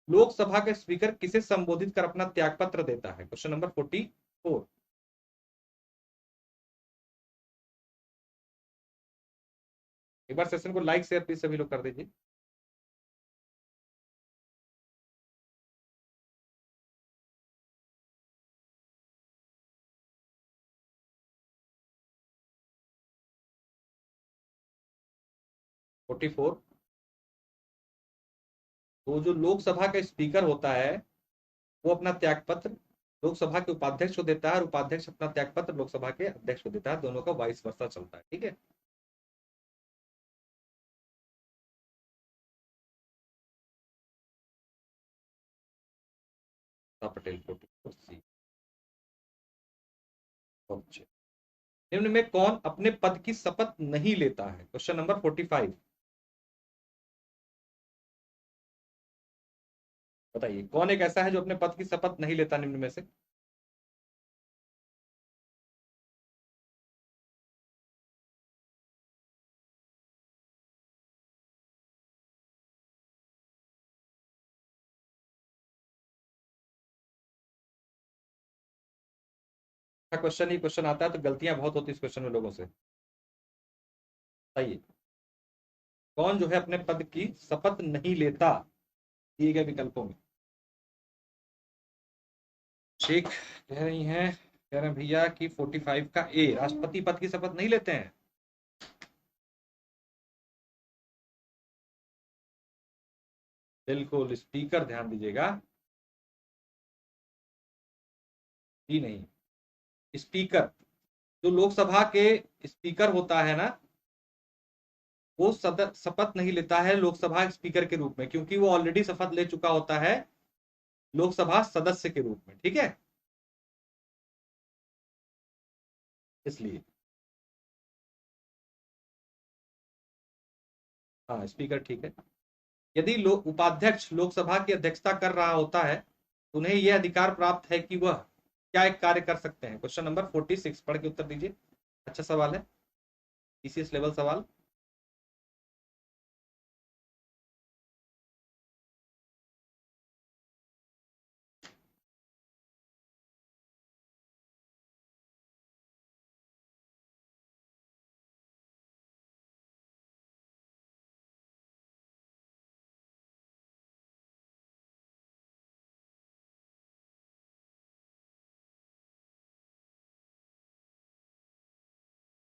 Speaker 1: लोकसभा का स्पीकर किसे संबोधित कर अपना त्यागपत्र देता है? Question number 44। एक बार सेशन को लाइक शेयर प्लीज सभी लोग कर दीजिए। Forty four. तो जो लोकसभा का स्पीकर होता है वो अपना त्यागपत्र लोकसभा के उपाध्यक्ष को देता है और उपाध्यक्ष अपना त्यागपत्र लोकसभा के अध्यक्ष को देता है, दोनों का वाइस वर्सा चलता है, ठीक है। पटेल 44C। निम्न में कौन अपने पद की शपथ नहीं लेता है? Question number 45। बताइए कौन एक ऐसा है जो अपने पद की शपथ नहीं लेता निम्न में से? क्वेश्चन ही क्वेश्चन आता है तो गलतियां बहुत होती है इस क्वेश्चन में लोगों से। बताइए कौन जो है अपने पद की शपथ नहीं लेता दिए गए विकल्पों में? ठीक कह रही हैं, कह रहे हैं भैया कि 45 का ए, राष्ट्रपति पद की शपथ नहीं लेते हैं। बिल्कुल स्पीकर, ध्यान दीजिएगा। जी नहीं, स्पीकर जो लोकसभा के स्पीकर होता है ना, वो शपथ नहीं लेता है लोकसभा स्पीकर के रूप में, क्योंकि वो ऑलरेडी शपथ ले चुका होता है लोकसभा सदस्य के रूप में, ठीक है, इसलिए। हाँ स्पीकर ठीक है। यदि उपाध्यक्ष लोकसभा की अध्यक्षता कर रहा होता है तो उन्हें यह अधिकार प्राप्त है कि वह क्या एक कार्य कर सकते हैं? क्वेश्चन नंबर 46 पढ़ के उत्तर दीजिए। अच्छा सवाल है, पीसीएस लेवल सवाल।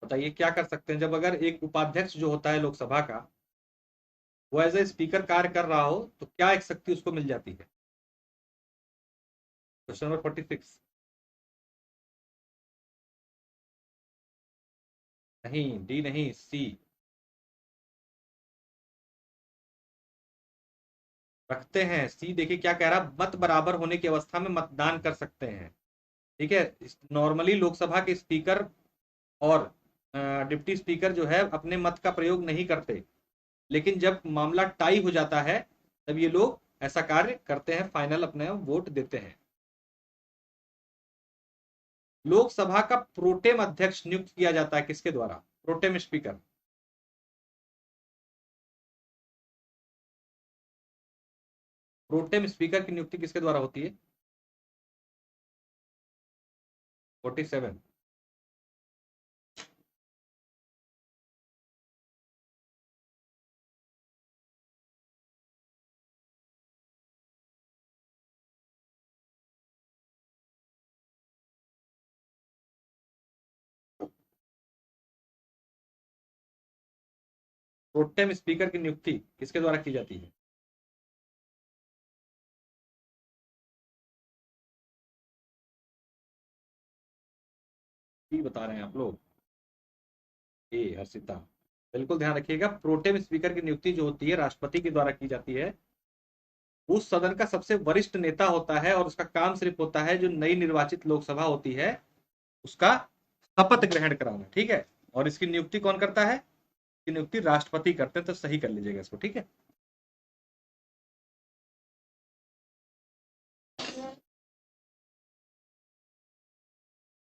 Speaker 1: बताइए क्या कर सकते हैं जब अगर एक उपाध्यक्ष जो होता है लोकसभा का वो एज ए स्पीकर कार्य कर रहा हो तो क्या एक शक्ति उसको मिल जाती है? Question number 46। नहीं, डी नहीं, सी। रखते हैं, सी देखिए क्या कह रहा, मत बराबर होने की अवस्था में मतदान कर सकते हैं, ठीक है। नॉर्मली लोकसभा के स्पीकर और डिप्टी स्पीकर जो है अपने मत का प्रयोग नहीं करते, लेकिन जब मामला टाई हो जाता है तब ये लोग ऐसा कार्य करते हैं, फाइनल अपने वोट देते हैं। लोकसभा का प्रोटेम अध्यक्ष नियुक्त किया जाता है किसके द्वारा? Pro tem speaker. प्रोटेम स्पीकर की नियुक्ति किसके द्वारा होती है? 47। प्रोटेम स्पीकर की नियुक्ति किसके द्वारा की जाती है? बता रहे हैं आप लोग? ए हर्षिता, बिल्कुल ध्यान रखिएगा, प्रोटेम स्पीकर की नियुक्ति जो होती है राष्ट्रपति के द्वारा की जाती है। उस सदन का सबसे वरिष्ठ नेता होता है और उसका काम सिर्फ होता है जो नई निर्वाचित लोकसभा होती है उसका शपथ ग्रहण कराना, ठीक है। और इसकी नियुक्ति कौन करता है? इसकी नियुक्ति राष्ट्रपति करते हैं, तो सही कर लीजिएगा इसको, ठीक है।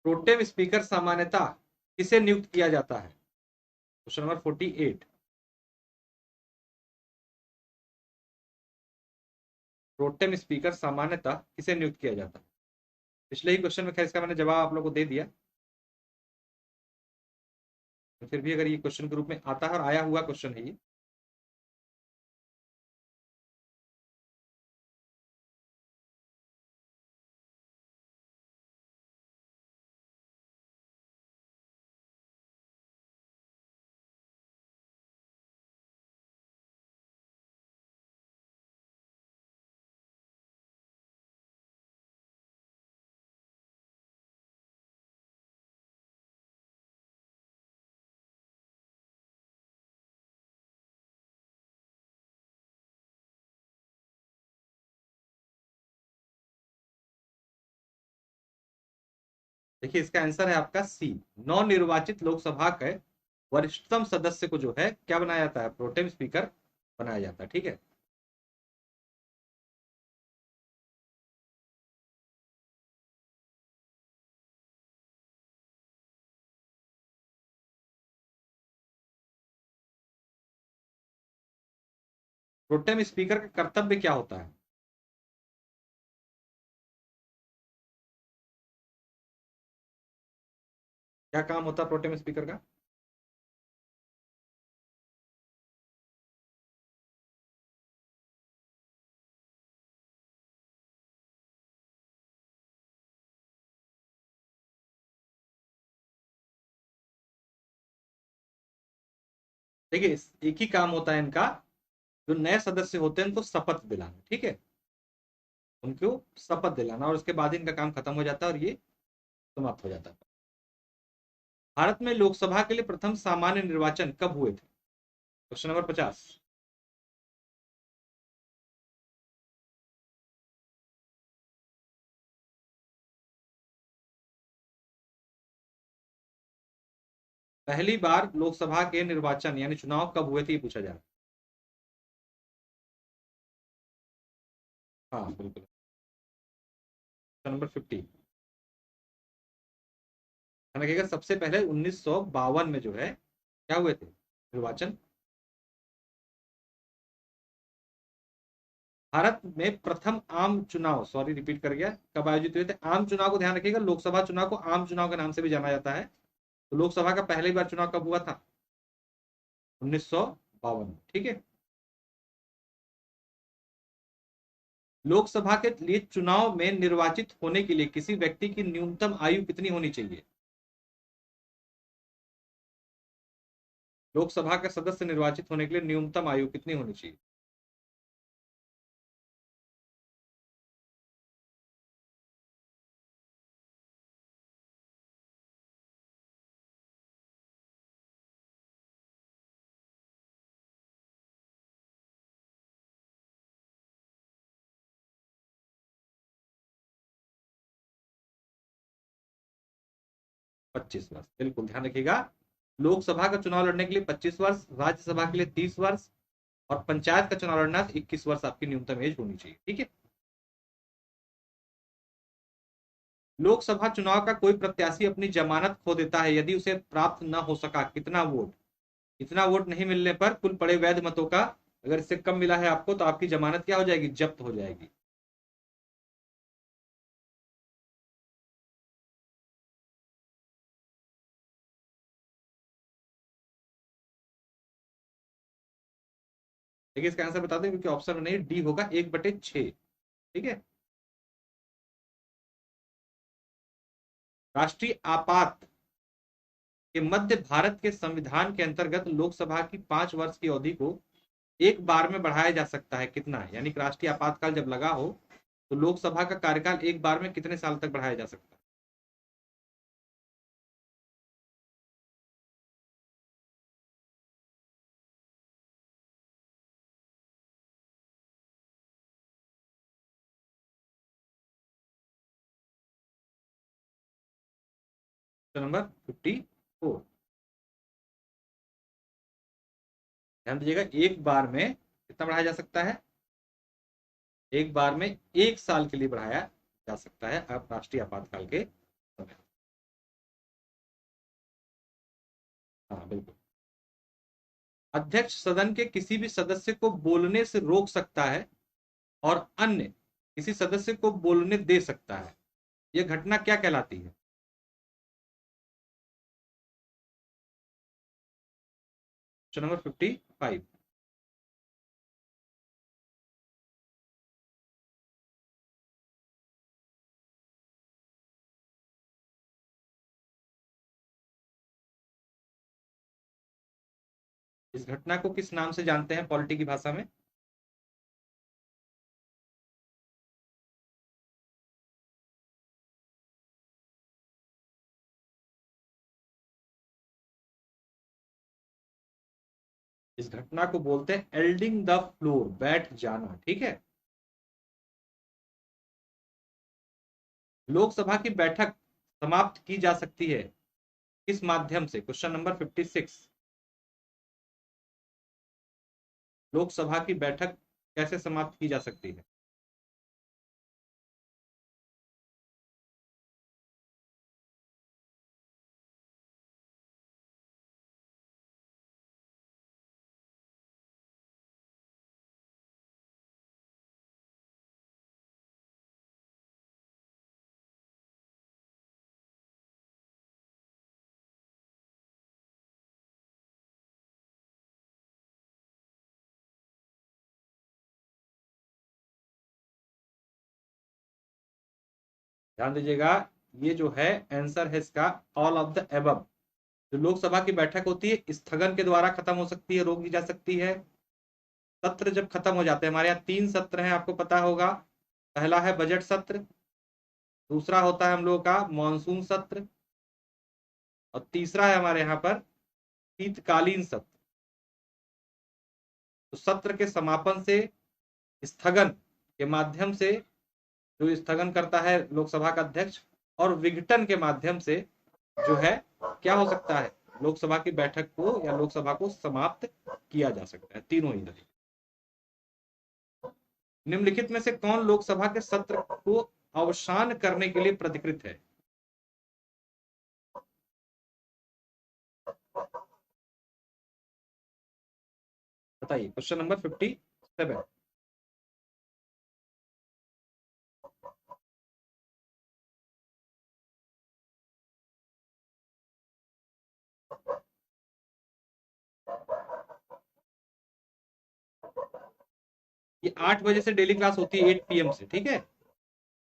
Speaker 1: प्रोटेम स्पीकर सामान्यतः किसे नियुक्त किया जाता है? Question number 48। प्रोटेम स्पीकर सामान्यतः किसे नियुक्त किया जाता है? पिछले ही क्वेश्चन में खैर इसका मैंने जवाब आप लोगों को दे दिया, तो फिर भी अगर ये क्वेश्चन के रूप में आता है और आया हुआ क्वेश्चन है ये। देखिए इसका आंसर है आपका सी। नवनिर्वाचित लोकसभा के वरिष्ठतम सदस्य को जो है क्या बनाया जाता है? प्रोटेम स्पीकर बनाया जाता है। ठीक है। प्रोटेम स्पीकर का कर्तव्य क्या होता है? क्या काम होता है प्रोटेम स्पीकर का? देखिए एक ही काम होता है इनका, जो नए सदस्य होते हैं उनको शपथ दिलाना। ठीक है, उनको शपथ दिलाना और उसके बाद ही इनका काम खत्म हो जाता है और ये समाप्त हो जाता है। भारत में लोकसभा के लिए प्रथम सामान्य निर्वाचन कब हुए थे? Question number 50। पहली बार लोकसभा के निर्वाचन यानी चुनाव कब हुए थे ये पूछा जा रहा है। हाँ बिल्कुल। क्वेश्चन नंबर 50 ध्यान रखिएगा, सबसे पहले 1952 में जो है क्या हुए थे निर्वाचन? भारत में प्रथम आम चुनाव, सॉरी रिपीट कर गया, कब आयोजित हुए थे? आम चुनाव को ध्यान रखिएगा, लोकसभा चुनाव को आम चुनाव के नाम से भी जाना जाता है। तो लोकसभा का पहली बार चुनाव कब हुआ था? 1952। ठीक है। लोकसभा के लिए चुनाव में निर्वाचित होने के लिए किसी व्यक्ति की न्यूनतम आयु कितनी होनी चाहिए? लोकसभा का सदस्य निर्वाचित होने के लिए न्यूनतम आयु कितनी होनी चाहिए? पच्चीस वर्ष बिल्कुल ध्यान रखिएगा। लोकसभा का चुनाव लड़ने के लिए 25 वर्ष, राज्यसभा के लिए 30 वर्ष और पंचायत का चुनाव लड़ना 21 वर्ष आपकी न्यूनतम एज होनी चाहिए। ठीक है। लोकसभा चुनाव का कोई प्रत्याशी अपनी जमानत खो देता है यदि उसे प्राप्त न हो सका कितना वोट? इतना वोट नहीं मिलने पर कुल पड़े वैध मतों का अगर इससे कम मिला है आपको तो आपकी जमानत क्या हो जाएगी? जब्त हो जाएगी। देखिए इसका आंसर बता दें क्योंकि ऑप्शन नहीं, डी होगा 1/6। ठीक है। राष्ट्रीय आपात के मध्य भारत के संविधान के अंतर्गत लोकसभा की 5 वर्ष की अवधि को एक बार में बढ़ाया जा सकता है कितना? यानी कि राष्ट्रीय आपातकाल जब लगा हो तो लोकसभा का कार्यकाल एक बार में कितने साल तक बढ़ाया जा सकता है? नंबर 54 ध्यान दीजिएगा, एक बार में कितना बढ़ाया जा सकता है? एक बार में 1 साल के लिए बढ़ाया जा सकता है अब राष्ट्रीय आपातकाल के समय। हाँ बिल्कुल। अध्यक्ष सदन के किसी भी सदस्य को बोलने से रोक सकता है और अन्य किसी सदस्य को बोलने दे सकता है। यह घटना क्या कहलाती है? Question number 55। इस घटना को किस नाम से जानते हैं पॉलिटी की भाषा में? इस घटना को बोलते हैं एल्डिंग द फ्लोर, बैठ जाना। ठीक है। लोकसभा की बैठक समाप्त की जा सकती है किस माध्यम से? Question number 56। लोकसभा की बैठक कैसे समाप्त की जा सकती है? ध्यान दीजिएगा, ये जो है आंसर है इसका ऑल ऑफ द एबव। जो लोकसभा की बैठक होती है स्थगन के द्वारा खत्म हो सकती है, रोकी जा सकती है। सत्र जब खत्म हो जाते हैं, हमारे यहाँ 3 सत्र हैं आपको पता होगा। पहला है बजट सत्र, दूसरा होता है हम लोगों का मॉनसून सत्र, और तीसरा है हमारे यहाँ पर शीतकालीन सत्र। तो सत्र के समापन से, स्थगन के माध्यम से, जो स्थगन करता है लोकसभा का अध्यक्ष, और विघटन के माध्यम से जो है क्या हो सकता है, लोकसभा की बैठक को या लोकसभा को समाप्त किया जा सकता है। तीनों ही तरीके। निम्नलिखित में से कौन लोकसभा के सत्र को अवसान करने के लिए प्रतिकृत है? बताइए। Question number 57। ये 8 बजे से डेली क्लास होती है, 8 PM से। ठीक है,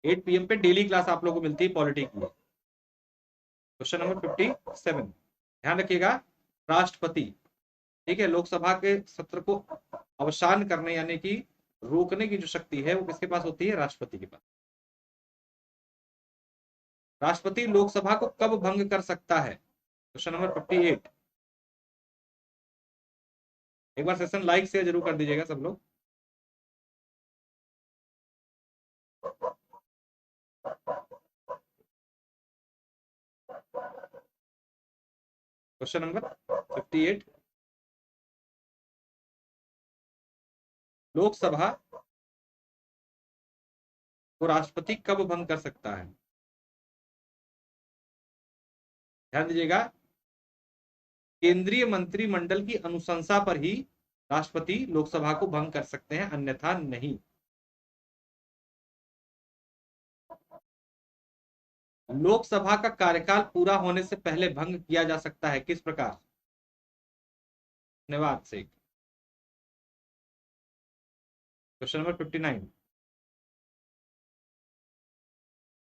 Speaker 1: 8 PM पे डेली क्लास आप लोगों को मिलती है पॉलिटी की। क्वेश्चन नंबर 57, ध्यान रखिएगा। राष्ट्रपति, ठीक है, लोकसभा के सत्र को अवसान करने यानी कि रोकने की जो शक्ति है वो किसके पास होती है? राष्ट्रपति के पास। राष्ट्रपति लोकसभा को कब भंग कर सकता है? Question number 58। एक बार सेशन लाइक शेयर जरूर कर दीजिएगा सब लोग। क्वेश्चन नंबर 58, लोकसभा को राष्ट्रपति कब भंग कर सकता है? ध्यान दीजिएगा, केंद्रीय मंत्रिमंडल की अनुशंसा पर ही राष्ट्रपति लोकसभा को भंग कर सकते हैं, अन्यथा नहीं। लोकसभा का कार्यकाल पूरा होने से पहले भंग किया जा सकता है, किस प्रकार? धन्यवाद से। क्वेश्चन नंबर 59,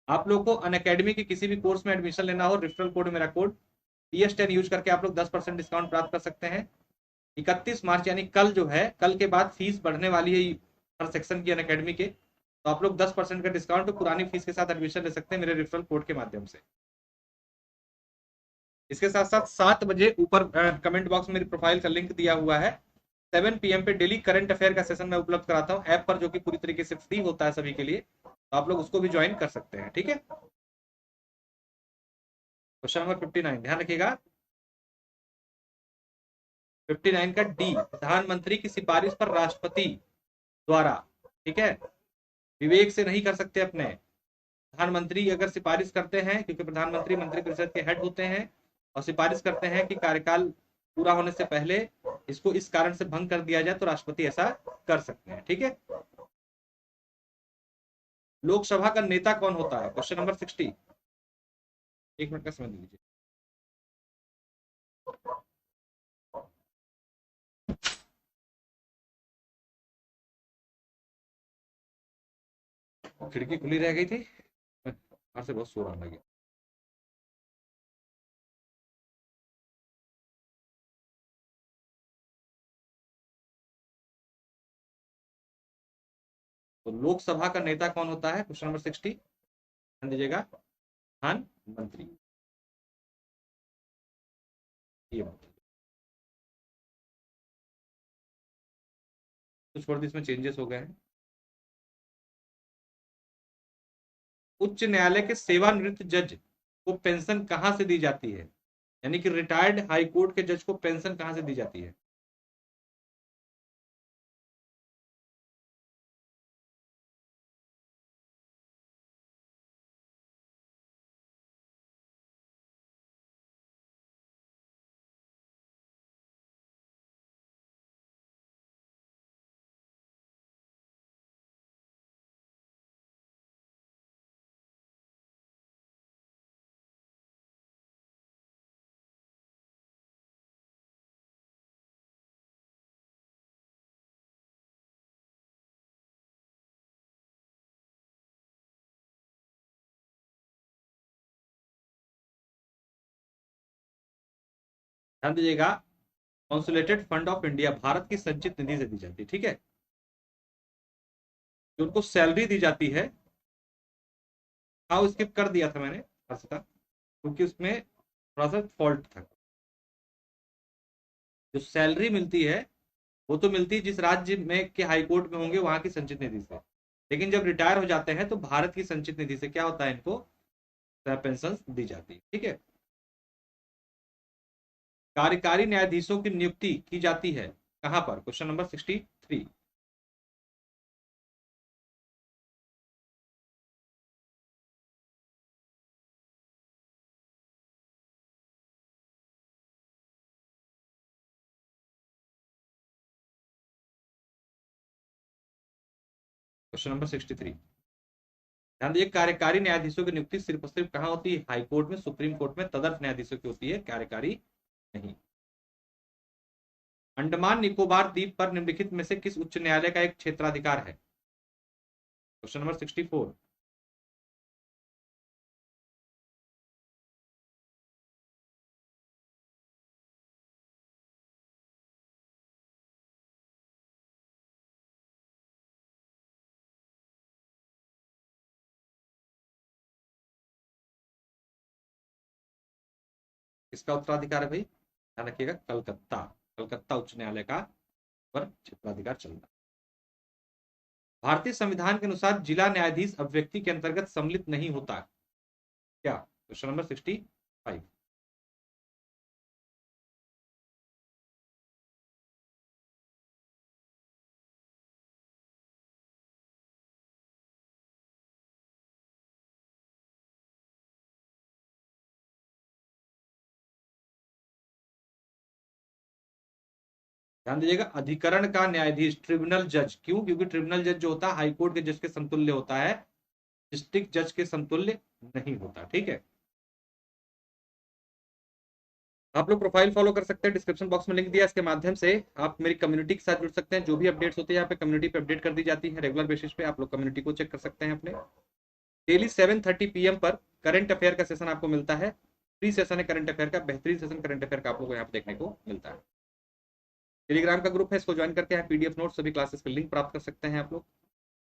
Speaker 1: आप लोग को अनअकैडमी के किसी भी कोर्स में एडमिशन लेना हो, रेफरल कोड मेरा कोड PS10 यूज करके आप लोग 10% डिस्काउंट प्राप्त कर सकते हैं। 31 मार्च यानी कल जो है, कल के बाद फीस बढ़ने वाली है हर सेक्शन की अनअकैडमी के, तो आप लोग 10% का डिस्काउंट पुरानी फीस के साथ एडमिशन ले सकते हैं मेरे रेफरल कोड के माध्यम से। इसके साथ साथ 7 बजे ऊपर कमेंट बॉक्स में मेरी प्रोफाइल का लिंक दिया हुआ है। 7 PM पे डेली करंट अफेयर का सेशन मैं उपलब्ध कराता हूँ ऐप पर, जो कि पूरी तरीके से फ्री होता है सभी के लिए, तो आप लोग उसको भी ज्वाइन कर सकते हैं। ठीक है। क्वेश्चन नंबर 59, ध्यान रखिएगा। 59 का डी, प्रधानमंत्री की सिफारिश पर राष्ट्रपति द्वारा, ठीक है, विवेक से नहीं कर सकते अपने। प्रधानमंत्री अगर सिफारिश करते हैं, क्योंकि प्रधानमंत्री मंत्रिपरिषद के हेड होते हैं, और सिफारिश करते हैं कि कार्यकाल पूरा होने से पहले इसको इस कारण से भंग कर दिया जाए, तो राष्ट्रपति ऐसा कर सकते हैं। ठीक है। लोकसभा का नेता कौन होता है? Question number 60। 1 मिनट का समय दीजिए। खिड़की खुली रह गई थी, बाहर से बहुत शोर आने लगी। तो लोकसभा का नेता कौन होता है? क्वेश्चन नंबर 60, ध्यान दीजिएगा। प्रधानमंत्री। ये कुछ वर्ड इसमें चेंजेस हो गए हैं। उच्च न्यायालय के सेवानिवृत्त जज को पेंशन कहां से दी जाती है? यानी कि रिटायर्ड हाई कोर्ट के जज को पेंशन कहां से दी जाती है? ध्यान दीजिएगा, कॉन्सुलेटेड फंड ऑफ इंडिया भारत की संचित निधि से दी जाती है। ठीक है। जो उनको सैलरी दी जाती है, हाँ स्किप कर दिया था मैंने था, क्योंकि उसमें थोड़ा सा फॉल्ट था। जो सैलरी मिलती है वो तो मिलती है जिस राज्य में के हाई कोर्ट में होंगे वहां की संचित निधि से, लेकिन जब रिटायर हो जाते हैं तो भारत की संचित निधि से क्या होता है, इनको पेंशन दी जाती है। ठीक है। कार्यकारी न्यायाधीशों की नियुक्ति की जाती है कहां पर? Question number 63। क्वेश्चन नंबर 63, ध्यान दीजिए। कार्यकारी न्यायाधीशों की नियुक्ति सिर्फ और सिर्फ कहां होती है? हाई कोर्ट में, सुप्रीम कोर्ट में तदर्थ न्यायाधीशों की होती है, कार्यकारी नहीं। अंडमान निकोबार द्वीप पर निम्नलिखित में से किस उच्च न्यायालय का एक क्षेत्राधिकार है? Question number 64। किसका उत्तराधिकार है भाई? ध्यान रखिएगा, कलकत्ता, कलकत्ता उच्च न्यायालय का पर क्षेत्राधिकार चल रहा है। भारतीय संविधान के अनुसार जिला न्यायाधीश अभिव्यक्ति के अंतर्गत सम्मिलित नहीं होता क्या? Question number 65। ध्यान दीजिएगा, अधिकरण का न्यायाधीश ट्रिब्यूनल जज। क्यों? क्योंकि ट्रिब्यूनल जज जो होता है हाई कोर्ट के जज के समतुल्य होता है, डिस्ट्रिक्ट जज के समतुल्य नहीं होता। ठीक है। आप लोग प्रोफाइल फॉलो कर सकते हैं, डिस्क्रिप्शन बॉक्स में लिंक दिया, इसके माध्यम से आप मेरी कम्युनिटी के साथ जुड़ सकते हैं। जो भी अपडेट्स होते हैं यहाँ पे कम्युनिटी पे अपडेट कर दी जाती है रेगुलर बेसिस पे, आप लोग कम्युनिटी को चेक कर सकते हैं अपने। डेली 7:30 PM पर करंट अफेयर का सेशन आपको मिलता है, फ्री सेशन है करंट अफेयर का, बेहतरीन सेशन करंट अफेयर का आप लोग को यहाँ पे देखने को मिलता है। टेलीग्राम का ग्रुप है, इसको ज्वाइन करके यहाँ पीडीएफ नोट सभी क्लासेस के लिंक प्राप्त कर सकते हैं आप लोग।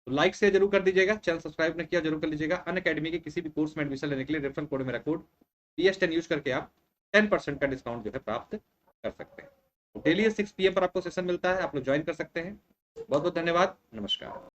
Speaker 1: तो लाइक से जरूर कर दीजिएगा, चैनल सब्सक्राइब नहीं किया जरूर कर लीजिएगा। अनअकैडमी के किसी भी कोर्स में एडमिशन लेने के लिए रेफरल कोड, मेरा कोड PS10 यूज करके आप 10% का डिस्काउंट जो है प्राप्त कर सकते हैं। डेली 6 PM पर आपको सेशन मिलता है, आप लोग ज्वाइन कर सकते हैं। बहुत बहुत धन्यवाद, नमस्कार।